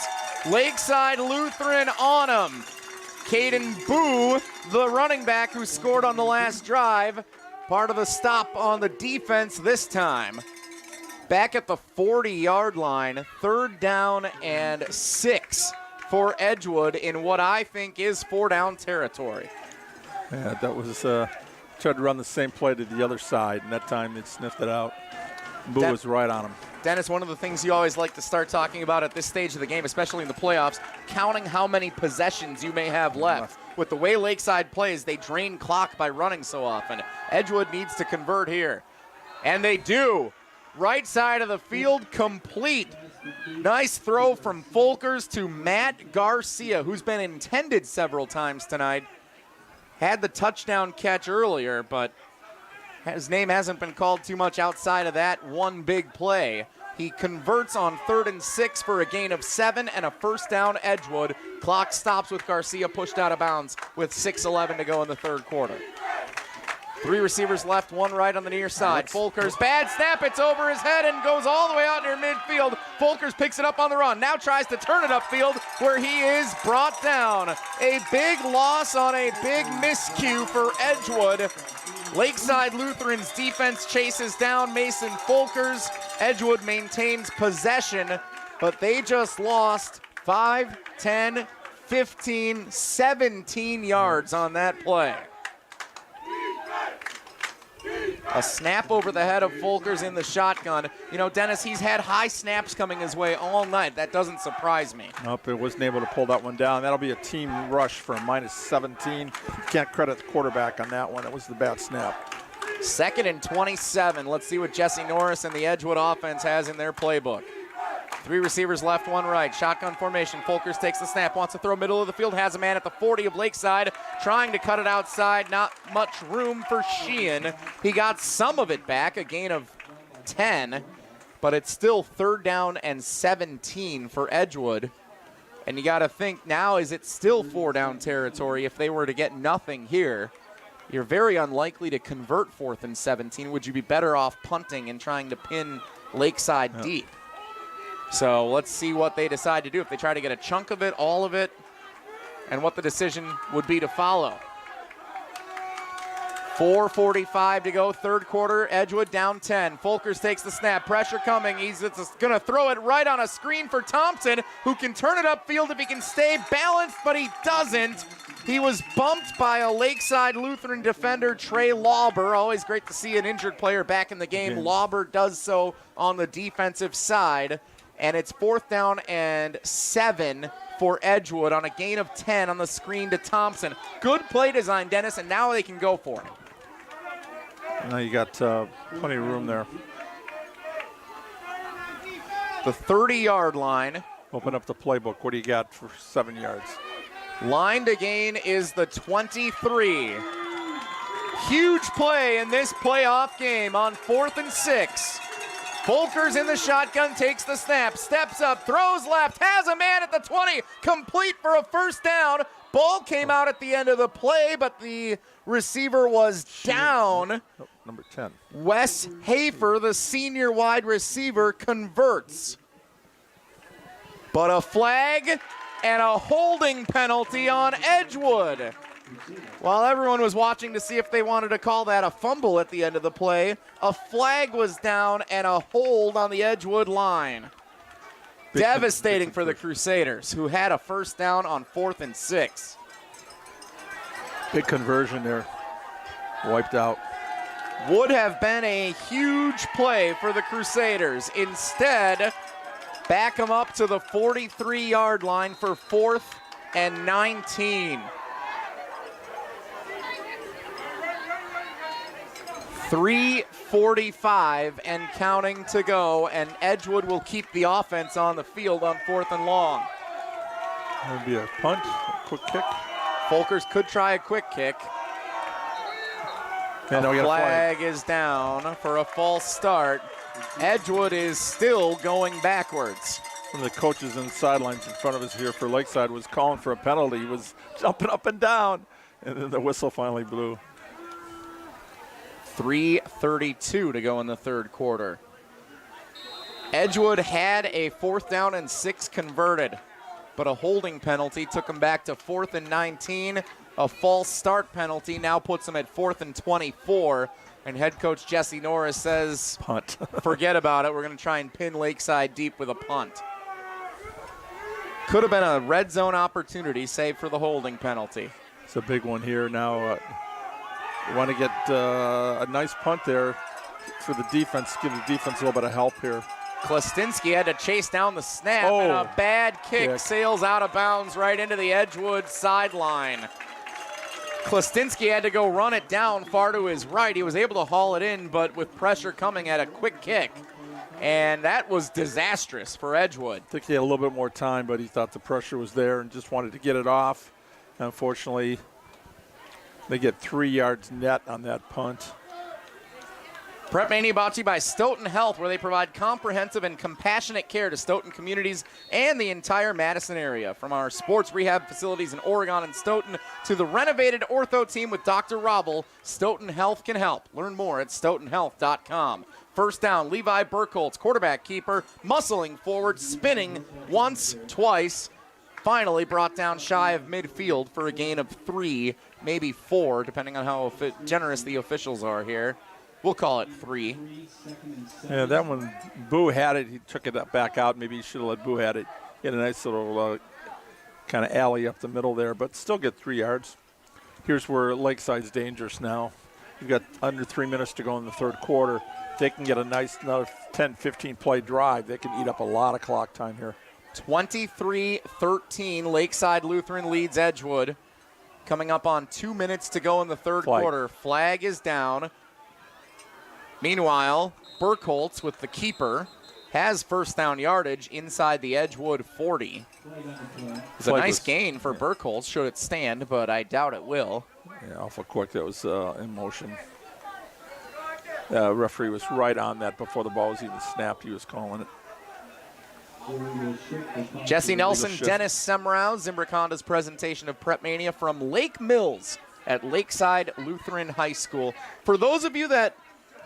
Speaker 2: Lakeside Lutheran on him. Caden Boo, the running back who scored on the last drive, part of the stop on the defense this time. Back at the 40-yard line, 3rd down and 6 for Edgewood in what I think is 4-down territory.
Speaker 3: Yeah, that was tried to run the same play to the other side, and that time they sniffed it out. Boo was right on him.
Speaker 2: Dennis, one of the things you always like to start talking about at this stage of the game, especially in the playoffs, counting how many possessions you may have left. With the way Lakeside plays, they drain clock by running so often. Edgewood needs to convert here. And they do. Right side of the field, complete. Nice throw from Folkers to Matt Garcia, who's been intended several times tonight. Had the touchdown catch earlier, but his name hasn't been called too much outside of that one big play. He converts on 3rd and 6 for a gain of 7 and a first down Edgewood. Clock stops with Garcia pushed out of bounds with 6:11 to go in the third quarter. 3 receivers left, 1 right on the near side. Folkers, bad snap, it's over his head and goes all the way out near midfield. Folkers picks it up on the run, now tries to turn it upfield where he is brought down. A big loss on a big miscue for Edgewood. Lakeside Lutheran's defense chases down Mason Folkers. Edgewood maintains possession, but they just lost 5, 10, 15, 17 yards on that play. A snap over the head of Folkers in the shotgun. You know, Dennis, he's had high snaps coming his way all night. That doesn't surprise me.
Speaker 3: Nope, it wasn't able to pull that one down. That'll be a team rush for a -17. Can't credit the quarterback on that one. It was the bad snap.
Speaker 2: 2nd and 27. Let's see what Jesse Norris and the Edgewood offense has in their playbook. 3 receivers left, 1 right. Shotgun formation. Folkers takes the snap, wants to throw middle of the field, has a man at the 40 of Lakeside, trying to cut it outside. Not much room for Sheehan. He got some of it back, a gain of 10, but it's still 3rd down and 17 for Edgewood. And you got to think now, is it still 4-down territory if they were to get nothing here? You're very unlikely to convert 4th and 17. Would you be better off punting and trying to pin Lakeside deep? So let's see what they decide to do. If they try to get a chunk of it, all of it, and what the decision would be to follow. 4:45 to go, third quarter. Edgewood down 10. Folkers takes the snap. Pressure coming. He's going to throw it right on a screen for Thompson, who can turn it upfield if he can stay balanced, but he doesn't. He was bumped by a Lakeside Lutheran defender, Trey Lauber. Always great to see an injured player back in the game. Lauber does so on the defensive side. And it's 4th down and 7 for Edgewood on a gain of 10 on the screen to Thompson. Good play design, Dennis, and now they can go for it.
Speaker 3: Now you got plenty of room there.
Speaker 2: The 30-yard line.
Speaker 3: Open up the playbook. What do you got for 7 yards?
Speaker 2: Line to gain is the 23. Huge play in this playoff game on 4th and 6. Volker's in the shotgun, takes the snap, steps up, throws left, has a man at the 20, complete for a first down. Ball came out at the end of the play, but the receiver was down.
Speaker 3: Oh, number 10.
Speaker 2: Wes Hafer, the senior wide receiver, converts. But a flag and a holding penalty on Edgewood. While everyone was watching to see if they wanted to call that a fumble at the end of the play, a flag was down and a hold on the Edgewood line. Devastating for the Crusaders, who had a first down on 4th and 6.
Speaker 3: Big conversion there. Wiped out.
Speaker 2: Would have been a huge play for the Crusaders. Instead, back them up to the 43-yard line for 4th and 19. 3:45 and counting to go, and Edgewood will keep the offense on the field on 4th and long.
Speaker 3: That'll be a punt, a quick kick.
Speaker 2: Folkers could try a quick kick.
Speaker 3: And
Speaker 2: the flag is down for a false start. Edgewood is still going backwards.
Speaker 3: One of the coaches in the sidelines in front of us here for Lakeside was calling for a penalty. He was jumping up and down, and then the whistle finally blew.
Speaker 2: 3:32 to go in the third quarter. Edgewood had a 4th down and 6 converted, but a holding penalty took them back to 4th and 19. A false start penalty now puts them at 4th and 24. And head coach Jesse Norris says,
Speaker 3: punt.
Speaker 2: Forget about it. We're going to try and pin Lakeside deep with a punt. Could have been a red zone opportunity, save for the holding penalty.
Speaker 3: It's a big one here now. You want to get a nice punt there for the defense, give the defense a little bit of help here.
Speaker 2: Klastinski had to chase down the snap, and a bad kick sails out of bounds right into the Edgewood sideline. Klastinski had to go run it down far to his right. He was able to haul it in, but with pressure coming at a quick kick. And that was disastrous for Edgewood.
Speaker 3: I think he had a little bit more time, but he thought the pressure was there and just wanted to get it off. Unfortunately, they get 3 yards net on that punt.
Speaker 2: PrepMania brought to you by Stoughton Health, where they provide comprehensive and compassionate care to Stoughton communities and the entire Madison area. From our sports rehab facilities in Oregon and Stoughton to the renovated ortho team with Dr. Robble, Stoughton Health can help. Learn more at stoughtonhealth.com. First down, Levi Burkholtz, quarterback keeper, muscling forward, spinning once, twice. Finally brought down shy of midfield for a gain of 3, maybe 4, depending on how generous the officials are here. We'll call it 3.
Speaker 3: Yeah, that one, Boo had it. He took it back out. Maybe he should have let Boo had it. He had a nice little kind of alley up the middle there, but still get 3 yards. Here's where Lakeside's dangerous now. You've got under 3 minutes to go in the third quarter. They can get a nice another 10, 15 play drive. They can eat up a lot of clock time here.
Speaker 2: 23-13, Lakeside Lutheran leads Edgewood. Coming up on 2 minutes to go in the third quarter. Flag is down. Meanwhile, Burkholtz with the keeper has first down yardage inside the Edgewood 40. It's a nice gain for Burkholtz, should it stand, but I doubt it will.
Speaker 3: Yeah, awful quick. That was in motion. Referee was right on that before the ball was even snapped. He was calling it.
Speaker 2: Jesse Nelson, Dennis Semrau, Zimbrick Honda's presentation of PrepMania from Lake Mills at Lakeside Lutheran High School. For those of you that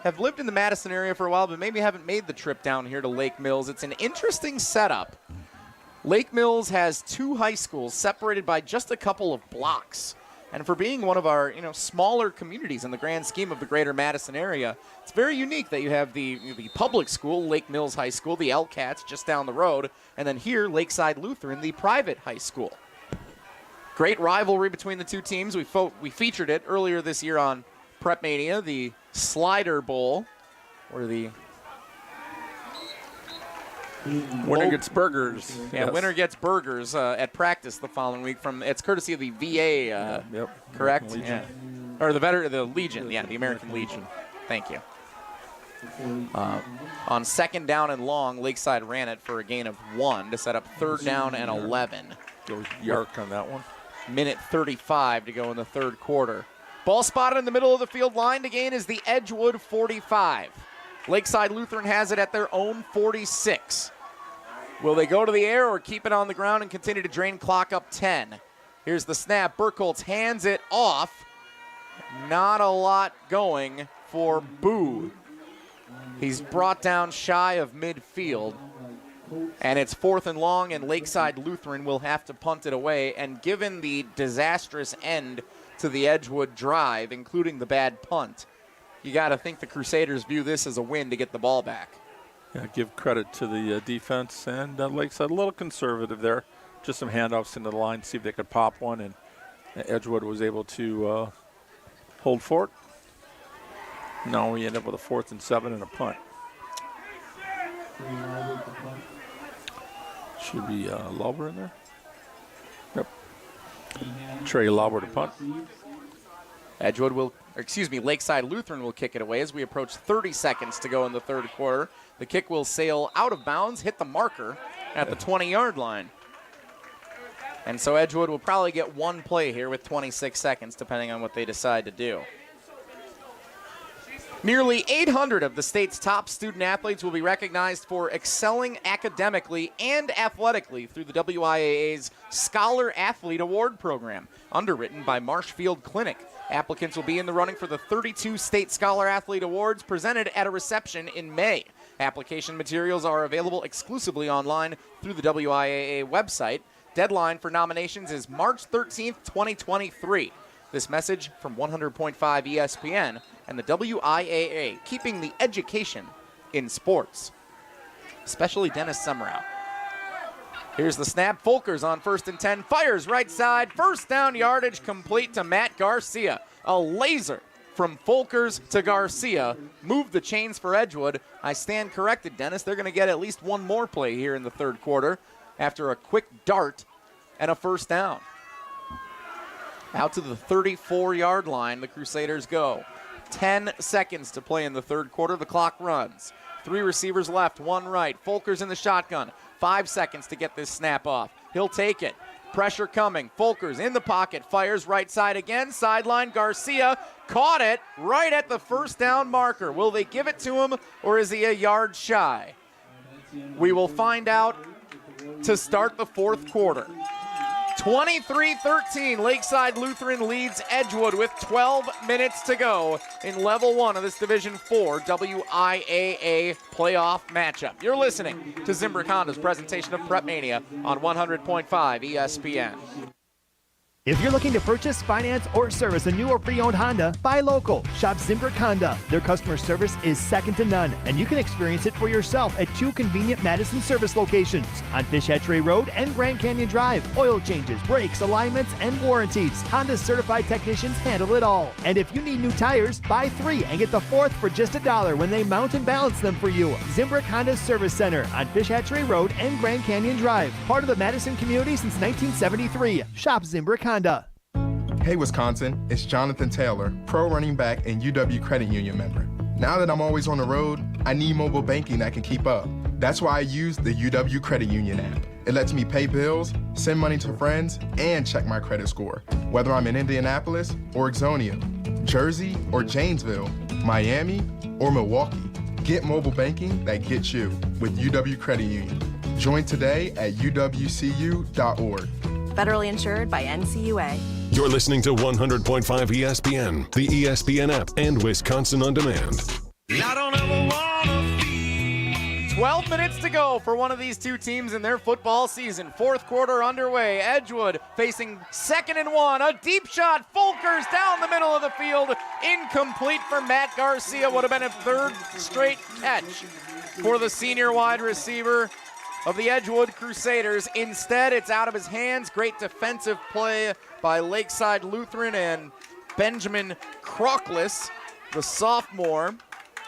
Speaker 2: have lived in the Madison area for a while but maybe haven't made the trip down here to Lake Mills, it's an interesting setup. Lake Mills has 2 high schools separated by just a couple of blocks. And for being one of our smaller communities in the grand scheme of the greater Madison area, it's very unique that you have the public school, Lake Mills High School, the L-Cats just down the road, and then here, Lakeside Lutheran, the private high school. Great rivalry between the two teams. We featured it earlier this year on PrepMania, the Slider Bowl, where the
Speaker 3: winner gets burgers.
Speaker 2: Yeah, winner gets burgers at practice the following week. It's courtesy of the VA, correct?
Speaker 3: Legion.
Speaker 2: Yeah. Or the Legion, the American Legion. Thank you. On second down and long, Lakeside ran it for a gain of 1 to set up third down and 11.
Speaker 3: Goes Yark on that one.
Speaker 2: Minute 35 to go in the third quarter. Ball spotted in the middle of the field line to gain is the Edgewood 45. Lakeside Lutheran has it at their own 46. Will they go to the air or keep it on the ground and continue to drain clock up 10? Here's the snap. Burkholz hands it off. Not a lot going for Boo. He's brought down shy of midfield. And it's 4th and long, and Lakeside Lutheran will have to punt it away. And given the disastrous end to the Edgewood drive, including the bad punt, you got to think the Crusaders view this as a win to get the ball back.
Speaker 3: Yeah, give credit to the defense, and Lakeside a little conservative there. Just some handoffs into the line, see if they could pop one, and Edgewood was able to hold fort. Now we end up with a 4th and 7 and a punt. Should be Lauber in there. Yep. Trey Lauber to punt.
Speaker 2: Lakeside Lutheran will kick it away as we approach 30 seconds to go in the third quarter. The kick will sail out of bounds, hit the marker at the 20-yard line. And so Edgewood will probably get one play here with 26 seconds, depending on what they decide to do. Nearly 800 of the state's top student athletes will be recognized for excelling academically and athletically through the WIAA's Scholar Athlete Award Program, underwritten by Marshfield Clinic. Applicants will be in the running for the 32 State Scholar Athlete Awards presented at a reception in May. Application materials are available exclusively online through the WIAA website. Deadline for nominations is March 13th, 2023. This message from 100.5 ESPN and the WIAA, keeping the education in sports. Especially Dennis Summerow. Here's the snap. Folkers on 1st and 10. Fires right side. First down yardage complete to Matt Garcia. A laser from Folkers to Garcia. Moved the chains for Edgewood. I stand corrected, Dennis. They're going to get at least one more play here in the third quarter after a quick dart and a first down. Out to the 34-yard line, the Crusaders go. 10 seconds to play in the third quarter. The clock runs. 3 receivers left, 1 right. Folkers in the shotgun. 5 seconds to get this snap off. He'll take it. Pressure coming. Folkers in the pocket. Fires right side again. Sideline. Garcia caught it right at the first down marker. Will they give it to him, or is he a yard shy? We will find out to start the fourth quarter. 23-13, Lakeside Lutheran leads Edgewood with 12 minutes to go in Level 1 of this Division 4 WIAA playoff matchup. You're listening to Zimbrick Honda's presentation of PrepMania on 100.5 ESPN.
Speaker 11: If you're looking to purchase, finance, or service a new or pre-owned Honda, buy local. Shop Zimbrick Honda. Their customer service is second to none, and you can experience it for yourself at 2 convenient Madison service locations on Fish Hatchery Road and Grand Canyon Drive. Oil changes, brakes, alignments, and warranties. Honda's certified technicians handle it all. And if you need new tires, buy 3 and get the 4th for just $1 when they mount and balance them for you. Zimbrick Honda Service Center on Fish Hatchery Road and Grand Canyon Drive. Part of the Madison community since 1973. Shop Zimbrick Honda.
Speaker 1: Hey Wisconsin, it's Jonathan Taylor, pro running back and UW Credit Union member. Now that I'm always on the road, I need mobile banking that can keep up. That's why I use the UW Credit Union app. It lets me pay bills, send money to friends, and check my credit score, whether I'm in Indianapolis or Ixonia, Jersey or Janesville, Miami or Milwaukee. Get mobile banking that gets you with UW Credit Union. Join today at uwcu.org.
Speaker 13: Federally insured by NCUA.
Speaker 5: You're listening to 100.5 ESPN, the ESPN app, and Wisconsin On Demand.
Speaker 2: 12 minutes to go for one of these two teams in their football season. Fourth quarter underway. Edgewood facing 2nd and 1. A deep shot. Folkers down the middle of the field. Incomplete for Matt Garcia. Would have been a 3rd straight catch for the senior wide receiver of the Edgewood Crusaders. Instead, it's out of his hands. Great defensive play by Lakeside Lutheran and Benjamin Crockless, the sophomore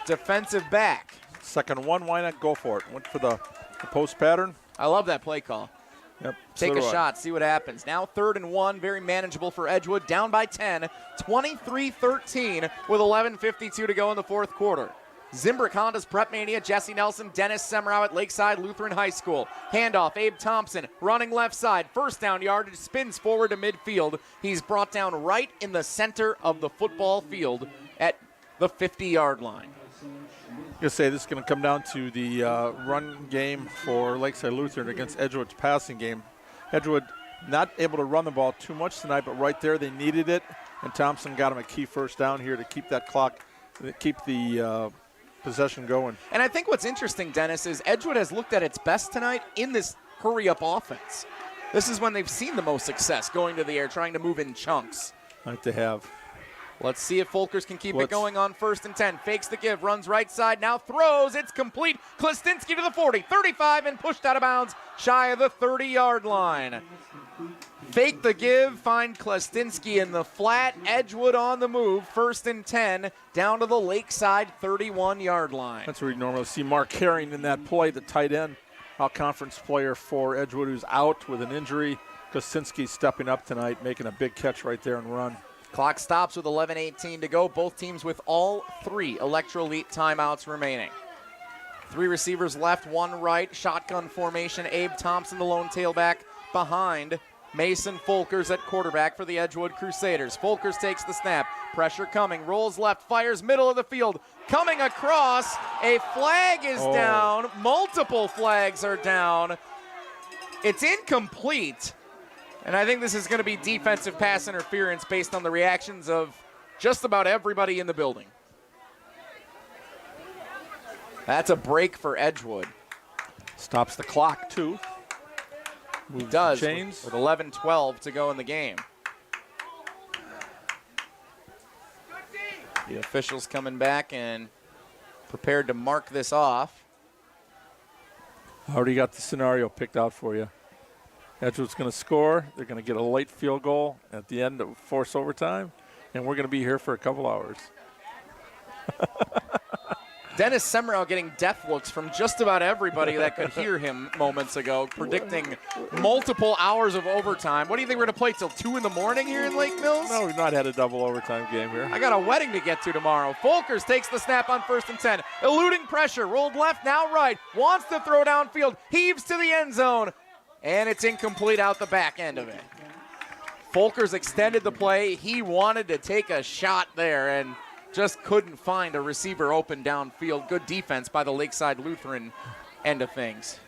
Speaker 2: defensive back.
Speaker 3: 2nd and 1, why not go for it? Went for the post pattern.
Speaker 2: I love that play call.
Speaker 3: Yep.
Speaker 2: Take a shot, see what happens. Now 3rd and 1, very manageable for Edgewood, down by 10, 23-13 with 11:52 to go in the fourth quarter. Zimbrick Honda's PrepMania, Jesse Nelson, Dennis Semrau at Lakeside Lutheran High School. Handoff, Abe Thompson, running left side. First down yardage, spins forward to midfield. He's brought down right in the center of the football field at the 50-yard line.
Speaker 3: going to say this is going to come down to the run game for Lakeside Lutheran against Edgewood's passing game. Edgewood not able to run the ball too much tonight, but right there they needed it, and Thompson got him a key first down here to keep that clock, keep the possession going.
Speaker 2: And I think what's interesting, Dennis, is Edgewood has looked at its best tonight in this hurry-up offense. This is when they've seen the most success, going to the air, trying to move in chunks.
Speaker 3: Like they have.
Speaker 2: Let's see if Folkers can keep it going on 1st and 10. Fakes the give, runs right side, now throws. It's complete. Klestinski to the 40, 35, and pushed out of bounds, shy of the 30-yard line. Fake the give, find Klestinski in the flat. Edgewood on the move, 1st and 10, down to the Lakeside 31-yard line.
Speaker 3: That's where you normally see Mark Herring in that play, the tight end, out-conference player for Edgewood, who's out with an injury. Klestinski stepping up tonight, making a big catch right there and run.
Speaker 2: Clock stops with 11:18 to go. Both teams with all 3 Electroelite timeouts remaining. 3 receivers left, 1 right. Shotgun formation. Abe Thompson, the lone tailback, behind Mason Folkers at quarterback for the Edgewood Crusaders. Folkers takes the snap. Pressure coming. Rolls left. Fires middle of the field. Coming across. A flag is down. Multiple flags are down. It's incomplete. And I think this is going to be defensive pass interference based on the reactions of just about everybody in the building. That's a break for Edgewood.
Speaker 3: Stops the clock, too.
Speaker 2: He does, with 11-12 to go in the game. The officials coming back and prepared to mark this off.
Speaker 3: I already got the scenario picked out for you. Edgewood's going to score. They're going to get a late field goal at the end of force overtime, and we're going to be here for a couple hours.
Speaker 2: Dennis Semrau getting death looks from just about everybody that could hear him moments ago, predicting multiple hours of overtime. What do you think we're going to play till 2 in the morning here in Lake Mills?
Speaker 3: No, we've not had a double overtime game here.
Speaker 2: I got a wedding to get to tomorrow. Folkers takes the snap on 1st and 10. Eluding pressure, rolled left, now right. Wants to throw downfield, heaves to the end zone. And it's incomplete out the back end of it. Folkers extended the play. He wanted to take a shot there and just couldn't find a receiver open downfield. Good defense by the Lakeside Lutheran end of things.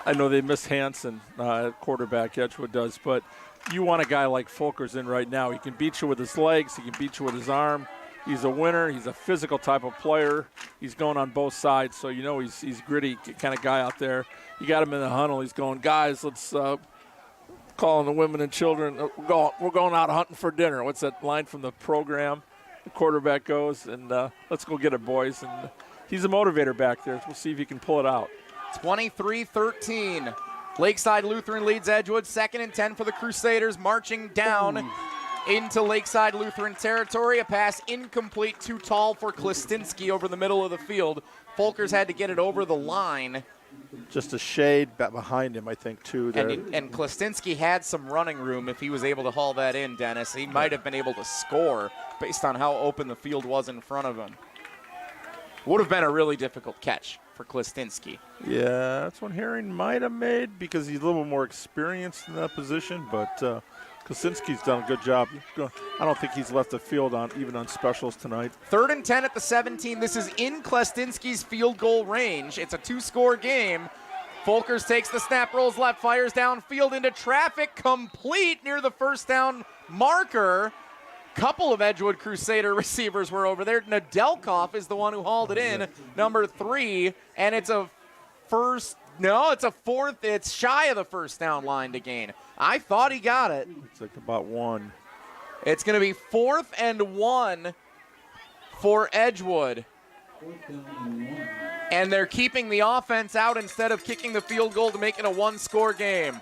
Speaker 3: I know they missed Hansen at quarterback, Edgewood does, but you want a guy like Folkers in right now. He can beat you with his legs. He can beat you with his arm. He's a winner. He's a physical type of player. He's going on both sides, so you know he's gritty kind of guy out there. You got him in the huddle. He's going, guys, let's call on the women and children. We're going out hunting for dinner. What's that line from the program? The quarterback goes, and let's go get it, boys. And he's a motivator back there. We'll see if he can pull it out.
Speaker 2: 23-13. Lakeside Lutheran leads Edgewood. 2nd and 10 for the Crusaders, marching down into Lakeside Lutheran territory. A pass incomplete, too tall for Klestinski over the middle of the field. Folkers had to get it over the line.
Speaker 3: Just a shade behind him, I think, too. There.
Speaker 2: And Klestinski had some running room if he was able to haul that in, Dennis. He might have been able to score based on how open the field was in front of him. Would have been a really difficult catch for Klestinski.
Speaker 3: Yeah, that's one Herring might have made because he's a little more experienced in that position, but Klestinski's done a good job. I don't think he's left the field even on specials tonight.
Speaker 2: 3rd and 10 at the 17. This is in Klestinski's field goal range. It's a 2-score game. Folkers takes the snap, rolls left, fires downfield into traffic, complete near the first down marker. Couple of Edgewood Crusader receivers were over there. Nedelkoff is the one who hauled it in, number 3, and it's a fourth. It's shy of the first down line to gain. I thought he got it.
Speaker 3: It's like about 1.
Speaker 2: It's going to be 4th and 1 for Edgewood. And they're keeping the offense out instead of kicking the field goal to make it a 1-score game.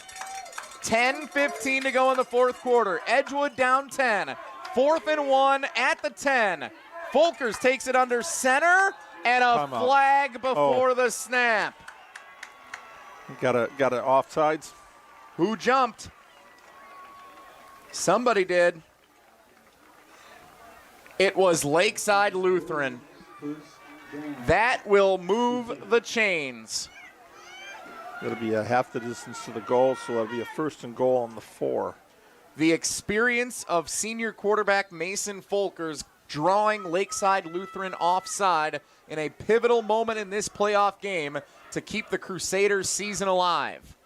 Speaker 2: 10:15 to go in the 4th quarter. Edgewood down 10. 4th and 1 at the 10. Folkers takes it under center and a flag before the snap.
Speaker 3: Got a offsides.
Speaker 2: Who jumped? Somebody did. It was Lakeside Lutheran. That will move the chains.
Speaker 3: It'll be a half the distance to the goal, so that'll be a 1st and goal on the 4.
Speaker 2: The experience of senior quarterback Mason Folkers drawing Lakeside Lutheran offside in a pivotal moment in this playoff game to keep the Crusaders' season alive.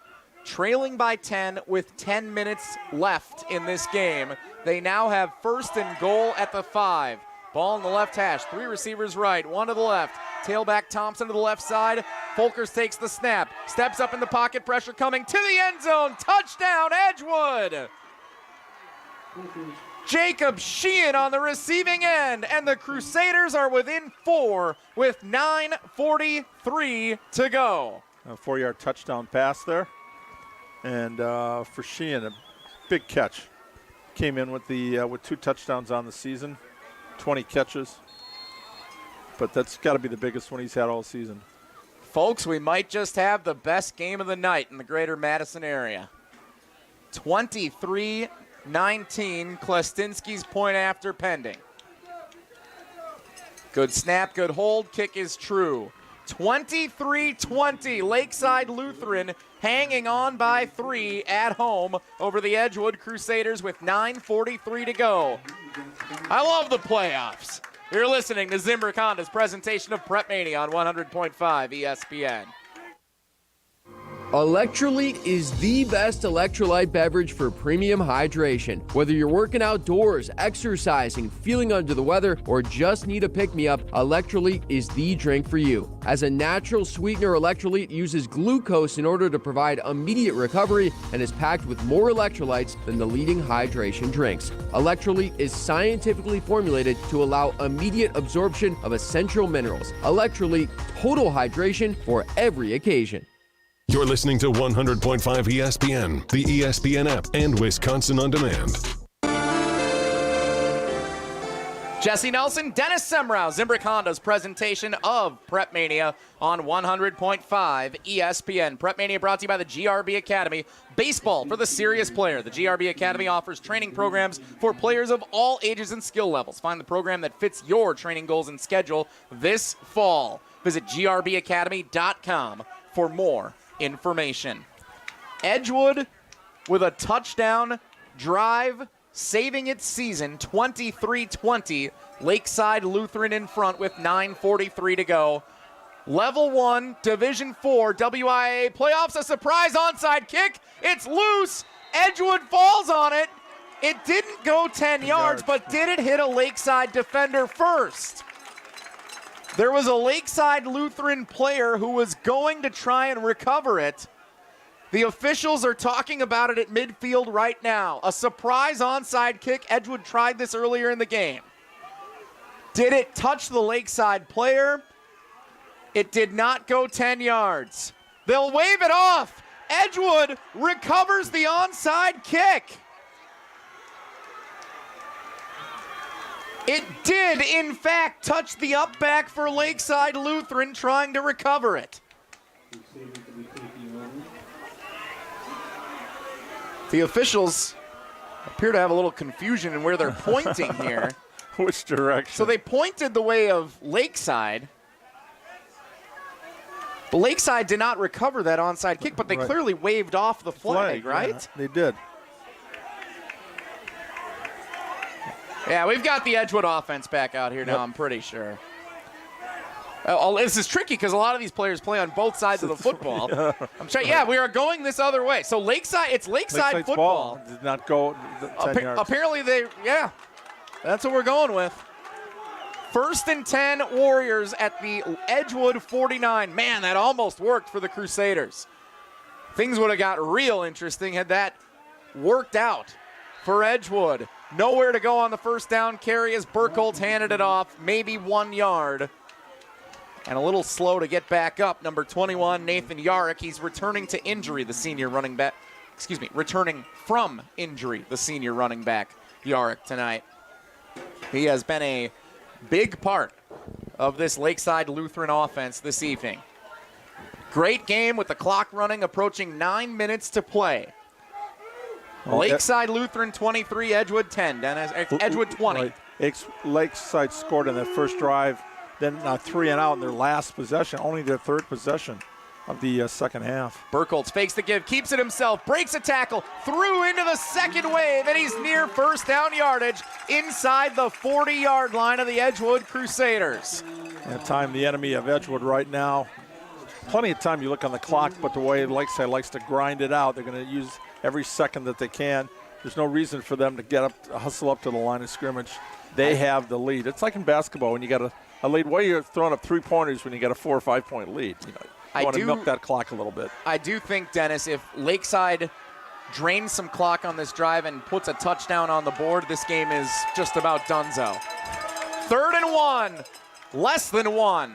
Speaker 2: Trailing by 10 with 10 minutes left in this game. They now have first and goal at the 5. Ball in the left hash, 3 receivers right, 1 to the left. Tailback Thompson to the left side. Folkers takes the snap, steps up in the pocket, pressure coming to the end zone. Touchdown, Edgewood! Jacob Sheehan on the receiving end, and the Crusaders are within 4 with 9:43 to go.
Speaker 3: A 4-yard touchdown pass there. And for Sheehan, a big catch. Came in with 2 touchdowns on the season, 20 catches. But that's got to be the biggest one he's had all season.
Speaker 2: Folks, we might just have the best game of the night in the greater Madison area. 23-19, Klestinski's point after pending. Good snap, good hold, kick is true. 23-20, Lakeside Lutheran hanging on by 3 at home over the Edgewood Crusaders with 9:43 to go. I love the playoffs. You're listening to Zimbrick Honda's presentation of PrepMania on 100.5 ESPN.
Speaker 23: Electrolyte is the best electrolyte beverage for premium hydration. Whether you're working outdoors, exercising, feeling under the weather, or just need a pick-me-up, Electrolyte is the drink for you. As a natural sweetener, Electrolyte uses glucose in order to provide immediate recovery and is packed with more electrolytes than the leading hydration drinks. Electrolyte is scientifically formulated to allow immediate absorption of essential minerals. Electrolyte, total hydration for every occasion.
Speaker 5: You're listening to 100.5 ESPN, the ESPN app, and Wisconsin On Demand.
Speaker 2: Jesse Nelson, Dennis Semrau, Zimbrick Honda's presentation of PrepMania on 100.5 ESPN. PrepMania brought to you by the GRB Academy. Baseball for the serious player. The GRB Academy offers training programs for players of all ages and skill levels. Find the program that fits your training goals and schedule this fall. Visit grbacademy.com for more information. Edgewood with a touchdown drive, saving its season 23-20. Lakeside Lutheran in front with 9:43 to go. Level 1, Division 4, WIAA playoffs, a surprise onside kick. It's loose. Edgewood falls on it. It didn't go 10 yards, but did it hit a Lakeside defender first? There was a Lakeside Lutheran player who was going to try and recover it. The officials are talking about it at midfield right now. A surprise onside kick. Edgewood tried this earlier in the game. Did it touch the Lakeside player? It did not go 10 yards. They'll wave it off. Edgewood recovers the onside kick. It did, in fact, touch the up back for Lakeside Lutheran trying to recover it. The officials appear to have a little confusion in where they're pointing here.
Speaker 3: Which direction?
Speaker 2: So they pointed the way of Lakeside. But Lakeside did not recover that onside kick, but they clearly waved off the flag, right?
Speaker 3: Yeah, they did.
Speaker 2: Yeah, we've got the Edgewood offense back out here now, I'm pretty sure. This is tricky because a lot of these players play on both sides of the football. I'm sure. Yeah, we are going this other way. So Lakeside
Speaker 3: Lakeside's
Speaker 2: football.
Speaker 3: Ball did not go 10 yards.
Speaker 2: Apparently that's what we're going with. 1st and 10 Warriors at the Edgewood 49. Man, that almost worked for the Crusaders. Things would have got real interesting had that worked out for Edgewood. Nowhere to go on the first down carry as Burkholz handed it off, maybe 1 yard. And a little slow to get back up. Number 21, Nathan Yarrick. He's returning to injury, the senior running back. Returning from injury, the senior running back, Yarrick, tonight. He has been a big part of this Lakeside Lutheran offense this evening. Great game with the clock running, approaching 9 minutes to play. Lakeside Lutheran 23, Edgewood 10. Dennis, Edgewood 20.
Speaker 3: Right. Lakeside scored on that first drive, then 3 and out in their last possession, only their third possession of the second half.
Speaker 2: Burkholz fakes the give, keeps it himself, breaks a tackle, threw into the second wave, and he's near first down yardage inside the 40-yard line of the Edgewood Crusaders.
Speaker 3: And time, the enemy of Edgewood right now. Plenty of time, you look on the clock, but the way Lakeside likes to grind it out, they're going to use every second that they can. There's no reason for them to get up, hustle up to the line of scrimmage. They have the lead. It's like in basketball when you got a lead. Why are you throwing up 3-pointers when you got a 4 or 5 point lead? You want to milk that clock a little bit.
Speaker 2: I do think, Dennis, if Lakeside drains some clock on this drive and puts a touchdown on the board, this game is just about donezo. 3rd and 1, less than 1.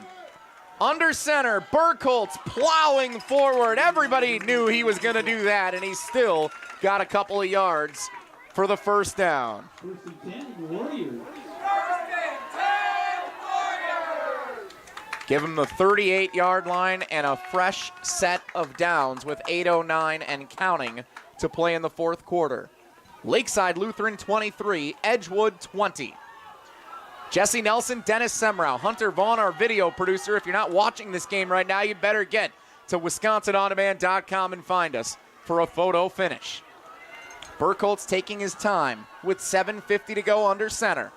Speaker 2: Under center, Burkholtz plowing forward. Everybody knew he was going to do that, and he still got a couple of yards for the first down. Give him the 38-yard line and a fresh set of downs with 8:09 and counting to play in the fourth quarter. Lakeside Lutheran 23, Edgewood 20. Jesse Nelson, Dennis Semrau, Hunter Vaughn, our video producer. If you're not watching this game right now, you better get to WisconsinOnDemand.com and find us for a photo finish. Burkholtz taking his time with 7:50 to go under center.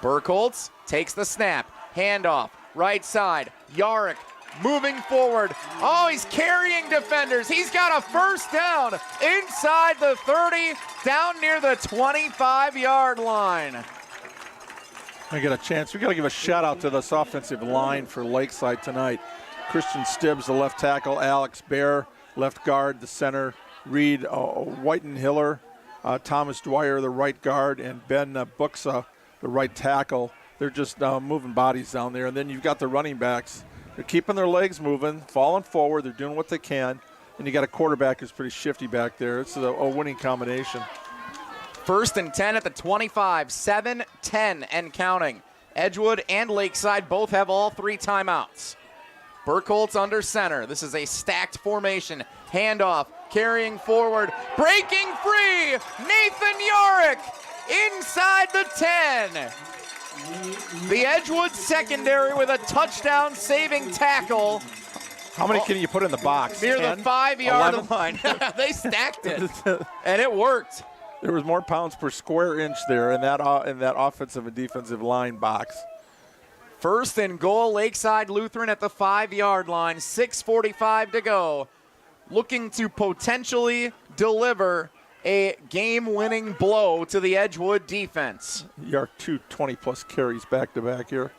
Speaker 2: Burkholtz takes the snap, handoff, right side, Yarick moving forward. Oh, he's carrying defenders. He's got a first down inside the 30, down near the 25-yard line.
Speaker 3: I get a chance. We got to give a shout out to this offensive line for Lakeside tonight. Christian Stibbs, the left tackle, Alex Bear, left guard, the center, Reed Whitenhiller, Thomas Dwyer, the right guard, and Ben Buxa, the right tackle. They're just moving bodies down there. And then you've got the running backs. They're keeping their legs moving, falling forward. They're doing what they can. And you got a quarterback who's pretty shifty back there. It's a winning combination.
Speaker 2: 1st and 10 at the 25, 7-10 and counting. Edgewood and Lakeside both have all 3 timeouts. Burkholtz under center. This is a stacked formation. Handoff, carrying forward, breaking free. Nathan Yarick inside the 10. The Edgewood secondary with a touchdown saving tackle.
Speaker 3: How many can you put in the box?
Speaker 2: Near
Speaker 3: 10?
Speaker 2: the 5-yard
Speaker 3: 11?
Speaker 2: line. They stacked it, and it worked.
Speaker 3: There was more pounds per square inch there in that offensive and defensive line box.
Speaker 2: 1st and goal, Lakeside Lutheran at the 5-yard line, 6:45 to go. Looking to potentially deliver a game-winning blow to the Edgewood defense.
Speaker 3: Your 2 20-plus carries back-to-back here.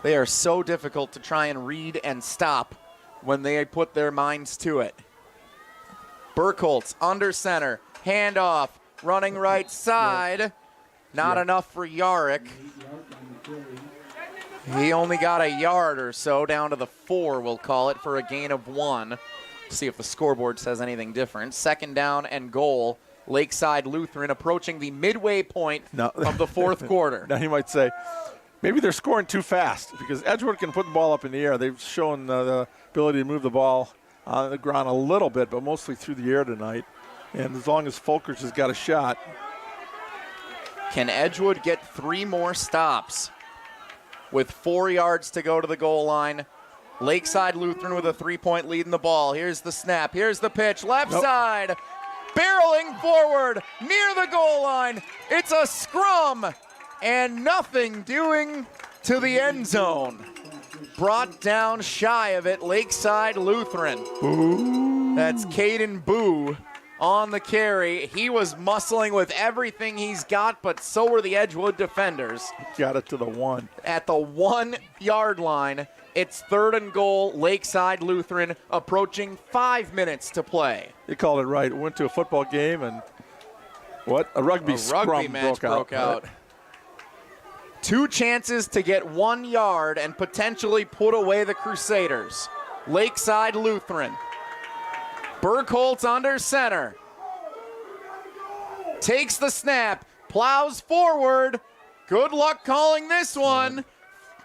Speaker 2: They are so difficult to try and read and stop when they put their minds to it. Burkholtz under center, handoff, running right side. Not enough for Yarick. He only got a yard or so, down to the 4, we'll call it, for a gain of 1. See if the scoreboard says anything different. 2nd down and goal. Lakeside Lutheran approaching the midway point of the fourth quarter.
Speaker 3: Now you might say, maybe they're scoring too fast because Edgewood can put the ball up in the air. They've shown the ability to move the ball on the ground a little bit, but mostly through the air tonight. And as long as Folkers has got a shot.
Speaker 2: Can Edgewood get 3 more stops with 4 yards to go to the goal line? Lakeside Lutheran with a 3-point lead in the ball. Here's the snap. Here's the pitch. Left side. Barreling forward near the goal line. It's a scrum and nothing doing to the end zone. Brought down shy of it, Lakeside Lutheran.
Speaker 3: Boo.
Speaker 2: That's Caden Boo on the carry. He was muscling with everything he's got, but so were the Edgewood defenders.
Speaker 3: Got it to the 1.
Speaker 2: At the 1-yard line, it's 3rd and goal, Lakeside Lutheran, approaching 5 minutes to play.
Speaker 3: You called it right. Went to a football game and a rugby scrum
Speaker 2: match broke out.
Speaker 3: Right?
Speaker 2: 2 chances to get 1 yard and potentially put away the Crusaders. Lakeside Lutheran. Burkholtz under center. Takes the snap, plows forward. Good luck calling this one.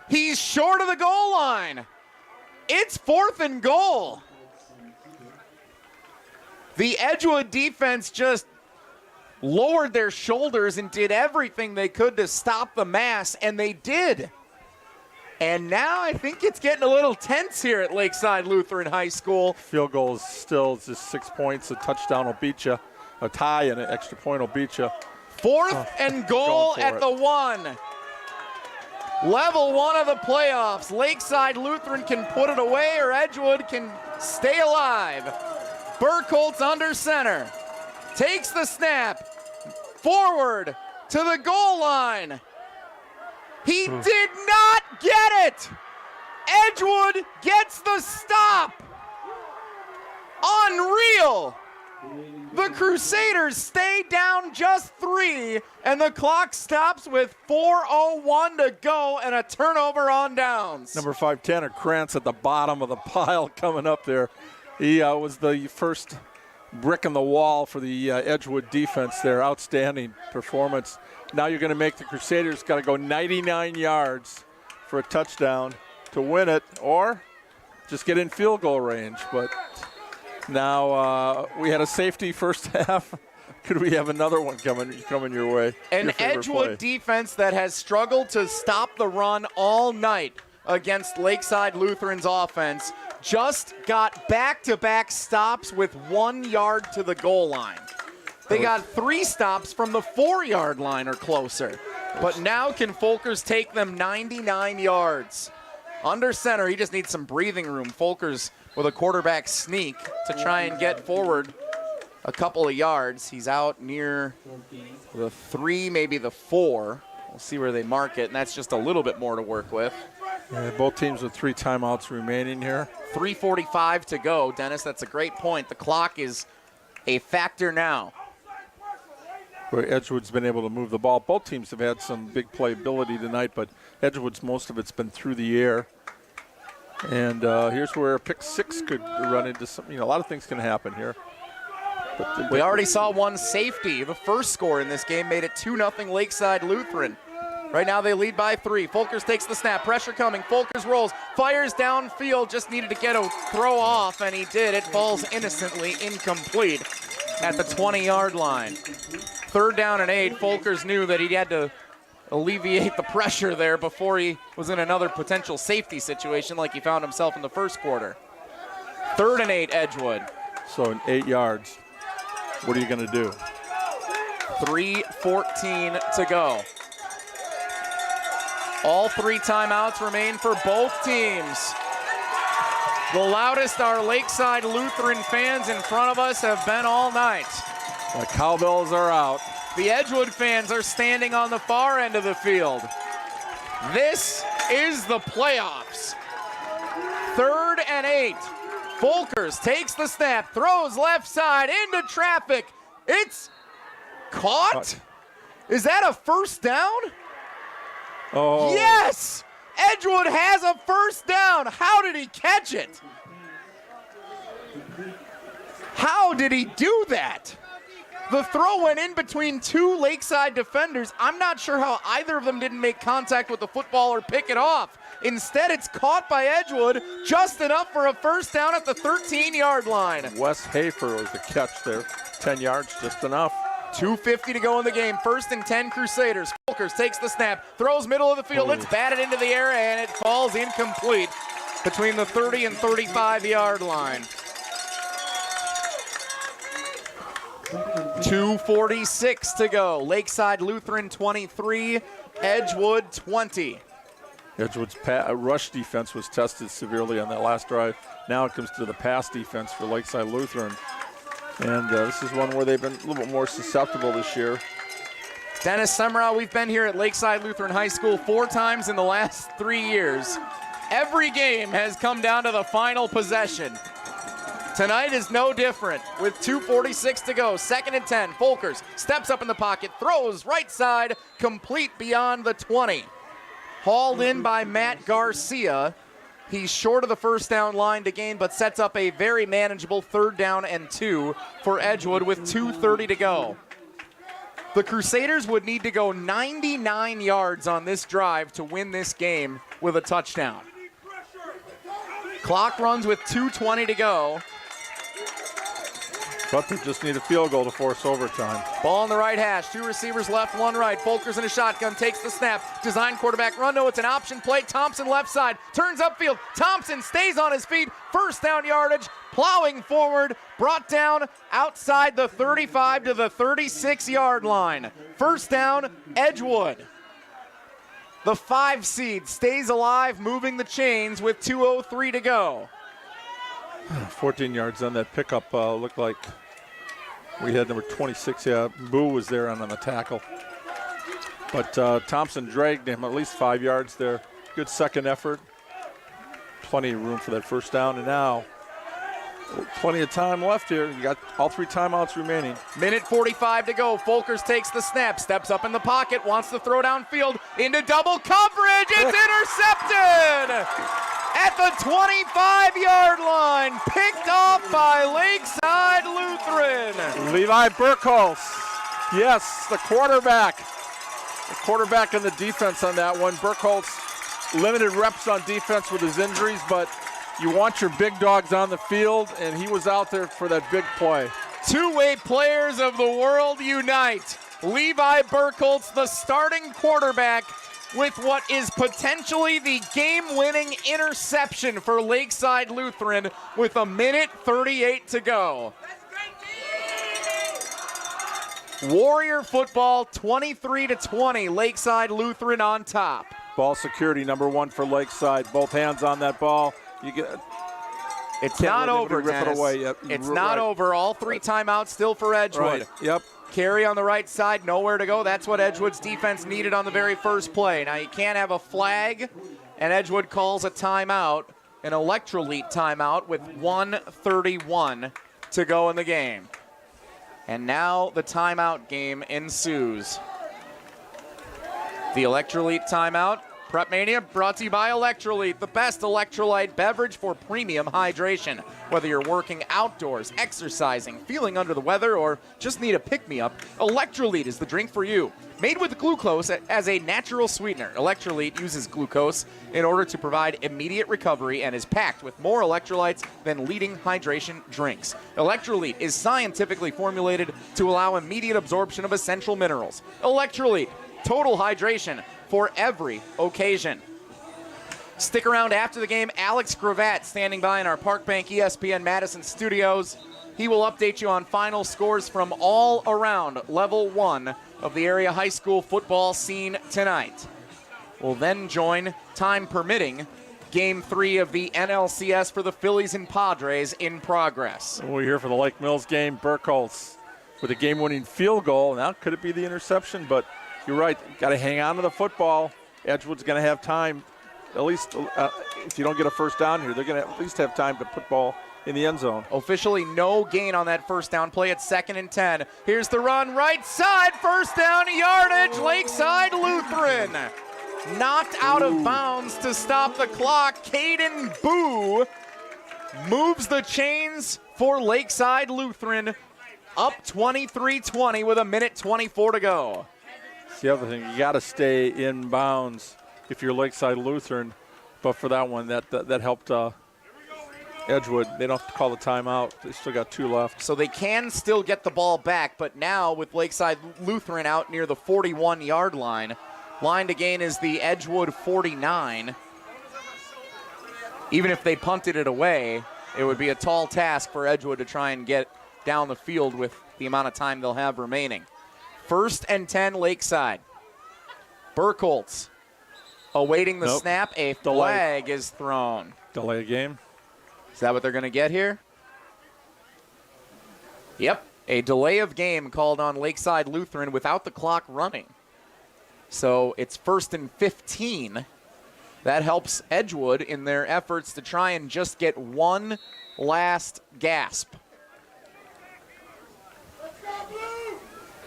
Speaker 2: He's short of the goal line. It's 4th and goal. The Edgewood defense just lowered their shoulders and did everything they could to stop the mass, and they did. And now I think it's getting a little tense here at Lakeside Lutheran High School.
Speaker 3: Field goal is still just 6 points. A touchdown will beat you. A tie and an extra point will beat you.
Speaker 2: 4th and goal at the 1. Level 1 of the playoffs. Lakeside Lutheran can put it away or Edgewood can stay alive. Burkholtz under center. Takes the snap. Forward to the goal line. He did not get it. Edgewood gets the stop. Unreal. The Crusaders stay down just 3, and the clock stops with 4:01 to go and a turnover on downs.
Speaker 3: Number 5, Tanner Krantz at the bottom of the pile coming up there. He was the first brick in the wall for the Edgewood defense there. Outstanding performance. Now you're going to make the Crusaders got to go 99 yards for a touchdown to win it, or just get in field goal range. But now we had a safety first half. Could we have another one coming your way?
Speaker 2: An Edgewood defense that has struggled to stop the run all night against Lakeside Lutheran's offense just got back-to-back stops with 1 yard to the goal line. They got 3 stops from the 4-yard line or closer. But now can Folkers take them 99 yards? Under center, he just needs some breathing room. Folkers with a quarterback sneak to try and get forward a couple of yards. He's out near the 3, maybe the 4. We'll see where they mark it, and that's just a little bit more to work with.
Speaker 3: Yeah, both teams with 3 timeouts remaining here.
Speaker 2: 3:45 to go. Dennis, that's a great point. The clock is a factor now.
Speaker 3: Where Edgewood's been able to move the ball. Both teams have had some big playability tonight, but Edgewood's most of it's been through the air. And here's where a pick 6 could run into something. A lot of things can happen here. But
Speaker 2: we already saw one safety. The first score in this game made it 2-0 Lakeside Lutheran. Right now they lead by 3. Folkers takes the snap. Pressure coming. Folkers rolls. Fires downfield. Just needed to get a throw off, and he did. It falls innocently incomplete at the 20-yard line. 3rd down and 8. Folkers knew that he had to alleviate the pressure there before he was in another potential safety situation like he found himself in the first quarter. 3rd and 8, Edgewood.
Speaker 3: So in 8 yards, what are you going to do?
Speaker 2: 3:14 to go. All 3 timeouts remain for both teams. The loudest our Lakeside Lutheran fans in front of us have been all night.
Speaker 3: The cowbells are out.
Speaker 2: The Edgewood fans are standing on the far end of the field. This is the playoffs. 3rd and 8. Folkers takes the snap, throws left side into traffic. It's caught? Is that a first down?
Speaker 3: Oh.
Speaker 2: Yes! Edgewood has a first down. How did he catch it? How did he do that? The throw went in between 2 Lakeside defenders. I'm not sure how either of them didn't make contact with the football or pick it off. Instead, it's caught by Edgewood, just enough for a first down at the 13-yard line.
Speaker 3: Wes Hafer was the catch there. 10 yards, just enough.
Speaker 2: 2:50 to go in the game. 1st and 10 Crusaders. Folkers takes the snap, throws middle of the field. It's batted into the air, and it falls incomplete between the 30 and 35-yard line. 2:46 to go. Lakeside Lutheran 23, Edgewood 20.
Speaker 3: Edgewood's rush defense was tested severely on that last drive. Now it comes to the pass defense for Lakeside Lutheran. And this is one where they've been a little bit more susceptible this year.
Speaker 2: Dennis Semrau, we've been here at Lakeside Lutheran High School 4 times in the last 3 years. Every game has come down to the final possession. Tonight is no different with 2:46 to go. 2nd and 10. Folkers steps up in the pocket, throws right side, complete beyond the 20. Hauled in by Matt Garcia. He's short of the first down line to gain, but sets up a very manageable 3rd down and 2 for Edgewood with 2:30 to go. The Crusaders would need to go 99 yards on this drive to win this game with a touchdown. Clock runs with 2:20 to go.
Speaker 3: But they just need a field goal to force overtime.
Speaker 2: Ball on the right hash. 2 receivers left, 1 right. Folkers in a shotgun, takes the snap. Design quarterback run. No, it's an option play. Thompson left side, turns upfield. Thompson stays on his feet. First down yardage, plowing forward. Brought down outside the 35 to the 36-yard line. First down, Edgewood. The 5 seed stays alive, moving the chains with 2:03 to go.
Speaker 3: 14 yards on that pickup. Looked like we had number 26. Yeah, Boo was there on the tackle. But Thompson dragged him at least 5 yards there. Good second effort. Plenty of room for that first down. And now, plenty of time left here. You got all 3 timeouts remaining.
Speaker 2: Minute 45 to go. Folkers takes the snap, steps up in the pocket, wants to throw downfield into double coverage. It's intercepted at the 25-yard line. Picked off by Lakeside Lutheran.
Speaker 3: Levi Burkholz. Yes, the quarterback. The quarterback and the defense on that one. Burkholz, limited reps on defense with his injuries, but you want your big dogs on the field, and he was out there for that big play.
Speaker 2: Two-way players of the world unite. Levi Burkholz, the starting quarterback, with what is potentially the game-winning interception for Lakeside Lutheran with a minute 38 to go. Warrior football, 23-20, Lakeside Lutheran on top.
Speaker 3: Ball security, number 1 for Lakeside. Both hands on that ball. You get.
Speaker 2: It's not over, Dennis.
Speaker 3: Yep.
Speaker 2: It's not over. All 3 timeouts still for Edgewood.
Speaker 3: Right. Yep.
Speaker 2: Carry on the right side, nowhere to go. That's what Edgewood's defense needed on the very first play. Now you can't have a flag, and Edgewood calls a timeout, an electrolyte timeout with 1:31 to go in the game. And now the timeout game ensues. The electrolyte timeout. PrepMania brought to you by Electrolyte, the best electrolyte beverage for premium hydration. Whether you're working outdoors, exercising, feeling under the weather, or just need a pick-me-up, Electrolyte is the drink for you. Made with glucose as a natural sweetener, Electrolyte uses glucose in order to provide immediate recovery and is packed with more electrolytes than leading hydration drinks. Electrolyte is scientifically formulated to allow immediate absorption of essential minerals. Electrolyte, total hydration for every occasion. Stick around after the game. Alex Gravatt standing by in our Park Bank ESPN Madison studios. He will update you on final scores from all around level 1 of the area high school football scene tonight. We'll then join, time permitting, Game 3 of the NLCS for the Phillies and Padres in progress.
Speaker 3: We're here for the Lake Mills game. Burkholz with a game-winning field goal. Now, could it be the interception? But you're right. Got to hang on to the football. Edgewood's going to have time. At least if you don't get a first down here, they're going to at least have time to put ball in the end zone.
Speaker 2: Officially no gain on that first down play. It's 2nd and 10. Here's the run, right side, first down yardage, Lakeside Lutheran. Knocked out of bounds to stop the clock. Caden Boo moves the chains for Lakeside Lutheran. Up 23-20 with a minute 24 to go.
Speaker 3: It's the other thing, you got to stay in bounds if you're Lakeside Lutheran. But for that one, that helped Edgewood. They don't have to call the timeout. They still got 2 left.
Speaker 2: So they can still get the ball back, but now with Lakeside Lutheran out near the 41-yard line, line to gain is the Edgewood 49. Even if they punted it away, it would be a tall task for Edgewood to try and get down the field with the amount of time they'll have remaining. 1st and 10, Lakeside. Burkholz awaiting the snap. A flag is thrown.
Speaker 3: Delay a game.
Speaker 2: Is that what they're going to get here? Yep. A delay of game called on Lakeside Lutheran without the clock running. So it's 1st and 15. That helps Edgewood in their efforts to try and just get one last gasp.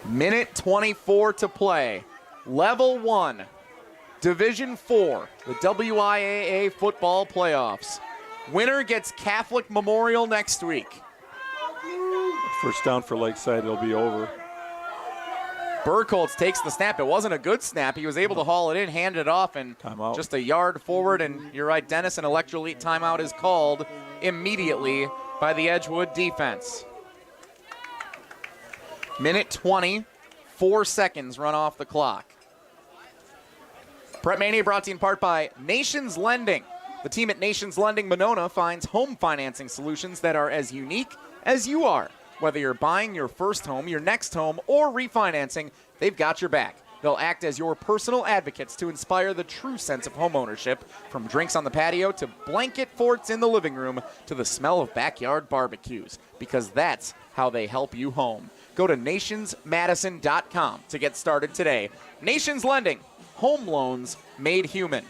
Speaker 2: Minute 24 to play. Level 1, Division 4, the WIAA football playoffs. Winner gets Catholic Memorial next week.
Speaker 3: First down for Lakeside, it'll be over.
Speaker 2: Burkholz takes the snap. It wasn't a good snap. He was able to haul it in, hand it off, and
Speaker 3: timeout.
Speaker 2: Just a yard forward. And you're right, Dennis, an Electrolyte timeout is called immediately by the Edgewood defense. Minute 20, 4 seconds run off the clock. PrepMania brought to you in part by Nations Lending. The team at Nations Lending Monona finds home financing solutions that are as unique as you are. Whether you're buying your first home, your next home, or refinancing, they've got your back. They'll act as your personal advocates to inspire the true sense of homeownership, from drinks on the patio to blanket forts in the living room to the smell of backyard barbecues, because that's how they help you home. Go to nationsmadison.com to get started today. Nations Lending, home loans made human.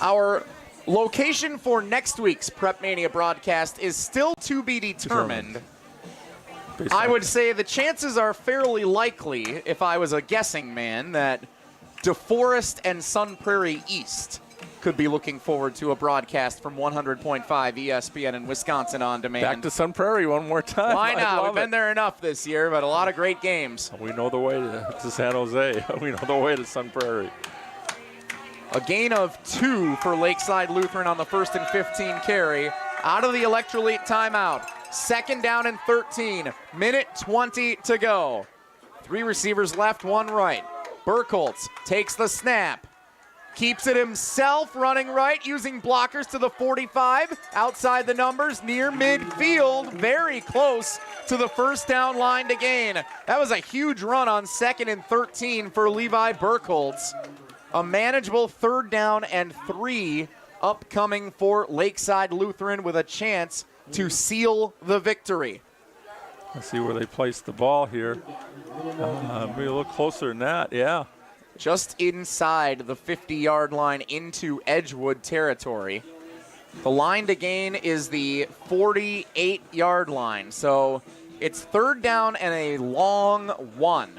Speaker 2: Our location for next week's PrepMania broadcast is still to be determined. I would say the chances are fairly likely, if I was a guessing man, that DeForest and Sun Prairie East could be looking forward to a broadcast from 100.5 ESPN in Wisconsin On Demand.
Speaker 3: Back to Sun Prairie one more time.
Speaker 2: Why not? We've been there enough this year, but a lot of great games.
Speaker 3: We know the way to San Jose. We know the way to Sun Prairie.
Speaker 2: A gain of 2 for Lakeside Lutheran on the 1st and 15 carry. Out of the Electrolyte timeout. 2nd down and 13. Minute 20 to go. 3 receivers left, 1 right. Burkholz takes the snap. Keeps it himself, running right, using blockers to the 45. Outside the numbers, near midfield. Very close to the first down line to gain. That was a huge run on 2nd and 13 for Levi Burkholz. A manageable 3rd down and 3 upcoming for Lakeside Lutheran with a chance to seal the victory.
Speaker 3: Let's see where they place the ball here. Maybe a little closer than that, yeah.
Speaker 2: Just inside the 50-yard line into Edgewood territory. The line to gain is the 48-yard line, so it's 3rd down and a long 1.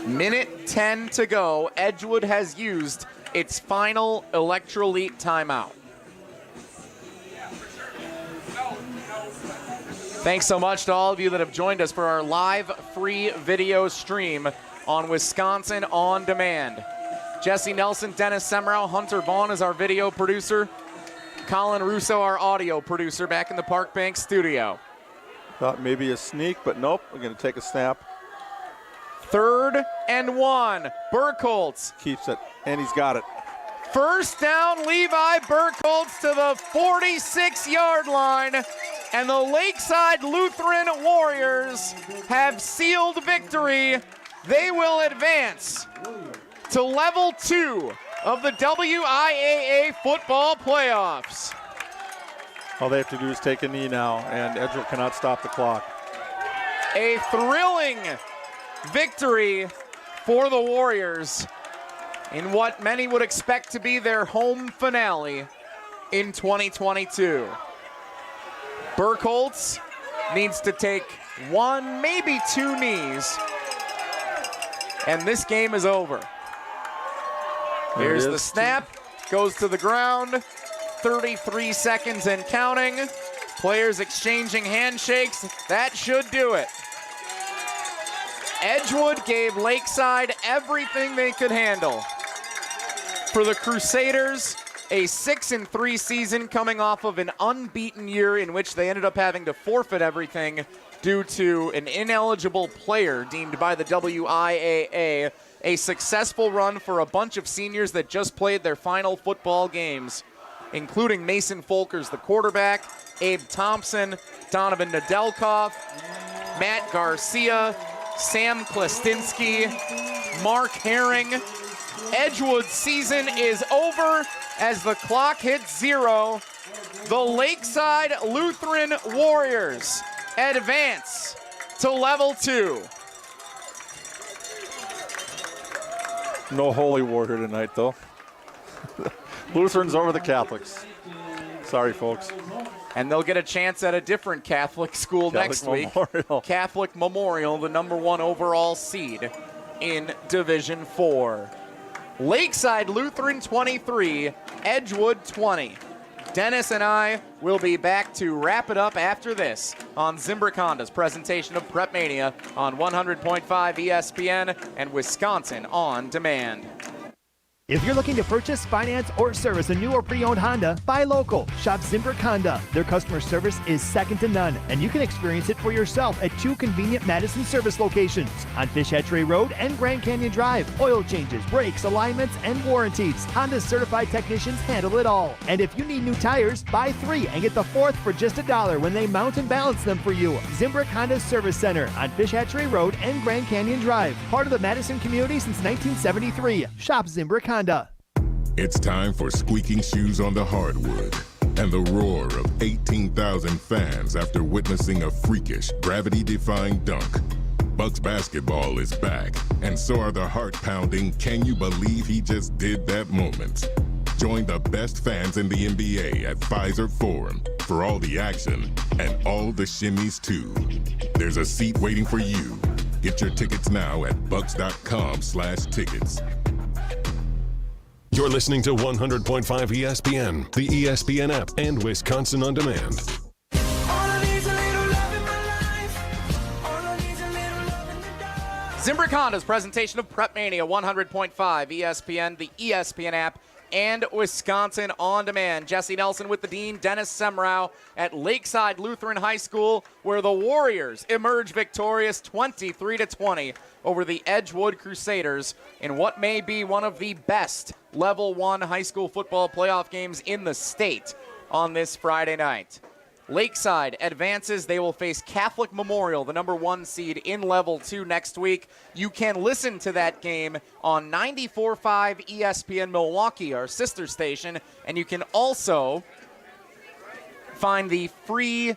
Speaker 2: Minute 10 to go. Edgewood has used its final Electrolyte timeout. Thanks so much to all of you that have joined us for our live free video stream on Wisconsin On Demand. Jesse Nelson, Dennis Semrau, Hunter Vaughn is our video producer. Colin Russo, our audio producer, back in the Park Bank studio.
Speaker 3: Thought maybe a sneak, but nope. We're going to take a snap.
Speaker 2: 3rd and 1. Burkholz
Speaker 3: keeps it, and he's got it.
Speaker 2: 1st down, Levi Burkholz to the 46-yard line. And the Lakeside Lutheran Warriors have sealed victory. They will advance to level 2 of the WIAA football playoffs.
Speaker 3: All they have to do is take a knee now, and Edgewood cannot stop the clock.
Speaker 2: A thrilling victory for the Warriors in what many would expect to be their home finale in 2022. Burkholz needs to take 1, maybe 2 knees, and this game is over. Here's the snap, goes to the ground, 33 seconds and counting. Players exchanging handshakes, that should do it. Edgewood gave Lakeside everything they could handle. For the Crusaders, a 6-3 season coming off of an unbeaten year in which they ended up having to forfeit everything due to an ineligible player deemed by the WIAA. A successful run for a bunch of seniors that just played their final football games, including Mason Folkers, the quarterback, Abe Thompson, Donovan Nedelkoff, Matt Garcia, Sam Klestinski, Mark Herring. Edgewood's season is over as the clock hits 0. The Lakeside Lutheran Warriors advance to level 2.
Speaker 3: No holy water tonight, though. Lutherans over the Catholics. Sorry, folks.
Speaker 2: And they'll get a chance at a different Catholic school next week. Catholic Memorial, the #1 overall seed in Division 4. Lakeside Lutheran 23, Edgewood 20. Dennis and I will be back to wrap it up after this on Zimbrick Honda's presentation of PrepMania on 100.5 ESPN and Wisconsin On Demand.
Speaker 11: If you're looking to purchase, finance, or service a new or pre-owned Honda, buy local. Shop Zimbrick Honda. Their customer service is second to none, and you can experience it for yourself at 2 convenient Madison service locations on Fish Hatchery Road and Grand Canyon Drive. Oil changes, brakes, alignments, and warranties. Honda's certified technicians handle it all. And if you need new tires, buy 3 and get the 4th for just $1 when they mount and balance them for you. Zimbrick Honda Service Center on Fish Hatchery Road and Grand Canyon Drive. Part of the Madison community since 1973. Shop Zimbrick Honda.
Speaker 9: It's time for squeaking shoes on the hardwood and the roar of 18,000 fans after witnessing a freakish, gravity-defying dunk. Bucks basketball is back, and so are the heart-pounding, can you believe he just did that moments. Join the best fans in the NBA at Pfizer Forum for all the action and all the shimmies too. There's a seat waiting for you. Get your tickets now at bucks.com/tickets.
Speaker 5: You're listening to 100.5 ESPN, the ESPN app, and Wisconsin On Demand.
Speaker 2: Zimbrick Honda's presentation of PrepMania 100.5 ESPN, the ESPN app, and Wisconsin On Demand. Jesse Nelson with the dean, Dennis Semrau at Lakeside Lutheran High School, where the Warriors emerge victorious 23-20 over the Edgewood Crusaders in what may be one of the best Level 1 high school football playoff games in the state on this Friday night. Lakeside advances. They will face Catholic Memorial, the number 1 seed in Level 2 next week. You can listen to that game on 94.5 ESPN Milwaukee, our sister station, and you can also find the free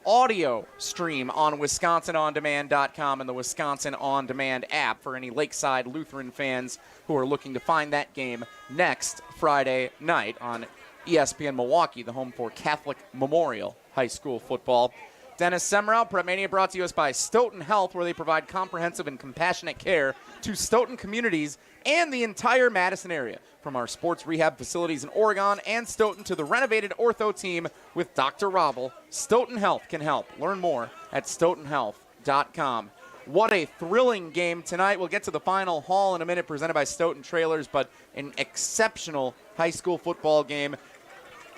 Speaker 2: audio stream on WisconsinOnDemand.com and the Wisconsin On Demand app for any Lakeside Lutheran fans who are looking to find that game next Friday night on ESPN Milwaukee, the home for Catholic Memorial High School football. Dennis Semrau, PrepMania brought to us by Stoughton Health, where they provide comprehensive and compassionate care to Stoughton communities and the entire Madison area. From our sports rehab facilities in Oregon and Stoughton to the renovated ortho team with Dr. Robble, Stoughton Health can help. Learn more at stoughtonhealth.com. What a thrilling game tonight. We'll get to the final haul in a minute, presented by Stoughton Trailers, but an exceptional high school football game.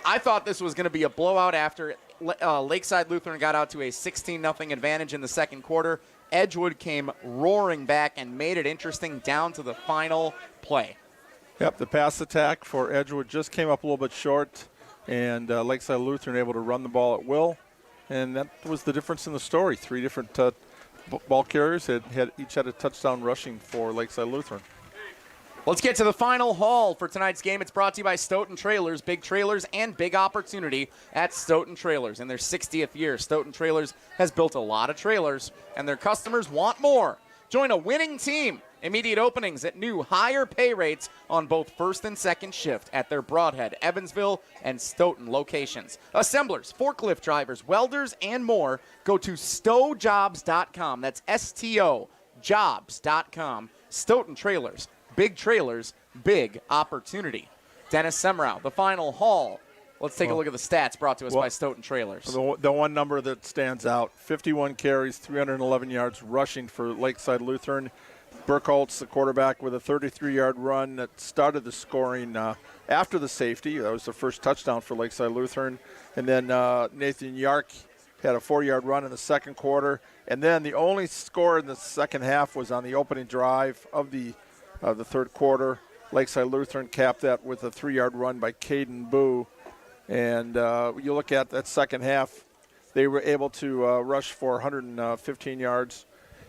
Speaker 2: I thought this was going to be a blowout after Lakeside Lutheran got out to a 16-0 advantage in the second quarter. Edgewood came roaring back and made it interesting down to the final play.
Speaker 3: Yep, the pass attack for Edgewood just came up a little bit short, and Lakeside Lutheran able to run the ball at will, and that was the difference in the story. 3 different ball carriers each had a touchdown rushing for Lakeside Lutheran.
Speaker 2: Let's get to the final haul for tonight's game. It's brought to you by Stoughton Trailers. Big trailers and big opportunity at Stoughton Trailers. In their 60th year, Stoughton Trailers has built a lot of trailers, and their customers want more. Join a winning team. Immediate openings at new higher pay rates on both first and second shift at their Broadhead, Evansville, and Stoughton locations. Assemblers, forklift drivers, welders, and more. Go to stojobs.com. That's S-T-O, jobs.com. Stoughton Trailers. Big trailers, big opportunity. Dennis Semrau, the final haul. Let's take a look at the stats brought to us by Stoughton Trailers.
Speaker 3: The one number that stands out, 51 carries, 311 yards rushing for Lakeside Lutheran. Burkholtz, the quarterback, with a 33-yard run that started the scoring after the safety. That was the first touchdown for Lakeside Lutheran. And then Nathan Yark had a 4-yard run in the second quarter. And then the only score in the second half was on the opening drive of the third quarter. Lakeside Lutheran capped that with a 3-yard run by Caden Boo. And you look at that second half, they were able to rush for 115 yards.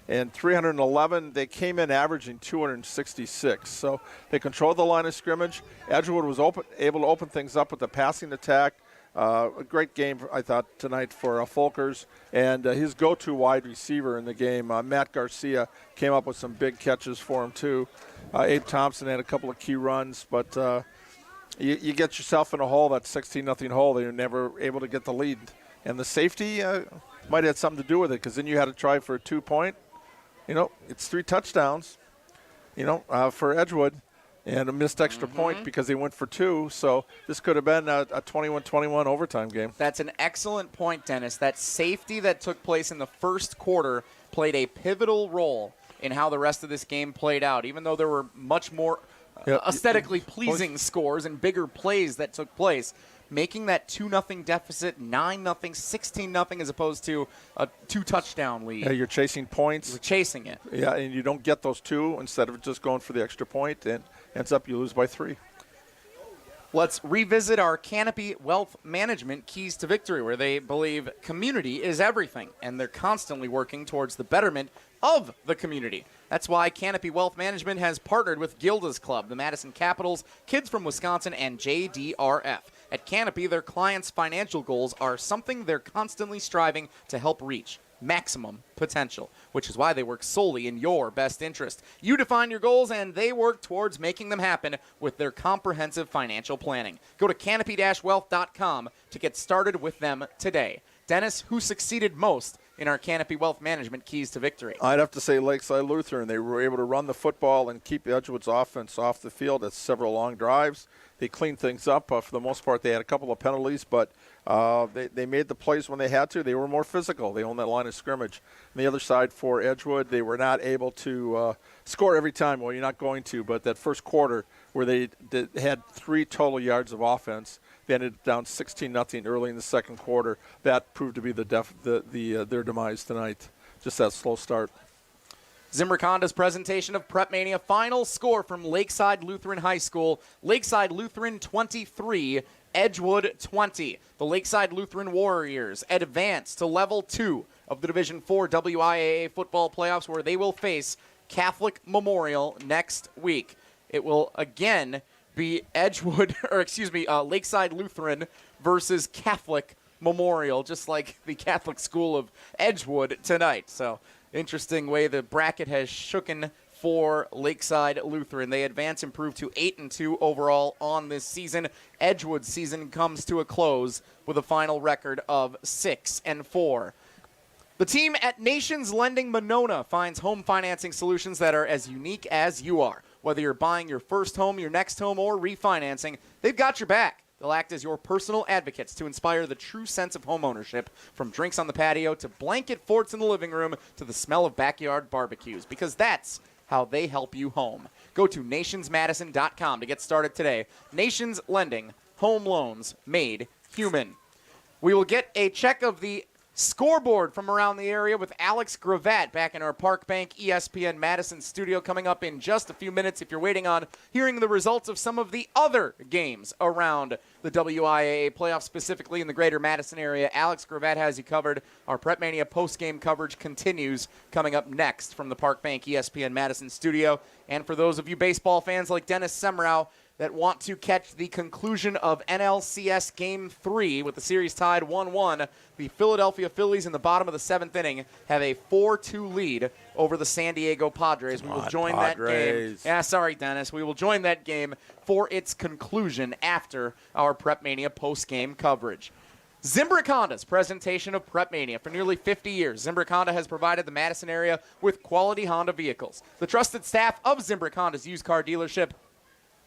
Speaker 3: And 311, they came in averaging 266. So they controlled the line of scrimmage. Edgewood was able to open things up with the passing attack. A great game, I thought, tonight for Folkers. And his go-to wide receiver in the game, Matt Garcia, came up with some big catches for him, too. Abe Thompson had a couple of key runs, but you get yourself in a hole, that 16-0 hole, that you're never able to get the lead. And the safety might have had something to do with it, because then you had to try for a 2-point. You know, it's 3 touchdowns, for Edgewood, and a missed extra point because they went for 2. So this could have been a 21-21 overtime game.
Speaker 2: That's an excellent point, Dennis. That safety that took place in the first quarter played a pivotal role in how the rest of this game played out. Even though there were much more aesthetically pleasing scores and bigger plays that took place, making that 2-0 deficit 9-0, 16-0 as opposed to a 2-touchdown lead.
Speaker 3: Yeah, you're chasing points.
Speaker 2: You're chasing it.
Speaker 3: Yeah, and you don't get those 2 instead of just going for the extra point, and ends up you lose by 3.
Speaker 2: Let's revisit our Canopy Wealth Management keys to victory, where they believe community is everything, and they're constantly working towards the betterment of the community. That's why Canopy Wealth Management has partnered with Gilda's Club, the Madison Capitals, Kids from Wisconsin, and JDRF. At Canopy, their clients' financial goals are something they're constantly striving to help reach. Maximum potential, which is why they work solely in your best interest. You define your goals, and they work towards making them happen with their comprehensive financial planning. Go to canopy-wealth.com to get started with them today. Dennis, who succeeded most in our Canopy Wealth Management keys to victory?
Speaker 3: I'd have to say Lakeside Lutheran. They were able to run the football and keep Edgewood's offense off the field. That's several long drives. They cleaned things up. For the most part, they had a couple of penalties, but they made the plays when they had to. They were more physical. They owned that line of scrimmage. On the other side for Edgewood, they were not able to score every time. Well, you're not going to, but that first quarter where they had 3 total yards of offense, they ended down 16-0 early in the second quarter. That proved to be their demise tonight. Just that slow start.
Speaker 2: Zimbrick Honda's presentation of PrepMania. Final score from Lakeside Lutheran High School. Lakeside Lutheran 23, Edgewood 20. The Lakeside Lutheran Warriors advance to level 2 of the Division IV WIAA football playoffs, where they will face Catholic Memorial next week. It will again be Lakeside Lutheran versus Catholic Memorial, just like the Catholic School of Edgewood tonight. So interesting way the bracket has shooken for Lakeside Lutheran. They advance, improve to 8-2 overall on this season. Edgewood's season comes to a close with a final record of 6-4. The team at Nations Lending Monona finds home financing solutions that are as unique as you are. Whether you're buying your first home, your next home, or refinancing, they've got your back. They'll act as your personal advocates to inspire the true sense of home ownership, from drinks on the patio to blanket forts in the living room to the smell of backyard barbecues, because that's how they help you home. Go to nationsmadison.com to get started today. Nations Lending, home loans made human. We will get a check of the scoreboard from around the area with Alex Gravatt back in our Park Bank ESPN Madison studio coming up in just a few minutes. If you're waiting on hearing the results of some of the other games around the WIAA playoffs, specifically in the greater Madison area, Alex Gravatt has you covered. Our PrepMania post-game coverage continues coming up next from the Park Bank ESPN Madison studio. And for those of you baseball fans like Dennis Semrau that want to catch the conclusion of NLCS Game 3 with the series tied 1-1, the Philadelphia Phillies in the bottom of the 7th inning have a 4-2 lead over the San Diego Padres. We will join that game. Yeah, sorry, Dennis. We will join that game for its conclusion after our PrepMania post-game coverage. Zimbrick Honda's presentation of PrepMania. For nearly 50 years, Zimbrick Honda has provided the Madison area with quality Honda vehicles. The trusted staff of Zimbrick Honda's used car dealership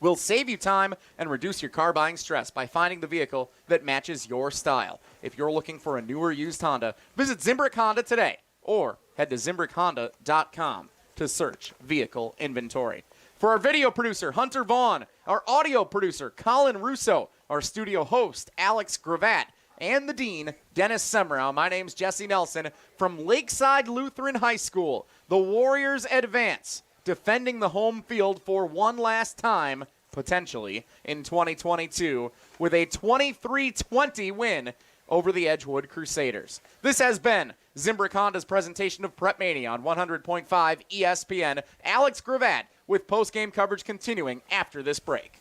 Speaker 2: will save you time and reduce your car buying stress by finding the vehicle that matches your style. If you're looking for a newer used Honda, visit Zimbrick Honda today or head to ZimbrickHonda.com to search vehicle inventory. For our video producer, Hunter Vaughn, our audio producer, Colin Russo, our studio host, Alex Gravatt, and the dean, Dennis Semrau, my name's Jesse Nelson from Lakeside Lutheran High School. The Warriors advance, defending the home field for one last time, potentially, in 2022, with a 23-20 win over the Edgewood Crusaders. This has been Zimbrick Honda's presentation of PrepMania on 100.5 ESPN. Alex Gravatt with post-game coverage continuing after this break.